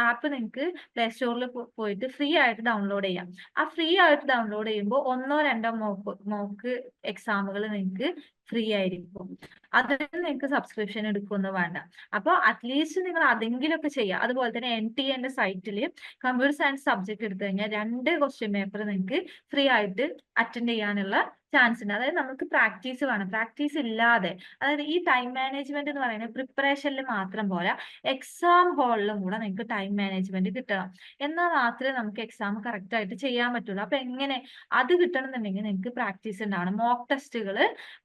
ആപ്പ് നിങ്ങൾക്ക് പ്ലേ സ്റ്റോറിൽ പോയിട്ട് ഫ്രീ ആയിട്ട് ഡൗൺലോഡ് ചെയ്യാം. ആ ഫ്രീ ആയിട്ട് ഡൗൺലോഡ് ചെയ്യുമ്പോൾ 1 or 2 മോക്ക് എക്സാമുകൾ നിങ്ങൾക്ക് ഫ്രീ ആയിരിക്കും. അതിന് നിങ്ങൾക്ക് സബ്സ്ക്രിപ്ഷൻ എടുക്കൊന്നും വേണ്ട. അപ്പോൾ അറ്റ്ലീസ്റ്റ് നിങ്ങൾ അതെങ്കിലുമൊക്കെ ചെയ്യുക. അതുപോലെ തന്നെ NTA സൈറ്റിൽ കമ്പ്യൂട്ടർ സയൻസ് സബ്ജക്ട് എടുത്തു കഴിഞ്ഞാൽ 2 ക്വസ്റ്റ്യൻ പേപ്പർ നിങ്ങൾക്ക് ഫ്രീ ആയിട്ട് അറ്റൻഡ് ചെയ്യാനുള്ള ചാൻസ് ഉണ്ട്. അതായത് നമുക്ക് പ്രാക്ടീസ് വേണം. പ്രാക്ടീസ് ഇല്ലാതെ, അതായത് ഈ ടൈം മാനേജ്മെന്റ് എന്ന് പറയുന്നത് പ്രിപ്പറേഷനിൽ മാത്രം പോരാ, എക്സാം ഹാളിലും കൂടെ നിങ്ങൾക്ക് ടൈം മാനേജ്മെന്റ് കിട്ടണം. എന്നാൽ മാത്രമേ നമുക്ക് എക്സാം കറക്റ്റ് ആയിട്ട് ചെയ്യാൻ പറ്റുള്ളൂ. അപ്പൊ എങ്ങനെ അത് കിട്ടണം എന്നുണ്ടെങ്കിൽ നിങ്ങൾക്ക് പ്രാക്ടീസ് ഉണ്ടാവണം. മോക്ക് ടെസ്റ്റുകൾ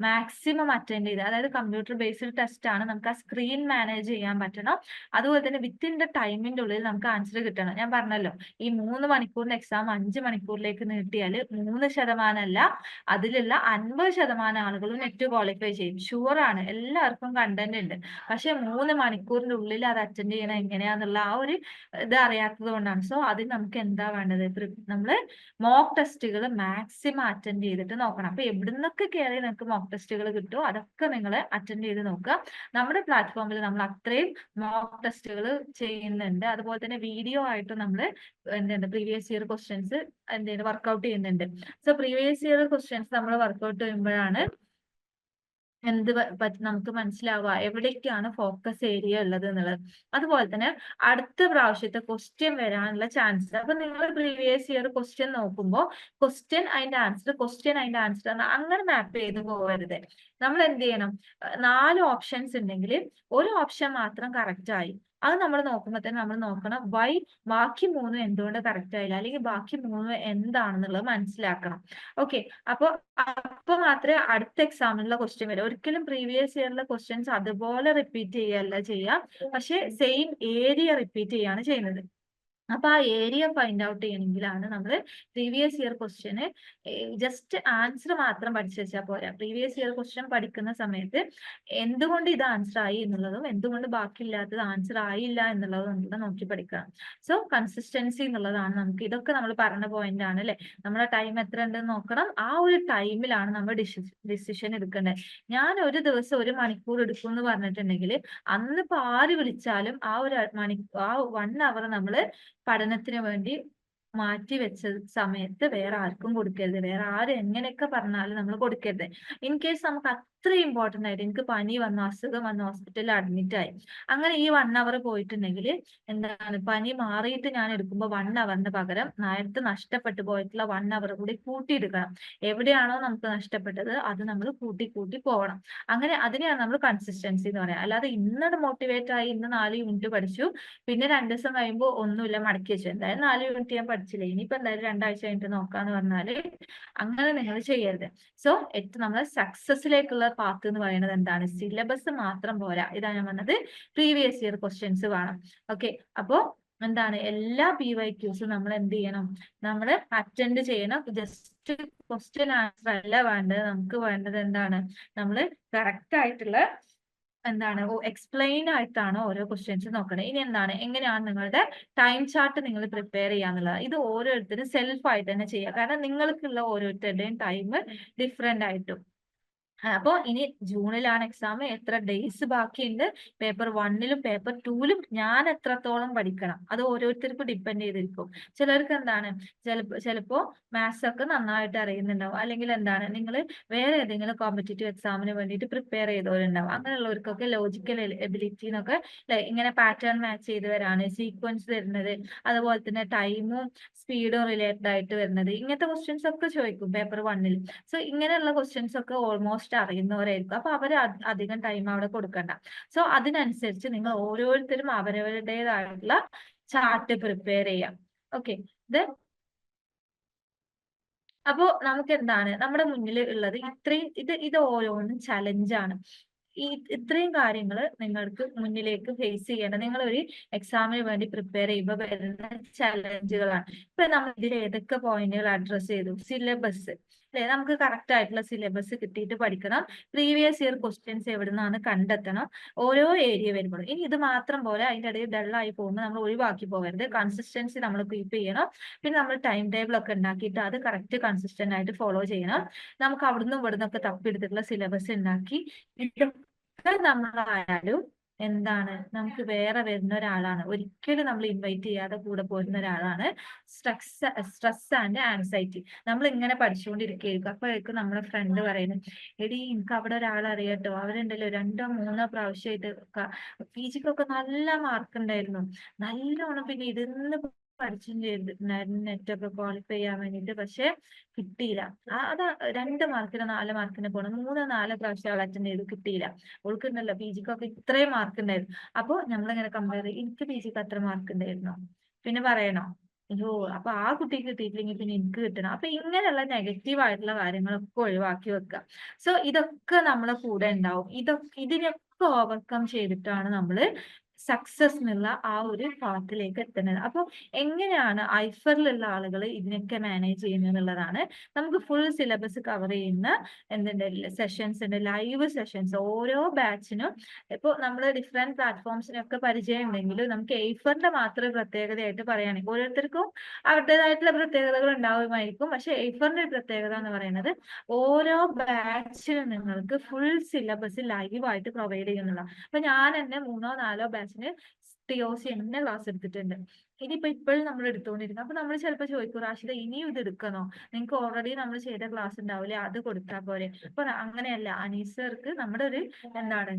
മാക്സിമം അറ്റൻഡ് ചെയ്ത്, അതായത് കമ്പ്യൂട്ടർ ബേസ്ഡ് ടെസ്റ്റ് ആണ്, നമുക്ക് ആ സ്ക്രീൻ മാനേജ് ചെയ്യാൻ പറ്റണം. അതുപോലെ തന്നെ വിത്തിൻ ദ ടൈമിന്റെ ഉള്ളിൽ നമുക്ക് ആൻസർ കിട്ടണം. ഞാൻ പറഞ്ഞല്ലോ, ഈ 3 മണിക്കൂറിന്റെ എക്സാം 5 മണിക്കൂറിലേക്ക് നീട്ടിയാൽ 3% അല്ല, അതിലുള്ള 50% ആളുകളും നെറ്റ് ക്വാളിഫൈ ചെയ്യും. ഷുവർ ആണ്, എല്ലാവർക്കും കണ്ടന്റ് ഉണ്ട്. പക്ഷെ 3 മണിക്കൂറിന്റെ ഉള്ളിൽ അത് അറ്റൻഡ് ചെയ്യണം എങ്ങനെയാന്നുള്ള ആ ഒരു ഇത് അറിയാത്തത് കൊണ്ടാണ്. സോ അതിന് നമുക്ക് എന്താ വേണ്ടത്, നമ്മള് മോക്ക് ടെസ്റ്റുകൾ മാക്സിമം അറ്റൻഡ് ചെയ്തിട്ട് നോക്കണം. അപ്പൊ എവിടുന്നൊക്കെ കയറി നിങ്ങൾക്ക് മോക്ക് ടെസ്റ്റുകൾ കിട്ടുമോ അതൊക്കെ നിങ്ങൾ അറ്റൻഡ് ചെയ്ത് നോക്കുക. നമ്മുടെ പ്ലാറ്റ്ഫോമിൽ നമ്മൾ അത്രയും മോക്ക് ടെസ്റ്റുകൾ ചെയ്യുന്നുണ്ട്. അതുപോലെ തന്നെ വീഡിയോ ആയിട്ട് നമ്മൾ എന്തുണ്ട്, പ്രീവിയസ് ഇയർ ക്വസ്റ്റ്യൻസ് എന്തെങ്കിലും വർക്ക്ഔട്ട് ചെയ്യുന്നുണ്ട്. സോ പ്രീവിയസ് ഇയർ ക്വസ്റ്റ്യൻസ് നമ്മൾ വർക്ക്ഔട്ട് ചെയ്യുമ്പോഴാണ് നമുക്ക് മനസ്സിലാവുക എവിടേക്കാണ് ഫോക്കസ് ഏരിയ ഉള്ളത് എന്നുള്ളത്. അതുപോലെ തന്നെ അടുത്ത പ്രാവശ്യത്തെ ക്വസ്റ്റ്യൻ വരാനുള്ള ചാൻസ്. അപ്പൊ നിങ്ങൾ പ്രീവിയസ് ഇയർ ക്വസ്റ്റ്യൻ നോക്കുമ്പോൾ ക്വസ്റ്റ്യൻ അതിന്റെ ആൻസർ അങ്ങനെ മാപ്പ് ചെയ്ത് പോകരുത്. നമ്മൾ എന്ത് ചെയ്യണം, 4 ഓപ്ഷൻസ് ഉണ്ടെങ്കിൽ ഒരു ഓപ്ഷൻ മാത്രം കറക്റ്റ് ആയി, അത് നമ്മൾ നോക്കുമ്പോൾ തന്നെ നമ്മൾ നോക്കണം വൈ ബാക്കി 3 എന്തുകൊണ്ട് കറക്റ്റ് ആയില്ല, അല്ലെങ്കിൽ ബാക്കി 3 എന്താണെന്നുള്ളത് മനസ്സിലാക്കണം. ഓക്കെ, അപ്പൊ മാത്രമേ അടുത്ത എക്സാമിനുള്ള ക്വസ്റ്റ്യൻ വരും. ഒരിക്കലും പ്രീവിയസ് ഇയറിലെ ക്വസ്റ്റ്യൻസ് അതുപോലെ റിപ്പീറ്റ് ചെയ്യല്ല ചെയ്യാം, പക്ഷെ സെയിം ഏരിയ റിപ്പീറ്റ് ചെയ്യാണ് ചെയ്യുന്നത്. അപ്പൊ ആ ഏരിയ ഫൈൻഡ് ഔട്ട് ചെയ്യണമെങ്കിലാണ് നമ്മൾ previous year question just answer മാത്രം പഠിച്ചു വെച്ചാൽ പോരാ. പ്രീവിയസ് ഇയർ ക്വസ്റ്റ്യൻ പഠിക്കുന്ന സമയത്ത് എന്തുകൊണ്ട് ഇത് ആൻസർ ആയി എന്നുള്ളതും എന്തുകൊണ്ട് ബാക്കിയില്ലാത്തത് ആൻസർ ആയില്ല എന്നുള്ളതും കൂടെ നോക്കി പഠിക്കണം. സോ കൺസിസ്റ്റൻസി എന്നുള്ളതാണ് നമുക്ക്, ഇതൊക്കെ നമ്മൾ പറഞ്ഞ പോയിന്റ് ആണ് അല്ലെ. നമ്മുടെ ടൈം എത്ര ഉണ്ടെന്ന് നോക്കണം. ആ ഒരു ടൈമിലാണ് നമ്മൾ ഡിസിഷൻ എടുക്കേണ്ടത്. ഞാൻ ഒരു ദിവസം 1 മണിക്കൂർ എടുക്കും എന്ന് പറഞ്ഞിട്ടുണ്ടെങ്കിൽ അന്നിപ്പോ ആര് വിളിച്ചാലും ആ 1 hour നമ്മൾ പഠനത്തിന് വേണ്ടി മാറ്റി വെച്ച സമയത്ത് വേറെ ആർക്കും കൊടുക്കരുത്. വേറെ ആരും എങ്ങനെയൊക്കെ പറഞ്ഞാലും നമ്മൾ കൊടുക്കരുത്. ഇൻ കേസ് നമുക്ക് അത്ര ഇമ്പോർട്ടന്റ് ആയിട്ട് എനിക്ക് പനി വന്നു, അസുഖം വന്നു, ഹോസ്പിറ്റലിൽ അഡ്മിറ്റ് ആയി, അങ്ങനെ ഈ 1 hour പോയിട്ടുണ്ടെങ്കിൽ എന്താണ്, പനി മാറിയിട്ട് ഞാൻ എടുക്കുമ്പോൾ 1 hourന് പകരം നേരത്തെ നഷ്ടപ്പെട്ടു പോയിട്ടുള്ള 1 hour കൂടി കൂട്ടിയെടുക്കണം. എവിടെയാണോ നമുക്ക് നഷ്ടപ്പെട്ടത് അത് നമ്മൾ കൂട്ടി പോകണം. അങ്ങനെ അതിനെയാണ് നമ്മൾ കൺസിസ്റ്റൻസി എന്ന് പറയാം. അല്ലാതെ ഇന്നത് മോട്ടിവേറ്റ് ആയി ഇന്ന് 4 യൂണിറ്റ് പഠിച്ചു, പിന്നെ 2 ദിവസം കഴിയുമ്പോൾ ഒന്നുമില്ല മടക്കി വെച്ചു, എന്തായാലും 4 യൂണിറ്റ് ഞാൻ പഠിച്ചില്ല, ഇനിയിപ്പോ എന്തായാലും 2 ആഴ്ച കഴിഞ്ഞിട്ട് നോക്കാന്ന് പറഞ്ഞാല് അങ്ങനെ നിങ്ങൾ ചെയ്യരുത്. സോ നമ്മളെ സക്സസിലേക്കുള്ള പാത്ത് എന്ന് പറയുന്നത് എന്താണ്, സിലബസ് മാത്രം പോരാ. ഇതാണ് ഞാൻ പറഞ്ഞത്, പ്രീവിയസ് ഇയർ ക്വസ്റ്റ്യൻസ് വേണം. ഓക്കെ, അപ്പോ എന്താണ്, എല്ലാ PYQs നമ്മൾ എന്ത് ചെയ്യണം, നമ്മൾ അറ്റൻഡ് ചെയ്യണം. ജസ്റ്റ് ക്വസ്റ്റ്യൻ ആൻസർ അല്ല വേണ്ടത്, നമുക്ക് വേണ്ടത് എന്താണ്, നമ്മൾ കറക്റ്റ് ആയിട്ടുള്ള എന്താണ് എക്സ്പ്ലെയിൻ ആയിട്ടാണ് ഓരോ ക്വസ്റ്റ്യൻസ് നോക്കണത്. ഇനി എന്താണ്, എങ്ങനെയാണ് നിങ്ങളുടെ ടൈം ചാർട്ട് നിങ്ങൾ പ്രിപ്പയർ ചെയ്യാന്നുള്ളത്, ഇത് ഓരോരുത്തരും സെൽഫ് ആയിട്ട് തന്നെ ചെയ്യുക. കാരണം നിങ്ങൾക്കുള്ള ഓരോരുത്തരുടെയും ടൈം ഡിഫറെന്റ് ആയിട്ടും. അപ്പോൾ ഇനി ജൂണിലാണ് എക്സാം, എത്ര ഡേയ്സ് ബാക്കിയുണ്ട്, പേപ്പർ 1-ലും പേപ്പർ 2-ലും ഞാൻ എത്രത്തോളം പഠിക്കണം അത് ഓരോരുത്തർക്കും ഡിപ്പെൻഡ് ചെയ്തിരിക്കും. ചിലർക്ക് എന്താണ്, ചിലപ്പോ മാത്സ് ഒക്കെ നന്നായിട്ട് അറിയുന്നുണ്ടാവും, അല്ലെങ്കിൽ എന്താണ് നിങ്ങൾ വേറെ ഏതെങ്കിലും കോമ്പറ്റേറ്റീവ് എക്സാമിന് വേണ്ടിയിട്ട് പ്രിപ്പയർ ചെയ്തവരുണ്ടാവും. അങ്ങനെയുള്ളവർക്കൊക്കെ ലോജിക്കൽ എബിലിറ്റി എന്നൊക്കെ ഇങ്ങനെ പാറ്റേൺ മാച്ച് ചെയ്ത് വരാണ്, സീക്വൻസ് വരുന്നത്, അതുപോലെ തന്നെ ടൈമും സ്പീഡും റിലേറ്റഡ് ആയിട്ട് വരുന്നത്, ഇങ്ങനത്തെ ക്വസ്റ്റ്യൻസ് ഒക്കെ ചോദിക്കും പേപ്പർ 1-ൽ. സോ ഇങ്ങനെയുള്ള ക്വസ്റ്റ്യൻസ് ഒക്കെ ഓൾമോസ്റ്റ് ഓൾമോസ്റ്റ് അറിയുന്നവരായിരിക്കും. അപ്പൊ അവര് അധികം ടൈം അവിടെ കൊടുക്കണ്ട. സോ അതിനനുസരിച്ച് നിങ്ങൾ ഓരോരുത്തരും അവരവരുടേതായിട്ടുള്ള ചാർട്ട് പ്രിപ്പയർ ചെയ്യാം. ഓക്കെ, ഇത് അപ്പോ നമുക്ക് എന്താണ് നമ്മുടെ മുന്നിൽ ഉള്ളത് ഇത്രയും ഇത് ഓരോന്നും ചലഞ്ചാണ്. ഈ ഇത്രയും കാര്യങ്ങൾ നിങ്ങൾക്ക് മുന്നിലേക്ക് ഫേസ് ചെയ്യേണ്ട നിങ്ങൾ ഒരു എക്സാമിന് വേണ്ടി പ്രിപ്പയർ ചെയ്യുമ്പോൾ വരുന്ന ചലഞ്ചുകളാണ്. ഇപ്പൊ നമ്മൾ ഇതിൽ ഏതൊക്കെ പോയിന്റുകൾ അഡ്രസ് ചെയ്തു? സിലബസ് അല്ലെ, നമുക്ക് കറക്റ്റ് ആയിട്ടുള്ള സിലബസ് കിട്ടിയിട്ട് പഠിക്കണം. പ്രീവിയസ് ഇയർ ക്വസ്റ്റ്യൻസ് എവിടെ നിന്നാണ് കണ്ടെത്തണം, ഓരോ ഏരിയ വരുമ്പോൾ. ഇനി ഇത് മാത്രം പോലെ അതിന്റെ ഇടയിൽ ഡള്ളായി പോകുമ്പോൾ നമ്മൾ ഒഴിവാക്കി പോകരുത്. കൺസിസ്റ്റൻസി നമ്മൾ കീപ്പ് ചെയ്യണം. പിന്നെ നമ്മൾ ടൈം ടേബിൾ ഒക്കെ ഉണ്ടാക്കിയിട്ട് അത് കറക്റ്റ് കൺസിസ്റ്റന്റ് ആയിട്ട് ഫോളോ ചെയ്യണം. നമുക്ക് അവിടുന്ന് ഇവിടുന്ന് ഒക്കെ തപ്പിയെടുത്തിട്ടുള്ള സിലബസ് ഉണ്ടാക്കി ഇതൊക്കെ നമ്മളായാലും എന്താണ് നമുക്ക് വേറെ വരുന്ന ഒരാളാണ്, ഒരിക്കലും നമ്മൾ ഇൻവൈറ്റ് ചെയ്യാതെ കൂടെ പോരുന്ന ഒരാളാണ് സ്ട്രെസ് ആൻഡ് ആൻസൈറ്റി. നമ്മൾ ഇങ്ങനെ പഠിച്ചുകൊണ്ടിരിക്കുകയായിരിക്കും, അപ്പോഴേക്കും നമ്മുടെ ഫ്രണ്ട് പറയുന്നു, എടി എനിക്ക് അവിടെ ഒരാൾ അറിയാട്ടോ, അവരുണ്ടല്ലോ 2-3 പ്രാവശ്യമായിട്ട് PGക്കൊക്കെ നല്ല മാർക്ക് ഉണ്ടായിരുന്നു, നല്ലോണം പിന്നെ ഇരുന്ന് പഠിച്ചും ചെയ്തിട്ടുണ്ടായിരുന്നു നെറ്റൊക്കെ ക്വാളിഫൈ ചെയ്യാൻ വേണ്ടിട്ട്. പക്ഷെ കിട്ടിയില്ല. അതാ 2 മാർക്കിന് 4 മാർക്കിന് പോകണം, 3-4 പ്രാവശ്യം അവൾ അറ്റൻഡ് ചെയ്ത് കിട്ടിയില്ല. ഓൾക്കുണ്ടല്ലോ PGക്കൊക്കെ ഇത്രയും മാർക്ക് ഉണ്ടായിരുന്നു. അപ്പൊ നമ്മളിങ്ങനെ കമ്പയർ ചെയ്യും, എനിക്ക് PGക്ക് അത്ര മാർക്ക് ഉണ്ടായിരുന്നോ, പിന്നെ പറയണോ അയ്യോ അപ്പൊ ആ കുട്ടിക്ക് കിട്ടിയിട്ടില്ലെങ്കിൽ പിന്നെ എനിക്ക് കിട്ടണം. അപ്പൊ ഇങ്ങനെയുള്ള നെഗറ്റീവ് ആയിട്ടുള്ള കാര്യങ്ങളൊക്കെ ഒഴിവാക്കി വെക്കുക. സോ ഇതൊക്കെ നമ്മളെ കൂടെ ഉണ്ടാവും. ഇതിനൊക്കെ ഓവർകം ചെയ്തിട്ടാണ് നമ്മള് സക്സസ് എന്നുള്ള ആ ഒരു പാത്തിലേക്ക് എത്തുന്നത്. അപ്പൊ എങ്ങനെയാണ് ഐഫറിലുള്ള ആളുകൾ ഇതിനൊക്കെ മാനേജ് ചെയ്യുന്നത് എന്നുള്ളതാണ്. നമുക്ക് ഫുൾ സിലബസ് കവർ ചെയ്യുന്ന എന്തുണ്ട് സെഷൻസ് ഉണ്ട്, ലൈവ് സെഷൻസ് ഓരോ ബാച്ചിനും. ഇപ്പൊ നമ്മൾ ഡിഫറെന്റ് പ്ലാറ്റ്ഫോംസിനൊക്കെ പരിചയം ഉണ്ടെങ്കിലും നമുക്ക് എയ്ഫറിന്റെ മാത്രം പ്രത്യേകതയായിട്ട് പറയുകയാണെങ്കിൽ ഓരോരുത്തർക്കും അവരുടേതായിട്ടുള്ള പ്രത്യേകതകൾ ഉണ്ടാവുമായിരിക്കും. പക്ഷെ എയ്ഫറിന്റെ പ്രത്യേകത എന്ന് പറയുന്നത് ഓരോ ബാച്ചിനും നിങ്ങൾക്ക് ഫുൾ സിലബസ് ലൈവായിട്ട് പ്രൊവൈഡ് ചെയ്യുന്നുള്ള. അപ്പൊ ഞാൻ തന്നെ 3-4 ബാച്ചിന് TOC തന്നെ ക്ലാസ് എടുത്തിട്ടുണ്ട്. ഇനിയിപ്പോ ഇപ്പോഴും നമ്മൾ എടുത്തുകൊണ്ടിരിക്കും. അപ്പൊ നമ്മൾ ചിലപ്പോൾ ചോദിക്കും, റാഷിദ ഇനിയും ഇത് എടുക്കണോ, നിങ്ങൾക്ക് ഓൾറെഡി നമ്മൾ ചെയ്ത ക്ലാസ് ഉണ്ടാവില്ലേ, അത് കൊടുത്താൽ പോരെ? അപ്പൊ അങ്ങനെയല്ല, അനീസർക്ക് നമ്മുടെ ഒരു എന്താണ്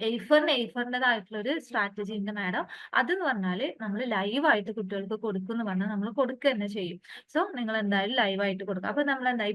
എയ്ഫറിൻ്റെതായിട്ടുള്ള ഒരു സ്ട്രാറ്റജി ഉണ്ട് മാഡം. അതെന്ന് പറഞ്ഞാല് നമ്മൾ ലൈവായിട്ട് കുട്ടികൾക്ക് കൊടുക്കും എന്ന് പറഞ്ഞാൽ നമ്മൾ കൊടുക്കുക തന്നെ ചെയ്യും. സോ നിങ്ങൾ എന്തായാലും ലൈവായിട്ട് കൊടുക്കുക. അപ്പൊ നമ്മൾ എന്താ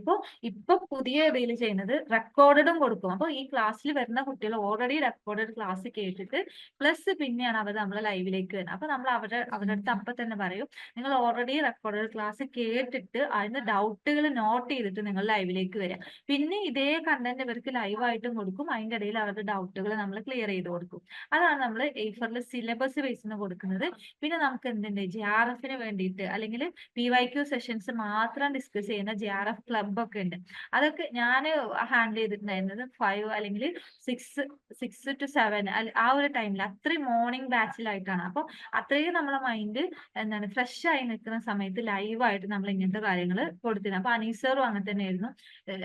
ഇപ്പൊ പുതിയ ഇതിൽ ചെയ്യുന്നത് റെക്കോർഡും കൊടുക്കും. അപ്പൊ ഈ ക്ലാസ്സിൽ വരുന്ന കുട്ടികൾ ഓൾറെഡി റെക്കോർഡഡ് ക്ലാസ് കേട്ടിട്ട് പ്ലസ് പിന്നെയാണ് അവർ നമ്മൾ ലൈവിലേക്ക് വരുന്നത്. അപ്പൊ നമ്മൾ അവരുടെ അടുത്ത് അപ്പൊ തന്നെ പറയും, നിങ്ങൾ ഓൾറെഡി റെക്കോർഡഡ് ക്ലാസ് കേട്ടിട്ട് അതിന് ഡൗട്ടുകൾ നോട്ട് ചെയ്തിട്ട് നിങ്ങൾ ലൈവിലേക്ക് വരിക. പിന്നെ ഇതേ കണ്ടന്റ് ഇവർക്ക് ലൈവായിട്ടും കൊടുക്കും, അതിന്റെ ഇടയിൽ അവരുടെ ഡൗട്ടുകൾ നമ്മൾ ക്ലിയർ ചെയ്ത് കൊടുക്കും. അതാണ് നമ്മൾ എയ്ഫറിൽ സിലബസ് ബേസിന് കൊടുക്കുന്നത്. പിന്നെ നമുക്ക് എന്തുണ്ട്, JRFന് വേണ്ടിയിട്ട് അല്ലെങ്കിൽ PYQ സെഷൻസ് മാത്രം ഡിസ്കസ് ചെയ്യുന്ന JRF ക്ലബ് ഒക്കെ ഉണ്ട്. അതൊക്കെ ഞാൻ ഹാൻഡിൽ ചെയ്തിട്ടുണ്ടായിരുന്നത് 5 അല്ലെങ്കിൽ 6 to 7 ആ ഒരു ടൈമിൽ, അത്രയും മോർണിംഗ് ബാച്ചിലായിട്ടാണ്. അപ്പോൾ അത്രയും നമ്മളെ മൈൻഡ് എന്താണ് ഫ്രഷ് ആയി നിൽക്കുന്ന സമയത്ത് ലൈവായിട്ട് നമ്മൾ ഇങ്ങനത്തെ കാര്യങ്ങൾ കൊടുത്തിരുന്നത്. അപ്പൊ അനീസറും അങ്ങനെ തന്നെയായിരുന്നു.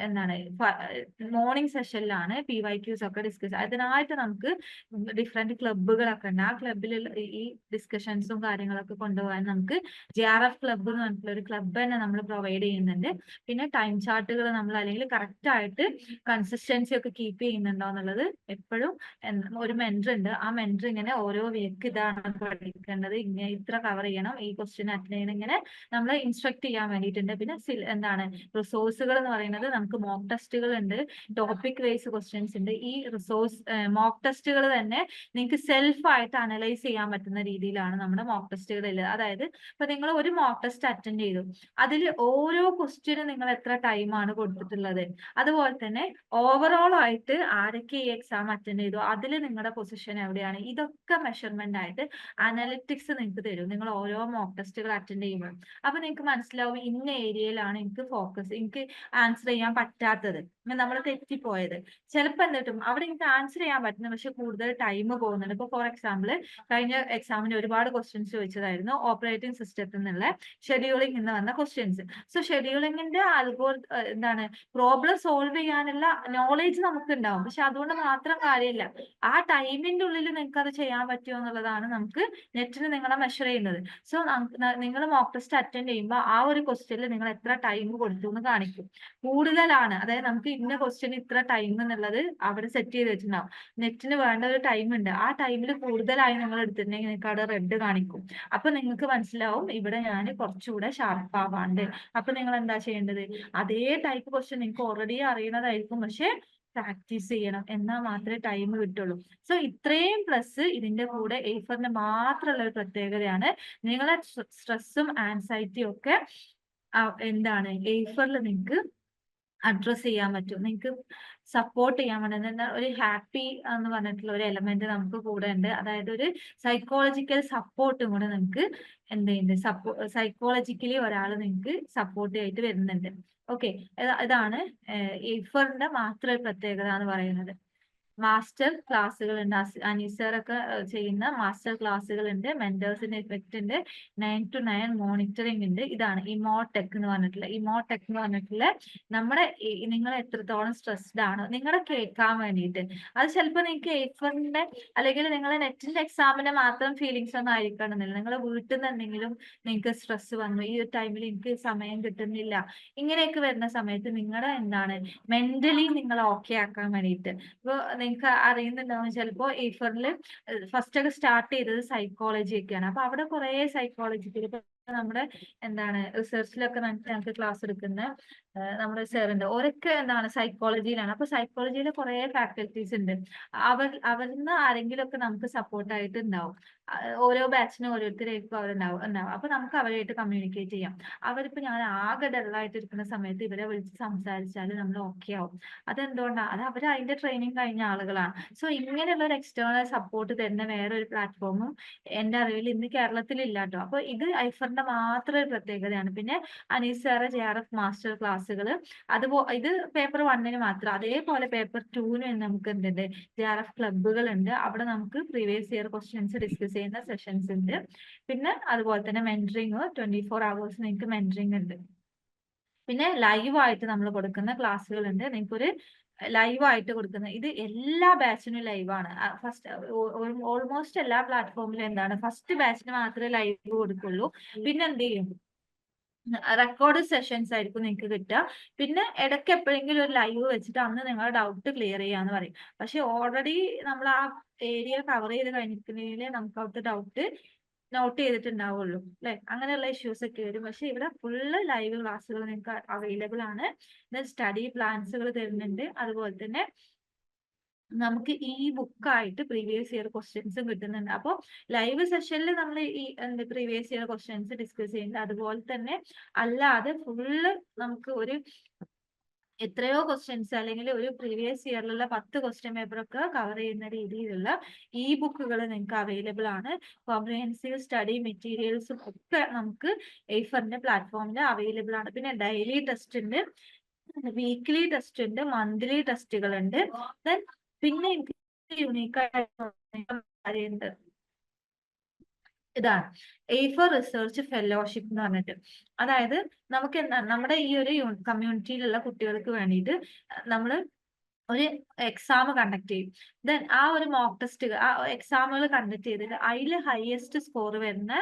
എന്താണ് മോർണിംഗ് സെഷനിലാണ് PYQs ഒക്കെ ഡിസ്കസ്. അതിനായിട്ട് നമുക്ക് ഡിഫറെന്റ് ക്ലബ്ബുകളൊക്കെ ഉണ്ട്. ആ ക്ലബിൽ ഈ ഡിസ്കഷൻസും കാര്യങ്ങളൊക്കെ കൊണ്ടുപോകാൻ നമുക്ക് JRF ക്ലബ്ബ് എന്ന് പറഞ്ഞിട്ടുള്ള ഒരു ക്ലബ്ബ് തന്നെ നമ്മൾ പ്രൊവൈഡ് ചെയ്യുന്നുണ്ട്. പിന്നെ ടൈം ചാർട്ടുകൾ നമ്മൾ അല്ലെങ്കിൽ കറക്റ്റ് ആയിട്ട് കൺസിസ്റ്റൻസി ഒക്കെ കീപ്പ് ചെയ്യുന്നുണ്ടോ എന്നുള്ളത് എപ്പോഴും ഒരു മെന്റർ ഉണ്ട്. ആ മെന്റർ ഇങ്ങനെ ഓരോ വീക്ക് ഇതാണ് പഠിക്കേണ്ടത്, ഇങ്ങനെ ഇത്ര കവർ ചെയ്യണം, ഈ ക്വസ്റ്റ്യൻ അറ്റൻഡ് ചെയ്യണം, ഇങ്ങനെ നമ്മളെ ഇൻസ്ട്രക്ട് ചെയ്യാൻ വേണ്ടിയിട്ടുണ്ട്. പിന്നെ എന്താണ് റിസോഴ്സുകൾ എന്ന് പറയുന്നത്, നമുക്ക് മോക്ക് ടെസ്റ്റുകൾ ഉണ്ട്, ടോപ്പിക് വൈസ് ക്വസ്റ്റ്യൻസ് ഉണ്ട്. ഈ മോക്ക് ടെസ്റ്റുകൾ തന്നെ നിങ്ങൾക്ക് സെൽഫ് ആയിട്ട് അനലൈസ് ചെയ്യാൻ പറ്റുന്ന രീതിയിലാണ് നമ്മുടെ മോക്ക് ടെസ്റ്റുകൾ ഉള്ളത്. അതായത് ഇപ്പൊ നിങ്ങൾ ഒരു മോക്ക് ടെസ്റ്റ് അറ്റൻഡ് ചെയ്തു, അതിൽ ഓരോ ക്വസ്റ്റ്യനും നിങ്ങൾ എത്ര ടൈമാണ് കൊടുത്തിട്ടുള്ളത്, അതുപോലെ തന്നെ ഓവറോൾ ആയിട്ട് ആരൊക്കെ ഈ എക്സാം അറ്റൻഡ് ചെയ്തു, അതിൽ നിങ്ങളുടെ പൊസിഷൻ എവിടെയാണ്, ഇതൊക്കെ മെഷർമെന്റ് ആയിട്ട് അനലിറ്റിക്സ് നിങ്ങൾക്ക് തരും നിങ്ങൾ ഓരോ മോക്ക് ടെസ്റ്റുകൾ അറ്റൻഡ് ചെയ്യുമ്പോൾ. അപ്പൊ നിങ്ങൾക്ക് മനസ്സിലാവും ഇന്ന ഏരിയയിലാണ് എനിക്ക് ഫോക്കസ്, എനിക്ക് ആൻസർ ചെയ്യാൻ പറ്റാത്തത്, നമ്മൾ തെറ്റിപ്പോയത്. ചിലപ്പോൾ എന്ത് കിട്ടും, അവിടെ എനിക്ക് ആൻസർ ചെയ്യാൻ പറ്റുന്നു പക്ഷെ കൂടുതൽ ടൈം പോകുന്നുണ്ട്. ഇപ്പൊ ഫോർ എക്സാമ്പിൾ കഴിഞ്ഞ എക്സാമിന് ഒരുപാട് ക്വസ്റ്റ്യൻസ് ചോദിച്ചതായിരുന്നു ഓപ്പറേറ്റിംഗ് സിസ്റ്റത്തിൽ നിന്നുള്ള ഷെഡ്യൂളിംഗ് എന്ന് വന്ന ക്വസ്റ്റ്യൻസ്. സോ ഷെഡ്യൂളിംഗിന്റെ എന്താണ് പ്രോബ്ലം സോൾവ് ചെയ്യാനുള്ള നോളേജ് നമുക്ക് ഉണ്ടാവും, പക്ഷെ അതുകൊണ്ട് മാത്രം കാര്യമില്ല, ആ ടൈമിന്റെ ഉള്ളിൽ നിങ്ങൾക്ക് അത് ചെയ്യാൻ പറ്റുമോ എന്നുള്ളതാണ് നമുക്ക് നെറ്റിന് നിങ്ങളെ മെഷർ ചെയ്യുന്നത്. സോ നിങ്ങൾ മോക്ക് ടെസ്റ്റ് അറ്റൻഡ് ചെയ്യുമ്പോൾ ആ ഒരു ക്വസ്റ്റ്യനിൽ നിങ്ങൾ എത്ര ടൈം കൊടുത്തു എന്ന് കാണിക്കും. കൂടുതലാണ്, അതായത് നമുക്ക് ഇന്ന ക്വസ്റ്റ്യൻ ഇത്ര ടൈം എന്നുള്ളത് അവിടെ സെറ്റ് ചെയ്ത് വെച്ചിട്ടുണ്ടാവും. നെറ്റിന് വേണ്ട ഒരു ടൈം ഉണ്ട്, ആ ടൈമിൽ കൂടുതലായി നിങ്ങൾ എടുത്തിട്ടുണ്ടെങ്കിൽ നിങ്ങൾക്ക് അവിടെ റെഡ് കാണിക്കും. അപ്പൊ നിങ്ങൾക്ക് മനസ്സിലാവും ഇവിടെ ഞാൻ കുറച്ചുകൂടെ ഷാർപ്പ് ആവാണ്ട്. അപ്പൊ നിങ്ങൾ എന്താ ചെയ്യേണ്ടത്, അതേ ടൈപ്പ് ക്വസ്റ്റ്യൻ നിങ്ങൾക്ക് ഓൾറെഡി അറിയുന്നതായിരിക്കും, പക്ഷെ പ്രാക്ടീസ് ചെയ്യണം, എന്നാൽ മാത്രമേ ടൈം കിട്ടുള്ളൂ. സോ ഇത്രയും പ്ലസ് ഇതിന്റെ കൂടെ എയ്ഫറിന്റെ മാത്രമുള്ള ഒരു പ്രത്യേകതയാണ്. നിങ്ങളെ സ്ട്രെസ്സും ആൻസൈറ്റിയും ഒക്കെ എന്താണ് എയ്ഫറിൽ നിങ്ങൾക്ക് അഡ്രസ് ചെയ്യാൻ പറ്റും. നിങ്ങൾക്ക് സപ്പോർട്ട് ചെയ്യാൻ പറ്റുന്ന ഒരു ഹാപ്പി എന്ന് പറഞ്ഞിട്ടുള്ള ഒരു എലമെന്റ് നമുക്ക് കൂടെ ഉണ്ട്. അതായത് ഒരു സൈക്കോളജിക്കൽ സപ്പോർട്ടും കൂടെ നിങ്ങൾക്ക് എന്ത് ചെയ്യുന്നുണ്ട്, സൈക്കോളജിക്കലി ഒരാൾ നിങ്ങൾക്ക് സപ്പോർട്ട് ആയിട്ട് വരുന്നുണ്ട്. ഓക്കെ, ഇതാണ് എയ്ഫറിന്റെ മാത്രം ഒരു പ്രത്യേകത എന്ന് പറയുന്നത്. മാസ്റ്റർ ക്ലാസ്സുകളുണ്ട്, അനീസറൊക്കെ ചെയ്യുന്ന മാസ്റ്റർ ക്ലാസ്സുകളുണ്ട്, മെന്റേഴ്സിന്റെ എഫക്റ്റ് ഉണ്ട്, 9 to 9 മോണിറ്ററിംഗ് ഉണ്ട്. ഇതാണ് ഇമോടെക് എന്ന് പറഞ്ഞിട്ടുള്ള നമ്മുടെ നിങ്ങൾ എത്രത്തോളം സ്ട്രെസ്ഡ് ആണോ നിങ്ങളെ കേൾക്കാൻ വേണ്ടിയിട്ട്. അത് ചിലപ്പോൾ നിങ്ങൾക്ക് എയ്ഫറിന്റെ അല്ലെങ്കിൽ നിങ്ങളെ നെറ്റിന്റെ എക്സാമിന്റെ മാത്രം ഫീലിങ്സ് ഒന്നും ആയിരിക്കണമെന്നില്ല. നിങ്ങളെ വീട്ടിൽ നിന്ന് എന്തെങ്കിലും നിങ്ങൾക്ക് സ്ട്രെസ് വന്നു, ഈ ഒരു ടൈമിൽ എനിക്ക് സമയം കിട്ടുന്നില്ല, ഇങ്ങനെയൊക്കെ വരുന്ന സമയത്ത് നിങ്ങളുടെ എന്താണ് മെന്റലി നിങ്ങൾ ഓക്കെ ആക്കാൻ വേണ്ടിയിട്ട്. ഇപ്പൊ നിങ്ങൾക്ക് അറിയുന്നുണ്ടാവും ചിലപ്പോ എയ്ഫറിൽ ഫസ്റ്റ് ഒക്കെ സ്റ്റാർട്ട് ചെയ്തത് സൈക്കോളജി ഒക്കെയാണ്. അപ്പൊ അവിടെ കുറെ സൈക്കോളജിക്കൽ നമ്മുടെ എന്താണ് റിസർച്ചിലൊക്കെ ഞങ്ങൾക്ക് ക്ലാസ് എടുക്കുന്ന നമ്മുടെ സാറുണ്ട്. ഓരൊക്കെ എന്താണ് സൈക്കോളജിയിലാണ്. അപ്പൊ സൈക്കോളജിയിൽ കുറെ ഫാക്കൽറ്റീസ് ഉണ്ട്. അവരിന്ന് ആരെങ്കിലും ഒക്കെ നമുക്ക് സപ്പോർട്ടായിട്ട് ഉണ്ടാവും. ഓരോ ബാച്ചിനും ഓരോരുത്തരായിരിക്കും അവരുണ്ടാവും. അപ്പൊ നമുക്ക് അവരായിട്ട് കമ്മ്യൂണിക്കേറ്റ് ചെയ്യാം. അവരിപ്പോ ഞാൻ ആകെ ഡള്ളായിട്ട് ഇരിക്കുന്ന സമയത്ത് ഇവരെ വിളിച്ച് സംസാരിച്ചാൽ നമ്മൾ ഓക്കെ ആവും. അതെന്തുകൊണ്ടാണ്? അത് അവർ അതിന്റെ ട്രെയിനിങ് കഴിഞ്ഞ ആളുകളാണ്. സോ ഇങ്ങനെയുള്ള ഒരു എക്സ്റ്റേണൽ സപ്പോർട്ട് തരുന്ന വേറെ ഒരു പ്ലാറ്റ്ഫോമും എന്റെ അറിവിൽ ഇന്ന് കേരളത്തിൽ ഇല്ല കേട്ടോ. അപ്പൊ ഇത് ഐഫറിന്റെ മാത്രം ഒരു പ്രത്യേകതയാണ്. പിന്നെ അനീസ് സാറ് JRF മാസ്റ്റർ ക്ലാസ്സുകൾ ഇത് പേപ്പർ 1 മാത്രം. അതേപോലെ പേപ്പർ 2 നമുക്ക് എന്തുണ്ട്, JRF ക്ലബ്ബുകൾ ഉണ്ട്. അവിടെ നമുക്ക് പ്രീവിയസ് ഇയർ ക്വസ്റ്റ്യൻസ് ഡിസ്കസ് ചെയ്യുന്ന സെഷൻസ് ഉണ്ട്. പിന്നെ അതുപോലെ തന്നെ മെന്ററിങ് 24 hours നിങ്ങൾക്ക് മെന്ററിങ് ഉണ്ട്. പിന്നെ ലൈവായിട്ട് നമ്മൾ കൊടുക്കുന്ന ക്ലാസ്സുകൾ ഉണ്ട്. നിങ്ങൾക്കൊരു ലൈവായിട്ട് കൊടുക്കുന്ന ഇത് എല്ലാ ബാച്ചിനും ലൈവാണ്. ഫസ്റ്റ് ഓൾമോസ്റ്റ് എല്ലാ പ്ലാറ്റ്ഫോമിലും എന്താണ് ഫസ്റ്റ് ബാച്ചിന് മാത്രമേ ലൈവ് കൊടുക്കുള്ളൂ. പിന്നെ എന്ത് ചെയ്യും, റെക്കോർഡ് സെഷൻസ് ആയിരിക്കും നിങ്ങൾക്ക് കിട്ടുക. പിന്നെ ഇടയ്ക്ക് എപ്പോഴെങ്കിലും ഒരു ലൈവ് വെച്ചിട്ട് അന്ന് നിങ്ങളുടെ ഡൗട്ട് ക്ലിയർ ചെയ്യാന്ന് പറയും. പക്ഷെ ഓൾറെഡി നമ്മൾ ആ ഏരിയ കവർ ചെയ്ത് കഴിഞ്ഞിട്ടുണ്ടെങ്കിൽ നമുക്ക് അവിടുത്തെ ഡൗട്ട് നോട്ട് ചെയ്തിട്ടുണ്ടാവുള്ളൂ അല്ലെ. അങ്ങനെയുള്ള ഇഷ്യൂസ് ഒക്കെ വരും. പക്ഷെ ഇവിടെ ഫുള്ള് ലൈവ് ക്ലാസ്സുകൾ നിങ്ങൾക്ക് അവൈലബിൾ ആണ്. സ്റ്റഡി പ്ലാൻസുകൾ തരുന്നുണ്ട്. അതുപോലെ തന്നെ നമുക്ക് ഈ ബുക്കായിട്ട് പ്രീവിയസ് ഇയർ ക്വസ്റ്റ്യൻസും കിട്ടുന്നുണ്ട്. അപ്പോൾ ലൈവ് സെഷനിൽ നമ്മൾ ഈ പ്രീവിയസ് ഇയർ ക്വസ്റ്റ്യൻസ് ഡിസ്കസ് ചെയ്യുന്നുണ്ട്. അതുപോലെ തന്നെ അല്ലാതെ ഫുള്ള് നമുക്ക് ഒരു എത്രയോ ക്വസ്റ്റ്യൻസ് അല്ലെങ്കിൽ ഒരു പ്രീവിയസ് ഇയറിലുള്ള 10 ക്വസ്റ്റ്യൻ പേപ്പർ ഒക്കെ കവർ ചെയ്യുന്ന രീതിയിലുള്ള ഈ ബുക്കുകൾ നിങ്ങൾക്ക് അവൈലബിൾ ആണ്. കോംപ്രിഹെൻസീവ് സ്റ്റഡി മെറ്റീരിയൽസും ഒക്കെ നമുക്ക് എയ്ഫറിന്റെ പ്ലാറ്റ്ഫോമിൽ അവൈലബിൾ ആണ്. പിന്നെ ഡെയിലി ടെസ്റ്റ് ഉണ്ട്, വീക്ക്ലി ടെസ്റ്റ് ഉണ്ട്, മന്ത്ലി ടെസ്റ്റുകൾ ഉണ്ട്. ദെൻ പിന്നെ എനിക്ക് യൂണീക്കായിട്ട് ഇതാണ് എയ്ഫർ റിസർച്ച് ഫെലോഷിപ്പ് എന്ന് പറഞ്ഞിട്ട്. അതായത് നമുക്ക് എന്താണ് നമ്മുടെ ഈ ഒരു കമ്മ്യൂണിറ്റിയിലുള്ള കുട്ടികൾക്ക് വേണ്ടിയിട്ട് നമ്മൾ ഒരു എക്സാം കണ്ടക്ട് ചെയ്യും. ദെൻ ആ ഒരു മോക്ക് ടെസ്റ്റ് ആ എക്സാമുകൾ കണ്ടക്ട് ചെയ്തിട്ട് അതിൽ ഹയസ്റ്റ് സ്കോർ വരുന്ന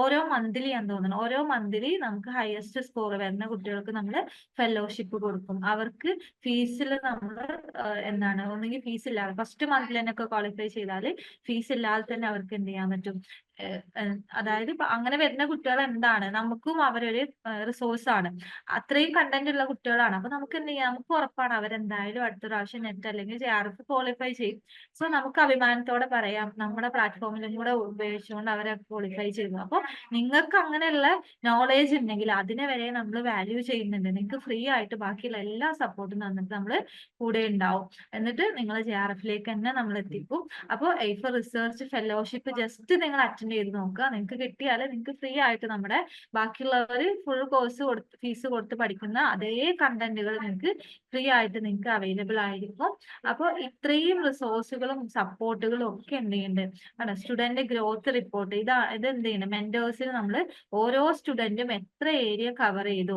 ഓരോ മന്ത്ലി എന്ന് തോന്നുന്നു, ഓരോ മന്ത്ലി നമുക്ക് ഹയസ്റ്റ് സ്കോർ വരുന്ന കുട്ടികൾക്ക് നമ്മൾ ഫെലോഷിപ്പ് കൊടുക്കും. അവർക്ക് ഫീസിൽ നമ്മൾ എന്താണ് ഒന്നെങ്കിൽ ഫീസ് ഇല്ലാതെ ഫസ്റ്റ് മന്തിൽ തന്നെ ഒക്കെ ക്വാളിഫൈ ചെയ്താൽ ഫീസ് ഇല്ലാതെ തന്നെ അവർക്ക് എന്ത് ചെയ്യാൻ പറ്റും. അതായത് അങ്ങനെ വരുന്ന കുട്ടികൾ എന്താണ് നമുക്കും അവരൊരു റിസോഴ്സ് ആണ്. അത്രയും കണ്ടന്റ് ഉള്ള കുട്ടികളാണ്. അപ്പൊ നമുക്ക് എന്ത് ചെയ്യാം, നമുക്ക് ഉറപ്പാണ് അവരെന്തായാലും അടുത്ത പ്രാവശ്യം നെറ്റ് അല്ലെങ്കിൽ JRF ക്വാളിഫൈ ചെയ്യും. സോ നമുക്ക് അഭിമാനത്തോടെ പറയാം നമ്മുടെ പ്ലാറ്റ്ഫോമിലും കൂടെ ഉപയോഗിച്ചുകൊണ്ട് അവരെ ക്വാളിഫൈ ചെയ്യുന്നു. അപ്പൊ നിങ്ങൾക്ക് അങ്ങനെയുള്ള നോളേജ് ഉണ്ടെങ്കിൽ അതിനെ വരെ നമ്മൾ വാല്യൂ ചെയ്യുന്നുണ്ട്. നിങ്ങൾക്ക് ഫ്രീ ആയിട്ട് ബാക്കിയുള്ള എല്ലാ സപ്പോർട്ടും തന്നിട്ട് നമ്മൾ കൂടെ ഉണ്ടാവും. എന്നിട്ട് നിങ്ങൾ JRFലേക്ക് തന്നെ നമ്മൾ എത്തിക്കും. അപ്പോൾ എയ്ഫർ റിസർച്ച് ഫെലോഷിപ്പ് ജസ്റ്റ് നിങ്ങൾ അറ്റൻഡ് ചെയ്ത് നോക്കുക. നിങ്ങൾക്ക് കിട്ടിയാൽ നിങ്ങൾക്ക് ഫ്രീ ആയിട്ട് നമ്മുടെ ബാക്കിയുള്ളവർ ഫുൾ കോഴ്സ് ഫീസ് കൊടുത്ത് പഠിക്കുന്ന അതേ കണ്ടന്റുകൾ നിങ്ങൾക്ക് ഫ്രീ ആയിട്ട് നിങ്ങൾക്ക് അവൈലബിൾ ആയിരിക്കും. അപ്പോൾ ഇത്രയും റിസോഴ്സുകളും സപ്പോർട്ടുകളും ഒക്കെ എന്ത് ചെയ്യുന്നുണ്ട്, സ്റ്റുഡന്റ് ഗ്രോത്ത് റിപ്പോർട്ട് ഇത് എന്ത് ചെയ്യുന്നത്, മെന്റേഴ്സിന് നമ്മൾ ഓരോ സ്റ്റുഡന്റും എത്ര ഏരിയ കവർ ചെയ്തു,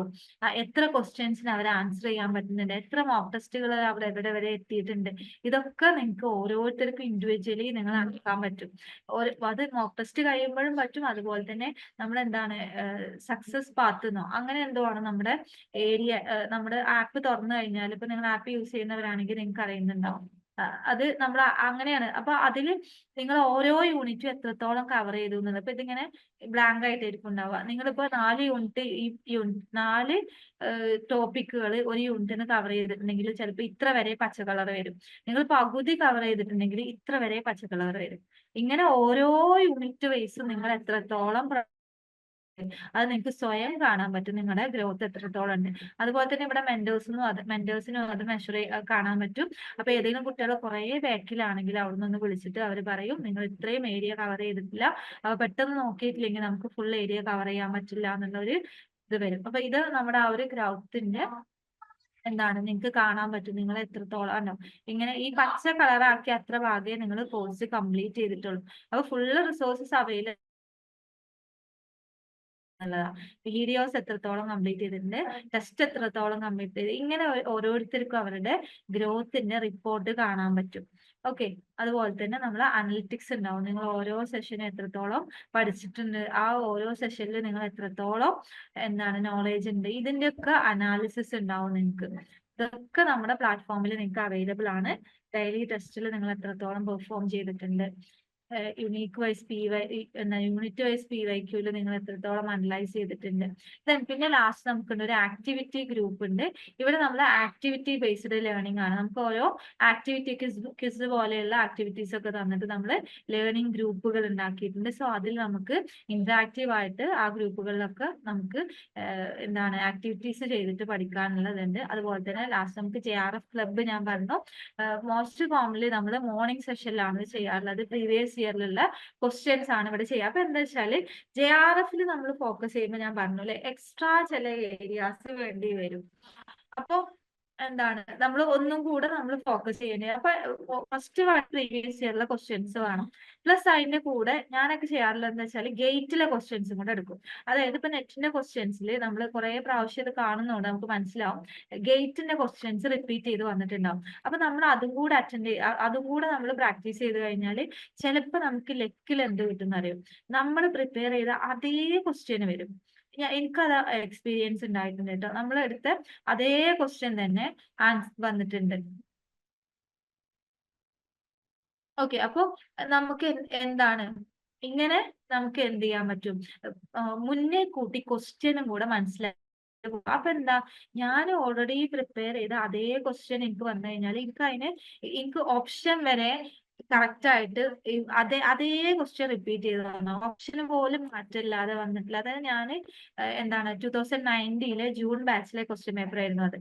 എത്ര ക്വസ്റ്റ്യൻസിന് അവർ ആൻസർ ചെയ്യാൻ പറ്റുന്നുണ്ട്, എത്ര മോക്ക് ടെസ്റ്റുകൾ അവർ എവിടെ വരെ എത്തിയിട്ടുണ്ട്, ഇതൊക്കെ നിങ്ങൾക്ക് ഓരോരുത്തർക്കും ഇൻഡിവിജ്വലി നിങ്ങൾ നടക്കാൻ പറ്റും. അത് മോക്ക് ടെസ്റ്റ് കഴിയുമ്പോഴും പറ്റും. അതുപോലെ തന്നെ നമ്മൾ എന്താണ് സക്സസ് പാത്ത് എന്നോ അങ്ങനെ എന്തോ ആണ് നമ്മുടെ ഏരിയ. നമ്മുടെ ആപ്പ് തുറന്നു കഴിഞ്ഞാൽ ഇപ്പൊ നിങ്ങൾ ആപ്പ് യൂസ് ചെയ്യുന്നവരാണെങ്കിൽ നിങ്ങൾക്ക് അറിയുന്നുണ്ടാവും അത് നമ്മൾ അങ്ങനെയാണ്. അപ്പൊ അതില് നിങ്ങൾ ഓരോ യൂണിറ്റും എത്രത്തോളം കവർ ചെയ്തു എന്നുള്ളത്. അപ്പൊ ഇതിങ്ങനെ ബ്ലാങ്ക് ആയിട്ടായിരിക്കും ഉണ്ടാവുക. നിങ്ങളിപ്പോ 4 യൂണിറ്റ് ഈ 4 ടോപ്പിക്കുകൾ ഒരു യൂണിറ്റിന് കവർ ചെയ്തിട്ടുണ്ടെങ്കിൽ ചിലപ്പോൾ ഇത്ര വരെ പച്ച കളർ വരും. നിങ്ങൾ പകുതി കവർ ചെയ്തിട്ടുണ്ടെങ്കിൽ ഇത്ര വരെ പച്ച കളർ വരും. ഇങ്ങനെ ഓരോ യൂണിറ്റ് വൈസും നിങ്ങൾ എത്രത്തോളം അത് നിങ്ങൾക്ക് സ്വയം കാണാൻ പറ്റും, നിങ്ങളുടെ ഗ്രോത്ത് എത്രത്തോളം ഉണ്ട്. അതുപോലെ തന്നെ ഇവിടെ മെന്റേഴ്സിനും അത് മെഷർ കാണാൻ പറ്റും. അപ്പൊ ഏതെങ്കിലും കുട്ടികൾ കുറെ ബാക്കിലാണെങ്കിൽ അവിടെ നിന്ന് വിളിച്ചിട്ട് അവർ പറയും നിങ്ങൾ ഇത്രയും ഏരിയ കവർ ചെയ്തിട്ടില്ല, പെട്ടെന്ന് നോക്കിയിട്ടില്ലെങ്കിൽ നമുക്ക് ഫുൾ ഏരിയ കവർ ചെയ്യാൻ പറ്റില്ല എന്നുള്ള ഒരു ഇത് വരും. അപ്പൊ ഇത് നമ്മുടെ ആ ഒരു ഗ്രോത്തിന്റെ എന്താണ് നിങ്ങൾക്ക് കാണാൻ പറ്റും, നിങ്ങൾ എത്രത്തോളം ഉണ്ടോ. ഇങ്ങനെ ഈ പച്ച കളറാക്കി അത്ര ഭാഗമേ നിങ്ങൾ കോഴ്സ് കംപ്ലീറ്റ് ചെയ്തിട്ടുള്ളൂ. അപ്പൊ ഫുള്ള് റിസോഴ്സസ് അവൈലബിൾ നല്ലതാ. വീഡിയോസ് എത്രത്തോളം കംപ്ലീറ്റ് ചെയ്തിട്ടുണ്ട്, ടെസ്റ്റ് എത്രത്തോളം കംപ്ലീറ്റ് ചെയ്ത്, ഇങ്ങനെ ഓരോരുത്തർക്കും അവരുടെ ഗ്രോത്തിന്റെ റിപ്പോർട്ട് കാണാൻ പറ്റും. ഓക്കെ. അതുപോലെ തന്നെ നമ്മൾ അനലിറ്റിക്സ് ഉണ്ടാവും. നിങ്ങൾ ഓരോ സെഷനും എത്രത്തോളം പഠിച്ചിട്ടുണ്ട്, ആ ഓരോ സെഷനിൽ നിങ്ങൾ എത്രത്തോളം എന്താണ് നോളേജ് ഉണ്ട്, ഇതിന്റെ ഒക്കെ അനാലിസിസ് ഉണ്ടാവും നിങ്ങൾക്ക്. ഇതൊക്കെ നമ്മുടെ പ്ലാറ്റ്ഫോമിൽ നിങ്ങൾക്ക് അവൈലബിൾ ആണ്. ഡെയിലി ടെസ്റ്റിൽ നിങ്ങൾ എത്രത്തോളം പെർഫോം ചെയ്തിട്ടുണ്ട്, യൂണിറ്റ് വൈസ് PYQ നിങ്ങൾ എത്രത്തോളം അനലൈസ് ചെയ്തിട്ടുണ്ട്. പിന്നെ ലാസ്റ്റ് നമുക്കുണ്ട് ഒരു ആക്ടിവിറ്റി ഗ്രൂപ്പ് ഉണ്ട്. ഇവിടെ നമ്മൾ ആക്ടിവിറ്റി ബേസ്ഡ് ലേണിംഗ് ആണ്. നമുക്ക് ഓരോ ആക്ടിവിറ്റി ക്വിസ് പോലെയുള്ള ആക്ടിവിറ്റീസ് ഒക്കെ തന്നിട്ട് നമ്മൾ ലേണിംഗ് ഗ്രൂപ്പുകൾ ഉണ്ടാക്കിയിട്ടുണ്ട്. സോ അതിൽ നമുക്ക് ഇന്ററാക്റ്റീവ് ആയിട്ട് ആ ഗ്രൂപ്പുകളിലൊക്കെ നമുക്ക് എന്താണ് ആക്ടിവിറ്റീസ് ചെയ്തിട്ട് പഠിക്കാനുള്ളതുണ്ട്. അതുപോലെ തന്നെ ലാസ്റ്റ് നമുക്ക് JRF ക്ലബ്ബ് ഞാൻ പറഞ്ഞു, മോസ്റ്റ് കോമൺലി നമ്മൾ മോർണിംഗ് സെഷനിലാണ് ചെയ്യാറുള്ളത്. പ്രീവിയസ് ഇയറിലുള്ള ക്വസ്റ്റ്യൻസ് ആണ് ഇവിടെ ചെയ്യുക. അപ്പൊ എന്താ വെച്ചാല് JRF നമ്മൾ ഫോക്കസ് ചെയ്യുമ്പോൾ ഞാൻ പറഞ്ഞു അല്ലെ, എക്സ്ട്രാ ചില ഏരിയാസ് വേണ്ടി വരും. അപ്പൊ എന്താണ് നമ്മൾ ഒന്നും കൂടെ നമ്മൾ ഫോക്കസ് ചെയ്യേണ്ടത്. അപ്പൊ ഫസ്റ്റ് പ്രീവിയസ് ഇയറിലെ ക്വസ്റ്റ്യൻസ് വേണം. പ്ലസ് അതിന്റെ കൂടെ ഞാനൊക്കെ ചെയ്യാറുള്ളത് എന്താ വെച്ചാൽ ഗേറ്റിലെ ക്വസ്റ്റ്യൻസും കൂടെ എടുക്കും. അതായത് ഇപ്പൊ നെറ്റിന്റെ ക്വസ്റ്റ്യൻസിൽ നമ്മൾ കുറെ പ്രാവശ്യം ഇത് കാണുന്നതുകൊണ്ട് നമുക്ക് മനസ്സിലാവും ഗേറ്റിന്റെ ക്വസ്റ്റ്യൻസ് റിപ്പീറ്റ് ചെയ്ത് വന്നിട്ടുണ്ടാവും. അപ്പൊ നമ്മൾ അതും കൂടെ നമ്മൾ പ്രാക്ടീസ് ചെയ്ത് കഴിഞ്ഞാൽ ചിലപ്പോൾ നമുക്ക് ലെക്കിൽ എന്ത് കിട്ടുന്ന അറിയും, നമ്മൾ പ്രിപ്പയർ ചെയ്ത അതേ ക്വസ്റ്റ്യൻ വരും. എനിക്കത് എക്സ്പീരിയൻസ് ഉണ്ടായിട്ടുണ്ട് കേട്ടോ. നമ്മളെടുത്ത അതേ ക്വസ്റ്റ്യൻ തന്നെ ആൻസർ വന്നിട്ടുണ്ട്. ഓക്കെ. അപ്പൊ നമുക്ക് എന്താണ് ഇങ്ങനെ നമുക്ക് എന്ത് ചെയ്യാൻ പറ്റും, മുന്നേ കൂട്ടി ക്വസ്റ്റ്യനും കൂടെ മനസ്സിലാക്കി. അപ്പൊ എന്താ, ഞാൻ ഓൾറെഡി പ്രിപ്പയർ ചെയ്ത അതേ ക്വസ്റ്റ്യൻ എനിക്ക് വന്നു കഴിഞ്ഞാൽ എനിക്ക് ഓപ്ഷൻ വരെ കറക്റ്റ് ആയിട്ട് അതേ ക്വസ്റ്റ്യൻ റിപ്പീറ്റ് ചെയ്ത് തന്നു, ഓപ്ഷന് പോലും മാറ്റില്ലാതെ വന്നിട്ടില്ല. അതായത് ഞാൻ എന്താണ് 2019 ജൂൺ ബാച്ചിലെ ക്വസ്റ്റ്യൻ പേപ്പർ ആയിരുന്നു അത്.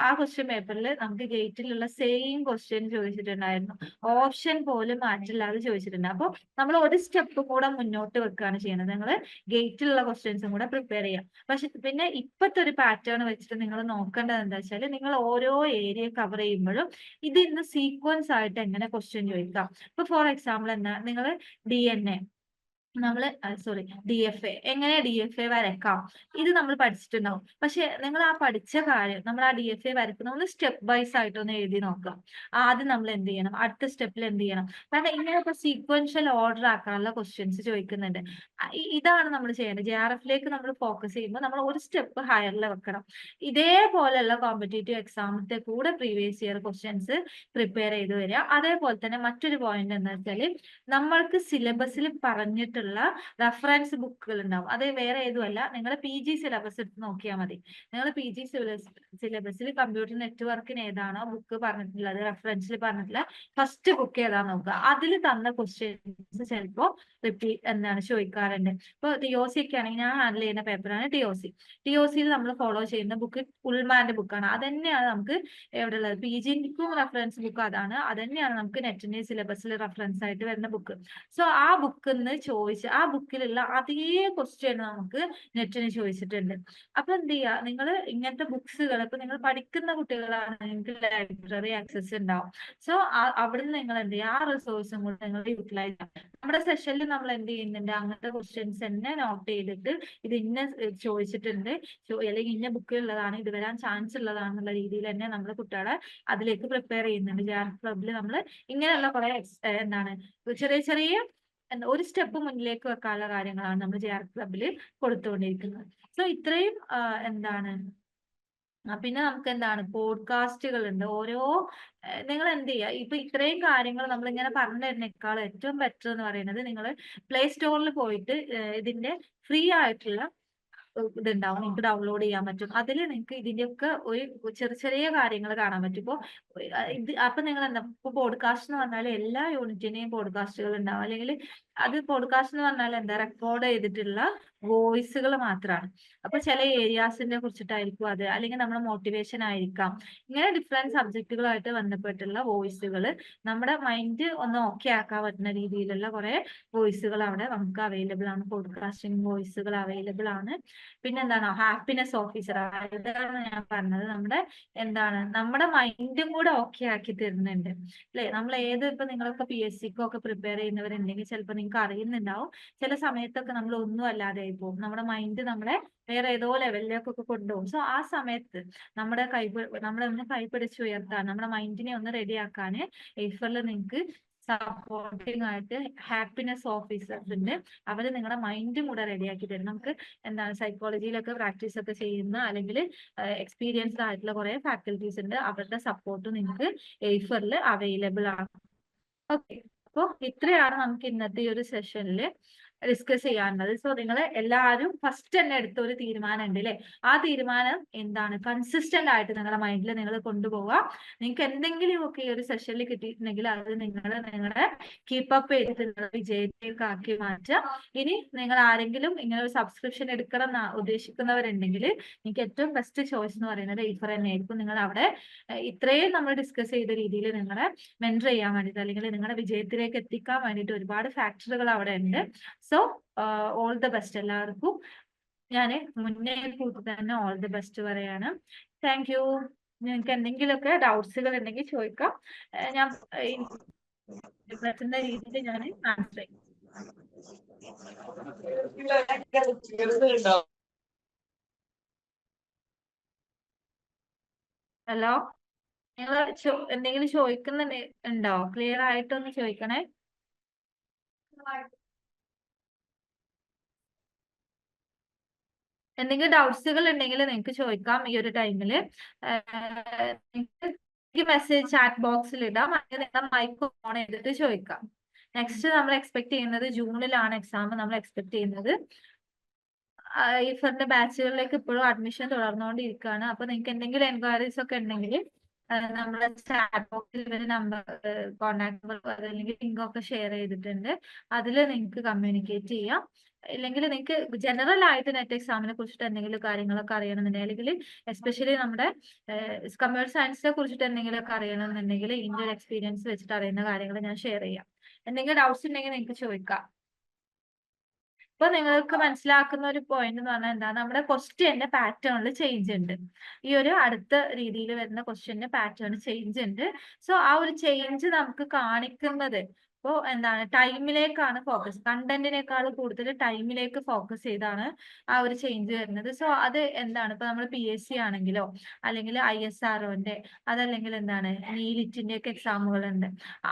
ആ ക്വസ്റ്റ്യൻ പേപ്പറിൽ നമുക്ക് ഗേറ്റിലുള്ള സെയിം ക്വസ്റ്റ്യൻ ചോദിച്ചിട്ടുണ്ടായിരുന്നു, ഓപ്ഷൻ പോലും മാറ്റില്ലാതെ ചോദിച്ചിട്ടുണ്ട്. അപ്പോൾ നമ്മൾ ഒരു സ്റ്റെപ്പ് കൂടെ മുന്നോട്ട് വെക്കുകയാണ് ചെയ്യുന്നത്, നിങ്ങൾ ഗേറ്റിലുള്ള ക്വസ്റ്റ്യൻസും കൂടെ പ്രിപ്പയർ ചെയ്യാം. പക്ഷെ പിന്നെ ഇപ്പോഴത്തെ ഒരു പാറ്റേൺ വെച്ചിട്ട് നിങ്ങൾ നോക്കേണ്ടത് എന്താ വെച്ചാൽ, നിങ്ങൾ ഓരോ ഏരിയ കവർ ചെയ്യുമ്പോഴും ഇതിന്ന് സീക്വൻസ് ആയിട്ട് എങ്ങനെ ക്വസ്റ്റ്യൻ ചോദിക്കാം. ഇപ്പൊ ഫോർ എക്സാമ്പിൾ എന്താ, നിങ്ങൾ DNA DFA എങ്ങനെ DFA വരക്കാം, ഇത് നമ്മൾ പഠിച്ചിട്ടുണ്ടാവും. പക്ഷെ നിങ്ങൾ ആ പഠിച്ച കാര്യം നമ്മൾ ആ DFA വരക്കുന്ന ഒന്ന് സ്റ്റെപ്പ് വൈസ് ആയിട്ടൊന്ന് എഴുതി നോക്കാം. ആദ്യം നമ്മൾ എന്ത് ചെയ്യണം, അടുത്ത സ്റ്റെപ്പിൽ എന്ത് ചെയ്യണം. കാരണം ഇങ്ങനെ ഇപ്പൊ സീക്വൻഷ്യൽ ഓർഡർ ആക്കാനുള്ള ക്വസ്റ്റ്യൻസ് ചോദിക്കുന്നുണ്ട്. ഇതാണ് നമ്മൾ ചെയ്യേണ്ടത്. JRFലേക്ക് നമ്മൾ ഫോക്കസ് ചെയ്യുമ്പോൾ നമ്മൾ ഒരു സ്റ്റെപ്പ് ഹയറിൽ വെക്കണം. ഇതേപോലെയുള്ള കോമ്പറ്റേറ്റീവ് എക്സാമത്തെ കൂടെ പ്രീവിയസ് ഇയർ ക്വസ്റ്റ്യൻസ് പ്രിപ്പയർ ചെയ്ത് വരിക. അതേപോലെ തന്നെ മറ്റൊരു പോയിന്റ് എന്താ വെച്ചാൽ, നമ്മൾക്ക് സിലബസിൽ പറഞ്ഞിട്ടുള്ള റഫറൻസ് ബുക്കുകൾ ഉണ്ടാവും. അത് വേറെ ഏതുമല്ല, നിങ്ങൾ PG സിലബസ് എടുത്ത് നോക്കിയാൽ മതി. നിങ്ങൾ PG സിലബസിൽ കമ്പ്യൂട്ടർ നെറ്റ്വർക്കിന് ഏതാണോ ബുക്ക് പറഞ്ഞിട്ടുള്ളത്, റെഫറൻസിൽ പറഞ്ഞിട്ടുള്ള ഫസ്റ്റ് ബുക്ക് ഏതാണെന്ന് നോക്കുക. അതിൽ തന്ന ക്വസ്റ്റ്യൻസ് ചിലപ്പോൾ ചോദിക്കാറുണ്ട്. ഇപ്പോൾ TOC ഒക്കെ ആണെങ്കിൽ ഞാൻ ഹാൻഡിൽ ചെയ്യുന്ന പേപ്പറാണ് TOCയിൽ നമ്മൾ ഫോളോ ചെയ്യുന്ന ബുക്ക് ഉൾമാന്റെ ബുക്കാണ്. അത് തന്നെയാണ് നമുക്ക് എവിടെ ഉള്ളത്, PGക്കും റെഫറൻസ് ബുക്ക് അതാണ്. അത് തന്നെയാണ് നമുക്ക് നെറ്റിന്റെ സിലബസിൽ റെഫറൻസ് ആയിട്ട് വരുന്ന ബുക്ക്. സോ ആ ബുക്കിൽ നിന്ന് ആ ബുക്കിലുള്ള അതേ ക്വസ്റ്റ്യൻ നമുക്ക് നെറ്റിന് ചോദിച്ചിട്ടുണ്ട്. അപ്പൊ എന്ത് ചെയ്യുക, നിങ്ങൾ ഇങ്ങനത്തെ ബുക്സുകൾ ഇപ്പൊ നിങ്ങൾ പഠിക്കുന്ന കുട്ടികളാണ്, നിങ്ങൾക്ക് ലൈബ്രറി ആക്സസ് ഉണ്ടാവും. സോ അവിടുന്ന് നിങ്ങൾ എന്ത് ചെയ്യുക, ആ റിസോഴ്സും കൂടെ നിങ്ങൾ യൂട്ടിലൈസ് ചെയ്യാം. നമ്മുടെ സെഷനിൽ നമ്മൾ എന്ത് ചെയ്യുന്നുണ്ട്, അങ്ങനത്തെ ക്വസ്റ്റ്യൻസ് തന്നെ നോട്ട് ചെയ്തിട്ട് ഇത് ചോദിച്ചിട്ടുണ്ട്, അല്ലെങ്കിൽ ഇന്ന ബുക്കിലുള്ളതാണ്, ഇത് വരാൻ ചാൻസ് ഉള്ളതാണെന്നുള്ള രീതിയിൽ തന്നെ നമ്മൾ കുട്ടികളെ അതിലേക്ക് പ്രിപ്പയർ ചെയ്യുന്നുണ്ട്. JRF ക്ലബിൽ നമ്മൾ ഇങ്ങനെയുള്ള കുറെ ചെറിയ ചെറിയ ഒരു സ്റ്റെപ്പ് മുന്നിലേക്ക് വെക്കാനുള്ള കാര്യങ്ങളാണ് നമ്മൾ JRF ക്ലബിൽ കൊടുത്തുകൊണ്ടിരിക്കുന്നത്. സോ ഇത്രയും പിന്നെ നമുക്ക് എന്താണ് പോഡ്കാസ്റ്റുകൾ ഉണ്ട്. ഓരോ നിങ്ങൾ എന്ത് ചെയ്യുക, ഇപ്പൊ ഇത്രയും കാര്യങ്ങൾ നമ്മളിങ്ങനെ പറഞ്ഞു തരുന്നേക്കാൾ ഏറ്റവും ബെറ്റർ എന്ന് പറയുന്നത് നിങ്ങൾ പ്ലേ സ്റ്റോറിൽ പോയിട്ട് ഇതിന്റെ ഫ്രീ ആയിട്ടുള്ള ഇതുണ്ടാവും, നിങ്ങൾക്ക് ഡൗൺലോഡ് ചെയ്യാൻ പറ്റും. അതിൽ നിങ്ങൾക്ക് ഇതിന്റെയൊക്കെ ഒരു ചെറിയ ചെറിയ കാര്യങ്ങൾ കാണാൻ പറ്റും. ഇപ്പോൾ ഇത് അപ്പൊ നിങ്ങൾ എന്താ, ഇപ്പൊ പോഡ്കാസ്റ്റ് എന്ന് പറഞ്ഞാൽ എല്ലാ യൂണിറ്റിന്റെയും പോഡ്കാസ്റ്റുകൾ ഉണ്ടാവും. അല്ലെങ്കിൽ അത് പോഡ്കാസ്റ്റ് എന്ന് പറഞ്ഞാൽ എന്താ, റെക്കോർഡ് ചെയ്തിട്ടുള്ള വോയിസുകൾ മാത്രമാണ്. അപ്പൊ ചില ഏരിയാസിനെ കുറിച്ചിട്ടായിരിക്കും അത്, അല്ലെങ്കിൽ നമ്മുടെ മോട്ടിവേഷൻ ആയിരിക്കാം. ഇങ്ങനെ ഡിഫറെന്റ് സബ്ജക്റ്റുകളായിട്ട് ബന്ധപ്പെട്ടുള്ള വോയിസുകൾ നമ്മുടെ മൈൻഡ് ഒന്ന് ഓക്കെ ആക്കാൻ പറ്റുന്ന രീതിയിലുള്ള കുറെ വോയിസുകൾ അവിടെ നമുക്ക് അവൈലബിൾ ആണ്. പോഡ്കാസ്റ്റിംഗ് വോയിസുകൾ അവൈലബിൾ ആണ്. പിന്നെ എന്താണ് ഹാപ്പിനെസ് ഓഫീസർ, അതാണ് ഞാൻ പറഞ്ഞത്. നമ്മുടെ മൈൻഡും കൂടെ ഓക്കെ ആക്കി തരുന്നുണ്ട് അല്ലെ. നമ്മൾ ഇപ്പൊ നിങ്ങളൊക്കെ PSCക്കോ ഒക്കെ പ്രിപ്പയർ ചെയ്യുന്നവരുണ്ടെങ്കിൽ ചിലപ്പോൾ നിങ്ങൾക്ക് അറിയുന്നുണ്ടാവും, ചില സമയത്തൊക്കെ നമ്മൾ ഒന്നും അല്ലാതെ ആയി പോകും. നമ്മുടെ മൈൻഡ് നമ്മളെ വേറെ ഏതോ ലെവലിലേക്കൊക്കെ കൊണ്ടുപോകും. സോ ആ സമയത്ത് നമ്മളെ ഒന്ന് കൈപിടിച്ച് ഉയർത്താൻ, നമ്മുടെ മൈൻഡിനെ ഒന്ന് റെഡിയാക്കാൻ എയ്ഫറിൽ നിങ്ങൾക്ക് സപ്പോർട്ടിംഗ് ആയിട്ട് ഹാപ്പിനെസ് ഓഫീസേഴ്സ് ഉണ്ട്. അവര് നിങ്ങളുടെ മൈൻഡും കൂടെ റെഡിയാക്കി തരും. നമുക്ക് എന്താണ് സൈക്കോളജിയിലൊക്കെ പ്രാക്ടീസ് ഒക്കെ ചെയ്യുന്ന അല്ലെങ്കിൽ എക്സ്പീരിയൻസ്ഡ് ആയിട്ടുള്ള കുറെ ഫാക്കൽറ്റീസ് ഉണ്ട്. അവരുടെ സപ്പോർട്ട് നിങ്ങൾക്ക് എയ്ഫറിൽ അവൈലബിൾ ആണ്. ഓക്കെ, അപ്പോൾ ഇത്രയാണ് നമുക്ക് ഇന്നത്തെ ഈ ഒരു സെഷനിൽ ഡിസ്കസ് ചെയ്യാനുള്ളത്. സോ നിങ്ങൾ എല്ലാവരും ഫസ്റ്റ് തന്നെ എടുത്ത ഒരു തീരുമാനം ഉണ്ട് അല്ലെ. ആ തീരുമാനം എന്താണ്, കൺസിസ്റ്റന്റ് ആയിട്ട് നിങ്ങളുടെ മൈൻഡിൽ നിങ്ങൾ കൊണ്ടുപോവുക. നിങ്ങൾക്ക് എന്തെങ്കിലും ഒക്കെ ഈ ഒരു സെഷനിൽ കിട്ടിയിട്ടുണ്ടെങ്കിൽ അത് നിങ്ങളുടെ കീപ്പപ്പ് ചെയ്തിട്ട് വിജയത്തിലേക്ക് ആക്കി മാറ്റുക. ഇനി നിങ്ങൾ ആരെങ്കിലും ഇങ്ങനെ ഒരു സബ്സ്ക്രിപ്ഷൻ എടുക്കണം എന്ന് ഉദ്ദേശിക്കുന്നവരുണ്ടെങ്കിൽ നിങ്ങൾക്ക് ഏറ്റവും ബെസ്റ്റ് ചോയ്സ് എന്ന് പറയുന്നത് എയ്ഫർ തന്നെയായിരിക്കും. നിങ്ങൾ അവിടെ ഇത്രയും നമ്മൾ ഡിസ്കസ് ചെയ്ത രീതിയിൽ നിങ്ങളെ മെന്റർ ചെയ്യാൻ വേണ്ടിയിട്ട്, അല്ലെങ്കിൽ നിങ്ങളുടെ വിജയത്തിലേക്ക് എത്തിക്കാൻ വേണ്ടിയിട്ട് ഒരുപാട് ഫാക്ടറുകൾ അവിടെ ഉണ്ട്. സോ ഓൾ ദ ബെസ്റ്റ് എല്ലാവർക്കും. ഞാൻ മുന്നേ കൂട്ടി തന്നെ ഓൾ ദി ബെസ്റ്റ് പറയാണ്. Thank you. നിങ്ങൾക്ക് എന്തെങ്കിലുമൊക്കെ ഡൗട്ട്സുകൾ ഉണ്ടെങ്കിൽ ചോദിക്കാം. ഞാൻ പറ്റുന്ന രീതിയിൽ ഞാൻ ആൻസർ ചെയ്യും. ഹലോ, നിങ്ങൾ എന്തെങ്കിലും ചോദിക്കുന്നുണ്ടോ? ക്ലിയർ ആയിട്ടൊന്ന് ചോദിക്കണേ. എന്തെങ്കിലും ഡൗട്ട്സുകൾ ഉണ്ടെങ്കിൽ നിങ്ങൾക്ക് ചോദിക്കാം ഈ ഒരു ടൈമില്. നിങ്ങൾക്ക് മെസ്സേജ് ചാറ്റ് ബോക്സിൽ ഇടാം, അല്ലെങ്കിൽ നിങ്ങൾ മൈക്ക് ഓൺ ചെയ്തിട്ട് ചോദിക്കാം. നെക്സ്റ്റ് നമ്മൾ എക്സ്പെക്ട് ചെയ്യുന്നത് ജൂണിലാണ് എക്സാം നമ്മൾ എക്സ്പെക്ട് ചെയ്യുന്നത്. ഇഫറിന്റെ ബാച്ചുകളിലേക്ക് ഇപ്പോഴും അഡ്മിഷൻ തുടർന്നുകൊണ്ടിരിക്കുകയാണ്. അപ്പൊ നിങ്ങൾക്ക് എന്തെങ്കിലും എൻക്വയറീസ് ഒക്കെ ഉണ്ടെങ്കിൽ നമ്മുടെ ചാറ്റ് ബോക്സിൽ ഇവര് നമ്പർ, കോൺടാക്ട് നമ്പർ അല്ലെങ്കിൽ ലിങ്ക് ഒക്കെ ഷെയർ ചെയ്തിട്ടുണ്ട്. അതിൽ നിങ്ങൾക്ക് കമ്മ്യൂണിക്കേറ്റ് ചെയ്യാം. ഇല്ലെങ്കിൽ നിങ്ങൾക്ക് ജനറൽ ആയിട്ട് നെറ്റ് എക്സാമിനെ കുറിച്ചിട്ട് എന്തെങ്കിലും കാര്യങ്ങളൊക്കെ അറിയണമെന്നുണ്ടെങ്കിൽ, അല്ലെങ്കിൽ എസ്പെഷ്യലി നമ്മുടെ കമ്പ്യൂട്ടർ സയൻസിനെ കുറിച്ചിട്ട് എന്തെങ്കിലുമൊക്കെ അറിയണമെന്നുണ്ടെങ്കിൽ ഇതിന്റെ ഒരു എക്സ്പീരിയൻസ് വെച്ചിട്ട് അറിയുന്ന കാര്യങ്ങൾ ഞാൻ ഷെയർ ചെയ്യാം. എന്തെങ്കിലും ഡൗട്ട്സ് ഉണ്ടെങ്കിൽ നിങ്ങൾക്ക് ചോദിക്കാം. ഇപ്പൊ നിങ്ങൾക്ക് മനസ്സിലാക്കുന്ന ഒരു പോയിന്റ് എന്ന് പറഞ്ഞാൽ എന്താ, നമ്മുടെ ക്വസ്റ്റ്യന്റെ പാറ്റേണിൽ ചേഞ്ച് ഉണ്ട്. ഈ ഒരു അടുത്ത രീതിയിൽ വരുന്ന ക്വസ്റ്റ്യന്റെ പാറ്റേൺ ചേഞ്ച് ഉണ്ട്. സോ ആ ഒരു ചേഞ്ച് നമുക്ക് കാണിക്കുന്നത് ഇപ്പോൾ എന്താണ്, ടൈമിലേക്കാണ് ഫോക്കസ്. കണ്ടന്റിനേക്കാൾ കൂടുതൽ ടൈമിലേക്ക് ഫോക്കസ് ചെയ്താണ് ആ ഒരു ചേഞ്ച് വരുന്നത്. സോ അത് എന്താണ്, ഇപ്പൊ നമ്മൾ PSC ആണെങ്കിലോ അല്ലെങ്കിൽ ISROന്റെ, അതല്ലെങ്കിൽ എന്താണ് നീലിറ്റിന്റെ ഒക്കെ എക്സാമുകൾ ഉണ്ട്,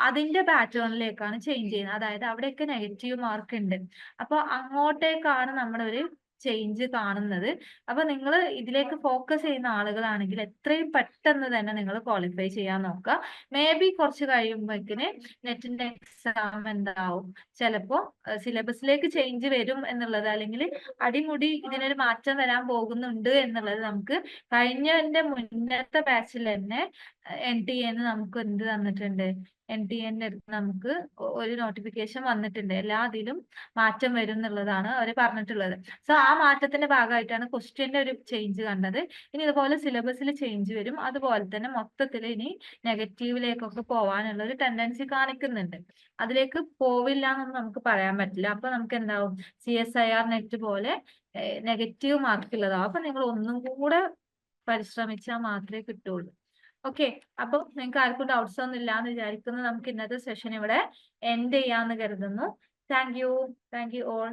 അതിന്റെ പാറ്റേണിലേക്കാണ് ചേഞ്ച് ചെയ്യുന്നത്. അതായത് അവിടെയൊക്കെ നെഗറ്റീവ് മാർക്ക് ഉണ്ട്. അപ്പൊ അങ്ങോട്ടേക്കാണ് നമ്മളൊരു ചേഞ്ച് കാണുന്നത്. അപ്പൊ നിങ്ങൾ ഇതിലേക്ക് ഫോക്കസ് ചെയ്യുന്ന ആളുകളാണെങ്കിൽ എത്രയും പെട്ടെന്ന് തന്നെ നിങ്ങൾ ക്വാളിഫൈ ചെയ്യാൻ നോക്കുക. മേ ബി കുറച്ച് കഴിയുമ്പോഴേക്കിന് നെറ്റിന്റെ എക്സാം എന്താവും, ചിലപ്പോ സിലബസിലേക്ക് ചേഞ്ച് വരും എന്നുള്ളത്, അല്ലെങ്കിൽ അടിമുടി ഇതിനൊരു മാറ്റം വരാൻ പോകുന്നുണ്ട് എന്നുള്ളത് നമുക്ക് കഴിഞ്ഞതിന്റെ മുന്നത്തെ ബാച്ചിൽ തന്നെ NTA നമുക്ക് എന്ത് തന്നിട്ടുണ്ട്, NTA അടുത്ത് നമുക്ക് ഒരു നോട്ടിഫിക്കേഷൻ വന്നിട്ടുണ്ട്. എല്ലാ ഇതിലും മാറ്റം വരും എന്നുള്ളതാണ് അവർ പറഞ്ഞിട്ടുള്ളത്. സോ ആ മാറ്റത്തിന്റെ ഭാഗമായിട്ടാണ് ക്വസ്റ്റ്യന്റെ ഒരു ചേഞ്ച് കണ്ടത്. ഇനി ഇതുപോലെ സിലബസിൽ ചേഞ്ച് വരും. അതുപോലെ തന്നെ മൊത്തത്തിൽ ഇനി നെഗറ്റീവിലേക്കൊക്കെ പോവാനുള്ള ഒരു ടെൻഡൻസി കാണിക്കുന്നുണ്ട്. അതിലേക്ക് പോവില്ല എന്നൊന്നും നമുക്ക് പറയാൻ പറ്റില്ല. അപ്പൊ നമുക്ക് എന്താവും, CSIR നെറ്റ് പോലെ നെഗറ്റീവ് മാർക്ക് ഉള്ളതാവും. അപ്പൊ നിങ്ങൾ ഒന്നും കൂടെ പരിശ്രമിച്ചാൽ മാത്രമേ കിട്ടുള്ളൂ. ഓക്കെ, അപ്പൊ നിങ്ങൾക്ക് ആർക്കും ഡൗട്ട്സ് ഒന്നും ഇല്ലാന്ന് വിചാരിക്കുന്നു. നമുക്ക് ഇന്നത്തെ സെഷൻ ഇവിടെ എൻഡ് ചെയ്യാന്ന് കരുതുന്നു. Thank you all.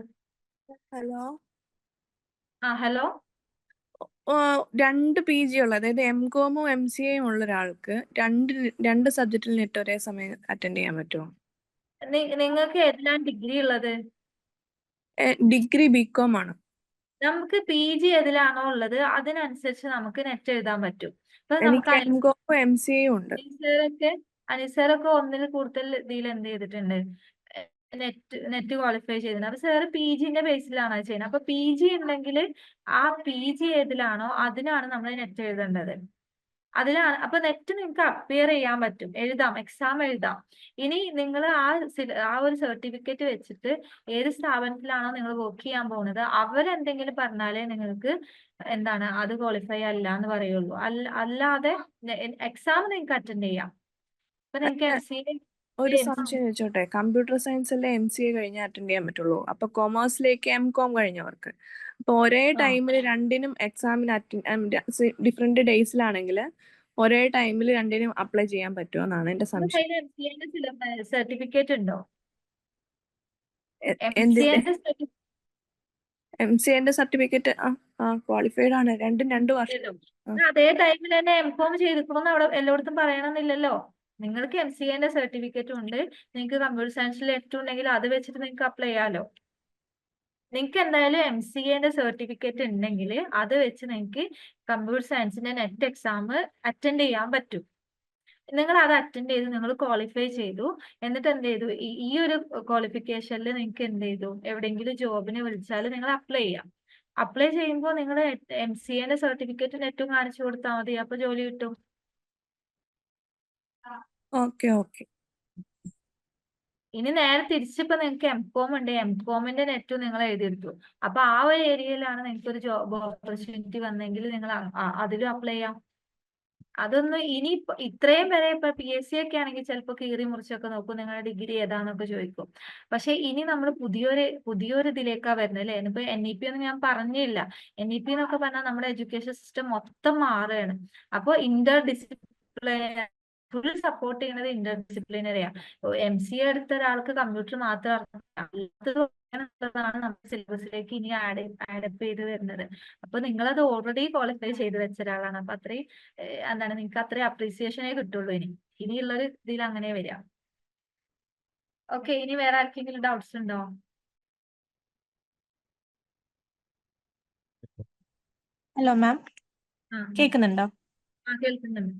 Hello, hello. 2 PG ഉള്ള, അതായത് MCOM-ഉം MCA-യും ഉള്ള ഒരാൾക്ക് രണ്ട് സബ്ജക്റ്റിൽ നെറ്റ് ഒരേ സമയം അറ്റൻഡ് ചെയ്യാൻ പറ്റുമോ? നിങ്ങൾക്ക് ഏതിലാണ് ഡിഗ്രി ഉള്ളത്? ഡിഗ്രി BCom ആണ്. നമുക്ക് PG ഏതിലാണോ ഉള്ളത് അതിനനുസരിച്ച് നമുക്ക് നെറ്റ് എഴുതാൻ പറ്റും. ഇപ്പൊ നമുക്ക് എനിക്ക് എംകോമും MCAയും ഉണ്ട്. അനിസേറൊക്കെ ഒന്നിൽ കൂടുതൽ ഇതിൽ എന്ത് ചെയ്തിട്ടുണ്ട്, നെറ്റ് ക്വാളിഫൈ ചെയ്തിട്ടുണ്ട്. അപ്പൊ സാറ് PGന്റെ ബേസിലാണ് അത് ചെയ്യുന്നത്. അപ്പൊ PG ഉണ്ടെങ്കിൽ ആ PG ഏതിലാണോ അതിനാണ് നമ്മൾ നെറ്റ് എഴുതേണ്ടത്. അതിലാണ് അപ്പൊ നെറ്റ് നിങ്ങൾക്ക് അപ്പിയർ ചെയ്യാൻ പറ്റും, എഴുതാം, എക്സാം എഴുതാം. ഇനി നിങ്ങൾ ആ ഒരു സർട്ടിഫിക്കറ്റ് വെച്ചിട്ട് ഏത് സ്ഥാപനത്തിലാണോ നിങ്ങൾ വർക്ക് ചെയ്യാൻ പോകുന്നത് അവരെന്തെങ്കിലും പറഞ്ഞാലേ നിങ്ങൾക്ക് എന്താണ് അത് ക്വാളിഫൈ അല്ല എന്ന് പറയുള്ളൂ. അല്ലാതെ എക്സാം നിങ്ങൾക്ക് അറ്റൻഡ് ചെയ്യാം. ഇപ്പൊ നിങ്ങൾക്ക് MCA ഒരു സംശയം ചോദിച്ചോട്ടെ, കമ്പ്യൂട്ടർ സയൻസിലെ MCA കഴിഞ്ഞാൽ അറ്റൻഡ് ചെയ്യാൻ പറ്റുള്ളൂ. അപ്പൊ കൊമേഴ്സിലേക്ക് MCOM കഴിഞ്ഞവർക്ക് അപ്പൊ ഒരേ ടൈമിൽ രണ്ടിനും എക്സാമിന് ഡിഫറെന്റ് ഡേയ്സിലാണെങ്കിൽ ഒരേ ടൈമിൽ രണ്ടിനും അപ്ലൈ ചെയ്യാൻ പറ്റുമോ എന്നാണ് എന്റെ സംശയം. സർട്ടിഫിക്കറ്റ് ഉണ്ടോ? MCAന്റെ സർട്ടിഫിക്കറ്റ് ക്വാളിഫൈഡ് ആണ്. രണ്ട് വർഷം. അതേ ടൈമിൽ തന്നെ MCOM ചെയ്തിരിക്കണമെന്ന് അവിടെ എല്ലായിടത്തും പറയണമെന്നില്ലല്ലോ. നിങ്ങൾക്ക് MCAന്റെ സർട്ടിഫിക്കറ്റ് ഉണ്ട്, നിങ്ങൾക്ക് കമ്പ്യൂട്ടർ സയൻസിൽ ഉണ്ടെങ്കിൽ അത് വെച്ചിട്ട് നിങ്ങൾക്ക് അപ്ലൈ ചെയ്യാലോ. നിങ്ങൾക്ക് എന്തായാലും MCAന്റെ സർട്ടിഫിക്കറ്റ് ഉണ്ടെങ്കിൽ അത് വെച്ച് നിങ്ങൾക്ക് കമ്പ്യൂട്ടർ സയൻസിന്റെ നെറ്റ് എക്സാം അറ്റൻഡ് ചെയ്യാൻ പറ്റും. നിങ്ങൾ അത് അറ്റൻഡ് ചെയ്തു, നിങ്ങൾ ക്വാളിഫൈ ചെയ്തു, എന്നിട്ട് എന്ത് ചെയ്തു, ഈ ഒരു ക്വാളിഫിക്കേഷനിൽ നിങ്ങൾക്ക് എന്ത് ചെയ്തു, എവിടെയെങ്കിലും ജോബിന് വിളിച്ചാൽ നിങ്ങൾ അപ്ലൈ ചെയ്യാം. അപ്ലൈ ചെയ്യുമ്പോൾ നിങ്ങൾ MCAന്റെ സർട്ടിഫിക്കറ്റ് നെറ്റും കാണിച്ചു കൊടുത്താൽ മതി, അപ്പൊ ജോലി കിട്ടും. ഓക്കെ. ഇനി നേരെ തിരിച്ചിപ്പോ നിങ്ങൾക്ക് MCOM ഉണ്ട്, MCOMന്റെ നെറ്റും നിങ്ങൾ എഴുതിയെടുത്തു. അപ്പൊ ആ ഒരു ഏരിയയിലാണ് നിങ്ങൾക്ക് ഒരു ജോബ് ഓപ്പർച്യൂണിറ്റി വന്നെങ്കിൽ നിങ്ങൾ അതിലും അപ്ലൈ ചെയ്യാം. അതൊന്നും ഇനി ഇത്രയും വരെ ഇപ്പൊ PSC ഒക്കെ ആണെങ്കിൽ ചിലപ്പോൾ കീറി മുറിച്ചൊക്കെ നോക്കും, നിങ്ങളുടെ ഡിഗ്രി ഏതാന്നൊക്കെ ചോദിക്കും. പക്ഷെ ഇനി നമ്മൾ പുതിയൊരു ഇതിലേക്കാ വരുന്നത് അല്ലെ. ഇപ്പൊ NEP ഒന്നും ഞാൻ പറഞ്ഞില്ല. NEP എന്നൊക്കെ പറഞ്ഞാൽ നമ്മുടെ എഡ്യൂക്കേഷൻ സിസ്റ്റം മൊത്തം മാറുകയാണ്. അപ്പൊ ഇന്റർ ഫുൾ സപ്പോർട്ട് ചെയ്യുന്നത് ഇന്റർഡിസിപ്ലിനറിയാണ്. MCA എടുത്ത ഒരാൾക്ക് കമ്പ്യൂട്ടർ മാത്രം അല്ലാത്തതാണ് നമ്മുടെ സിലബസിലേക്ക് ഇനി ആഡപ്പ് ചെയ്ത് വരുന്നത്. അപ്പൊ നിങ്ങളത് ഓൾറെഡി ക്വാളിഫൈ ചെയ്ത് വെച്ച ഒരാളാണ്. അപ്പൊ അത്രയും എന്താണ് നിങ്ങൾക്ക് അത്രയും അപ്രീസിയേഷനേ കിട്ടുള്ളൂ. ഇനിയുള്ളൊരു ഇതിൽ അങ്ങനെ വരാം. ഓക്കെ, ഇനി വേറെ ആർക്കെങ്കിലും ഡൗട്ട്സ് ഉണ്ടോ? ഹലോ മാം, കേൾക്കുന്നുണ്ടോ? കേൾക്കുന്നുണ്ട്.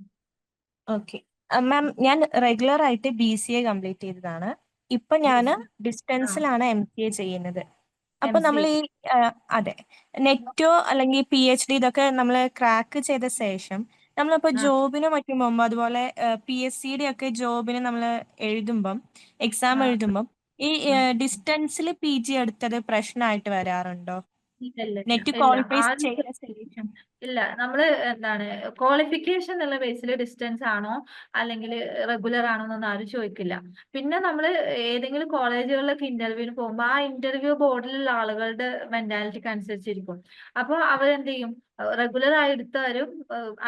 ഓക്കെ മാം, ഞാൻ റെഗുലർ ആയിട്ട് BCA കംപ്ലീറ്റ് ചെയ്തതാണ്. ഇപ്പൊ ഞാൻ ഡിസ്റ്റൻസിലാണ് MCA ചെയ്യുന്നത്. അപ്പൊ നമ്മൾ ഈ അതെ, നെറ്റോ അല്ലെങ്കിൽ PhD ഇതൊക്കെ നമ്മൾ ക്രാക്ക് ചെയ്ത ശേഷം നമ്മളിപ്പോ ജോബിന് മറ്റും പോകുമ്പോൾ അതുപോലെ PSCയുടെ ഒക്കെ ജോബിന് നമ്മൾ എക്സാം എഴുതുമ്പം ഈ ഡിസ്റ്റൻസിൽ PG എടുത്തത് പ്രശ്നമായിട്ട് വരാറുണ്ടോ? നെറ്റ് ക്വാളിഫൈ ചെയ്ത ശേഷം ഇല്ല, നമ്മള് എന്താണ് ക്വാളിഫിക്കേഷൻ എന്നുള്ള ബേസിൽ ഡിസ്റ്റൻസ് ആണോ അല്ലെങ്കിൽ റെഗുലർ ആണോ എന്നൊന്നും ആരും ചോദിക്കില്ല. പിന്നെ നമ്മൾ ഏതെങ്കിലും കോളേജുകളിലൊക്കെ ഇന്റർവ്യൂവിന് പോകുമ്പോൾ ആ ഇന്റർവ്യൂ ബോർഡിലുള്ള ആളുകളുടെ മെന്റാലിറ്റിക്ക് അനുസരിച്ചിരിക്കും. അപ്പോൾ അവരെന്ത് ചെയ്യും, റെഗുലർ ആയി എടുത്തവരും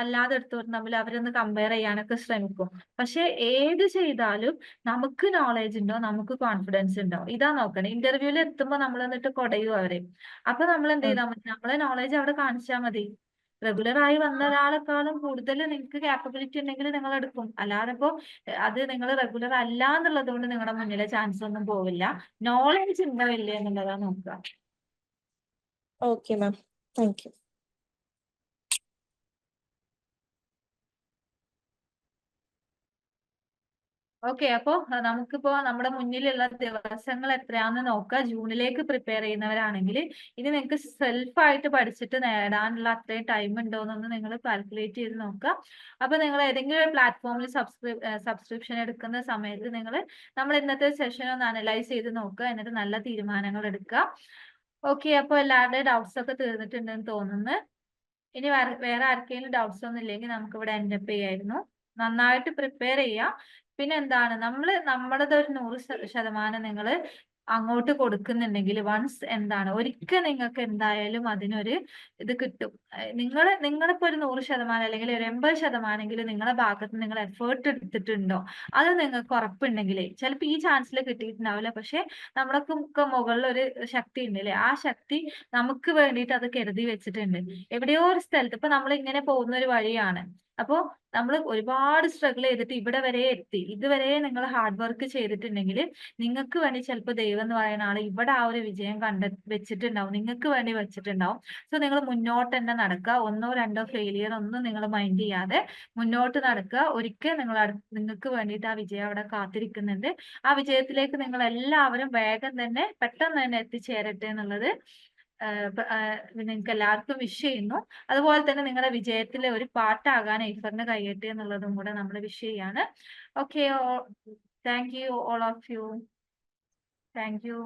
അല്ലാതെ എടുത്തവരും തമ്മിൽ അവരൊന്ന് കമ്പയർ ചെയ്യാനൊക്കെ ശ്രമിക്കും. പക്ഷെ ഏത് ചെയ്താലും നമുക്ക് നോളേജ് ഉണ്ടോ, നമുക്ക് കോൺഫിഡൻസ് ഉണ്ടോ, ഇതാ നോക്കണം. ഇന്റർവ്യൂവിൽ എത്തുമ്പോൾ നമ്മൾ എന്നിട്ട് കൊടയും അവരെ. അപ്പൊ നമ്മൾ എന്ത് ചെയ്താൽ മതി, നമ്മളെ നോളേജ് അവിടെ കാണിച്ചാൽ മതി. റെഗുലർ ആയി വന്ന ഒരാളെക്കാളും കൂടുതൽ നിങ്ങൾക്ക് കാപ്പബിലിറ്റി ഉണ്ടെങ്കിൽ നിങ്ങൾ എടുക്കും. അല്ലാതെ ഇപ്പോ അത് നിങ്ങൾ റെഗുലർ അല്ല എന്നുള്ളത് കൊണ്ട് നിങ്ങളുടെ മുന്നിലെ ചാൻസ് ഒന്നും പോവില്ല. നോളേജ് ഉണ്ടോ ഇല്ലേ എന്നുള്ളതാ നോക്കുക. Okay ma'am, thank you. Okay, അപ്പോ നമുക്കിപ്പോ നമ്മുടെ മുന്നിലുള്ള ദിവസങ്ങൾ എത്രയാണെന്ന് നോക്കുക. ജൂണിലേക്ക് പ്രിപ്പയർ ചെയ്യുന്നവരാണെങ്കിൽ ഇനി നിങ്ങൾക്ക് സെൽഫായിട്ട് പഠിച്ചിട്ട് നേടാനുള്ള അത്രയും ടൈം ഉണ്ടോയെന്നൊന്ന് നിങ്ങൾ കാൽക്കുലേറ്റ് ചെയ്ത് നോക്കുക. അപ്പൊ നിങ്ങൾ ഏതെങ്കിലും പ്ലാറ്റ്ഫോമിൽ സബ്സ്ക്രിപ്ഷൻ എടുക്കുന്ന സമയത്ത് നമ്മൾ ഇന്നത്തെ സെഷൻ ഒന്ന് അനലൈസ് ചെയ്ത് നോക്കുക, എന്നിട്ട് നല്ല തീരുമാനങ്ങൾ എടുക്കുക. ഓക്കെ, അപ്പൊ എല്ലാവരുടെയും ഡൗട്ട്സ് ഒക്കെ തീർന്നിട്ടുണ്ടെന്ന് തോന്നുന്നു. ഇനി വേറെ ആർക്കെങ്കിലും ഡൗട്ട്സ് ഒന്നും ഇല്ലെങ്കിൽ നമുക്ക് ഇവിടെ എൻഡപ്പ് ചെയ്യായിരുന്നു. നന്നായിട്ട് പ്രിപ്പയർ ചെയ്യുക. പിന്നെ എന്താണ്, നമ്മുടേത് ഒരു 100% നിങ്ങൾ അങ്ങോട്ട് കൊടുക്കുന്നുണ്ടെങ്കിൽ വൺസ് ഒരിക്കൽ നിങ്ങൾക്ക് എന്തായാലും അതിനൊരു ഇത് കിട്ടും. നിങ്ങളിപ്പോ ഒരു 100% അല്ലെങ്കിൽ ഒരു 80% നിങ്ങളുടെ ഭാഗത്ത് നിങ്ങൾ എഫേർട്ട് എടുത്തിട്ടുണ്ടോ അത് നിങ്ങൾക്ക് ഉറപ്പുണ്ടെങ്കിൽ ചിലപ്പോൾ ഈ ചാൻസിൽ കിട്ടിയിട്ടുണ്ടാവില്ല. പക്ഷെ നമ്മളൊക്കെ മുകളിൽ ഒരു ശക്തി ഉണ്ട് അല്ലെ, ആ ശക്തി നമുക്ക് വേണ്ടിയിട്ട് അത് കരുതി വെച്ചിട്ടുണ്ട് എവിടെയോ ഒരു സ്ഥലത്ത്. ഇപ്പൊ നമ്മൾ ഇങ്ങനെ പോകുന്ന ഒരു വഴിയാണ്, അപ്പോൾ നമ്മൾ ഒരുപാട് സ്ട്രഗിൾ ചെയ്തിട്ട് ഇവിടെ വരെ എത്തി. ഇതുവരെ നിങ്ങൾ ഹാർഡ് വർക്ക് ചെയ്തിട്ടുണ്ടെങ്കിൽ നിങ്ങൾക്ക് വേണ്ടി ചിലപ്പോൾ ദൈവം എന്ന് പറയുന്ന ആൾ ഇവിടെ ആ ഒരു വിജയം വെച്ചിട്ടുണ്ടാവും, നിങ്ങൾക്ക് വേണ്ടി വെച്ചിട്ടുണ്ടാവും. സോ നിങ്ങൾ മുന്നോട്ട് തന്നെ നടക്കുക. ഒന്നോ രണ്ടോ ഫെയിലിയർ ഒന്നും നിങ്ങൾ മൈൻഡ് ചെയ്യാതെ മുന്നോട്ട് നടക്കുക. ഒരിക്കൽ നിങ്ങൾക്ക് വേണ്ടിയിട്ട് ആ വിജയം അവിടെ കാത്തിരിക്കുന്നുണ്ട്. ആ വിജയത്തിലേക്ക് നിങ്ങൾ എല്ലാവരും വേഗം തന്നെ പെട്ടെന്ന് തന്നെ എത്തിച്ചേരട്ടെ എന്നുള്ളത് നിങ്ങൾക്ക് എല്ലാവർക്കും വിഷ് ചെയ്യുന്നു. അതുപോലെ തന്നെ നിങ്ങളുടെ വിജയത്തിലെ ഒരു പാട്ടാകാൻ ഐഫറിന് കഴിയട്ടെ എന്നുള്ളതും കൂടെ നമ്മൾ വിഷ് ചെയ്യാണ്. Okay, thank you all of you. Thank U.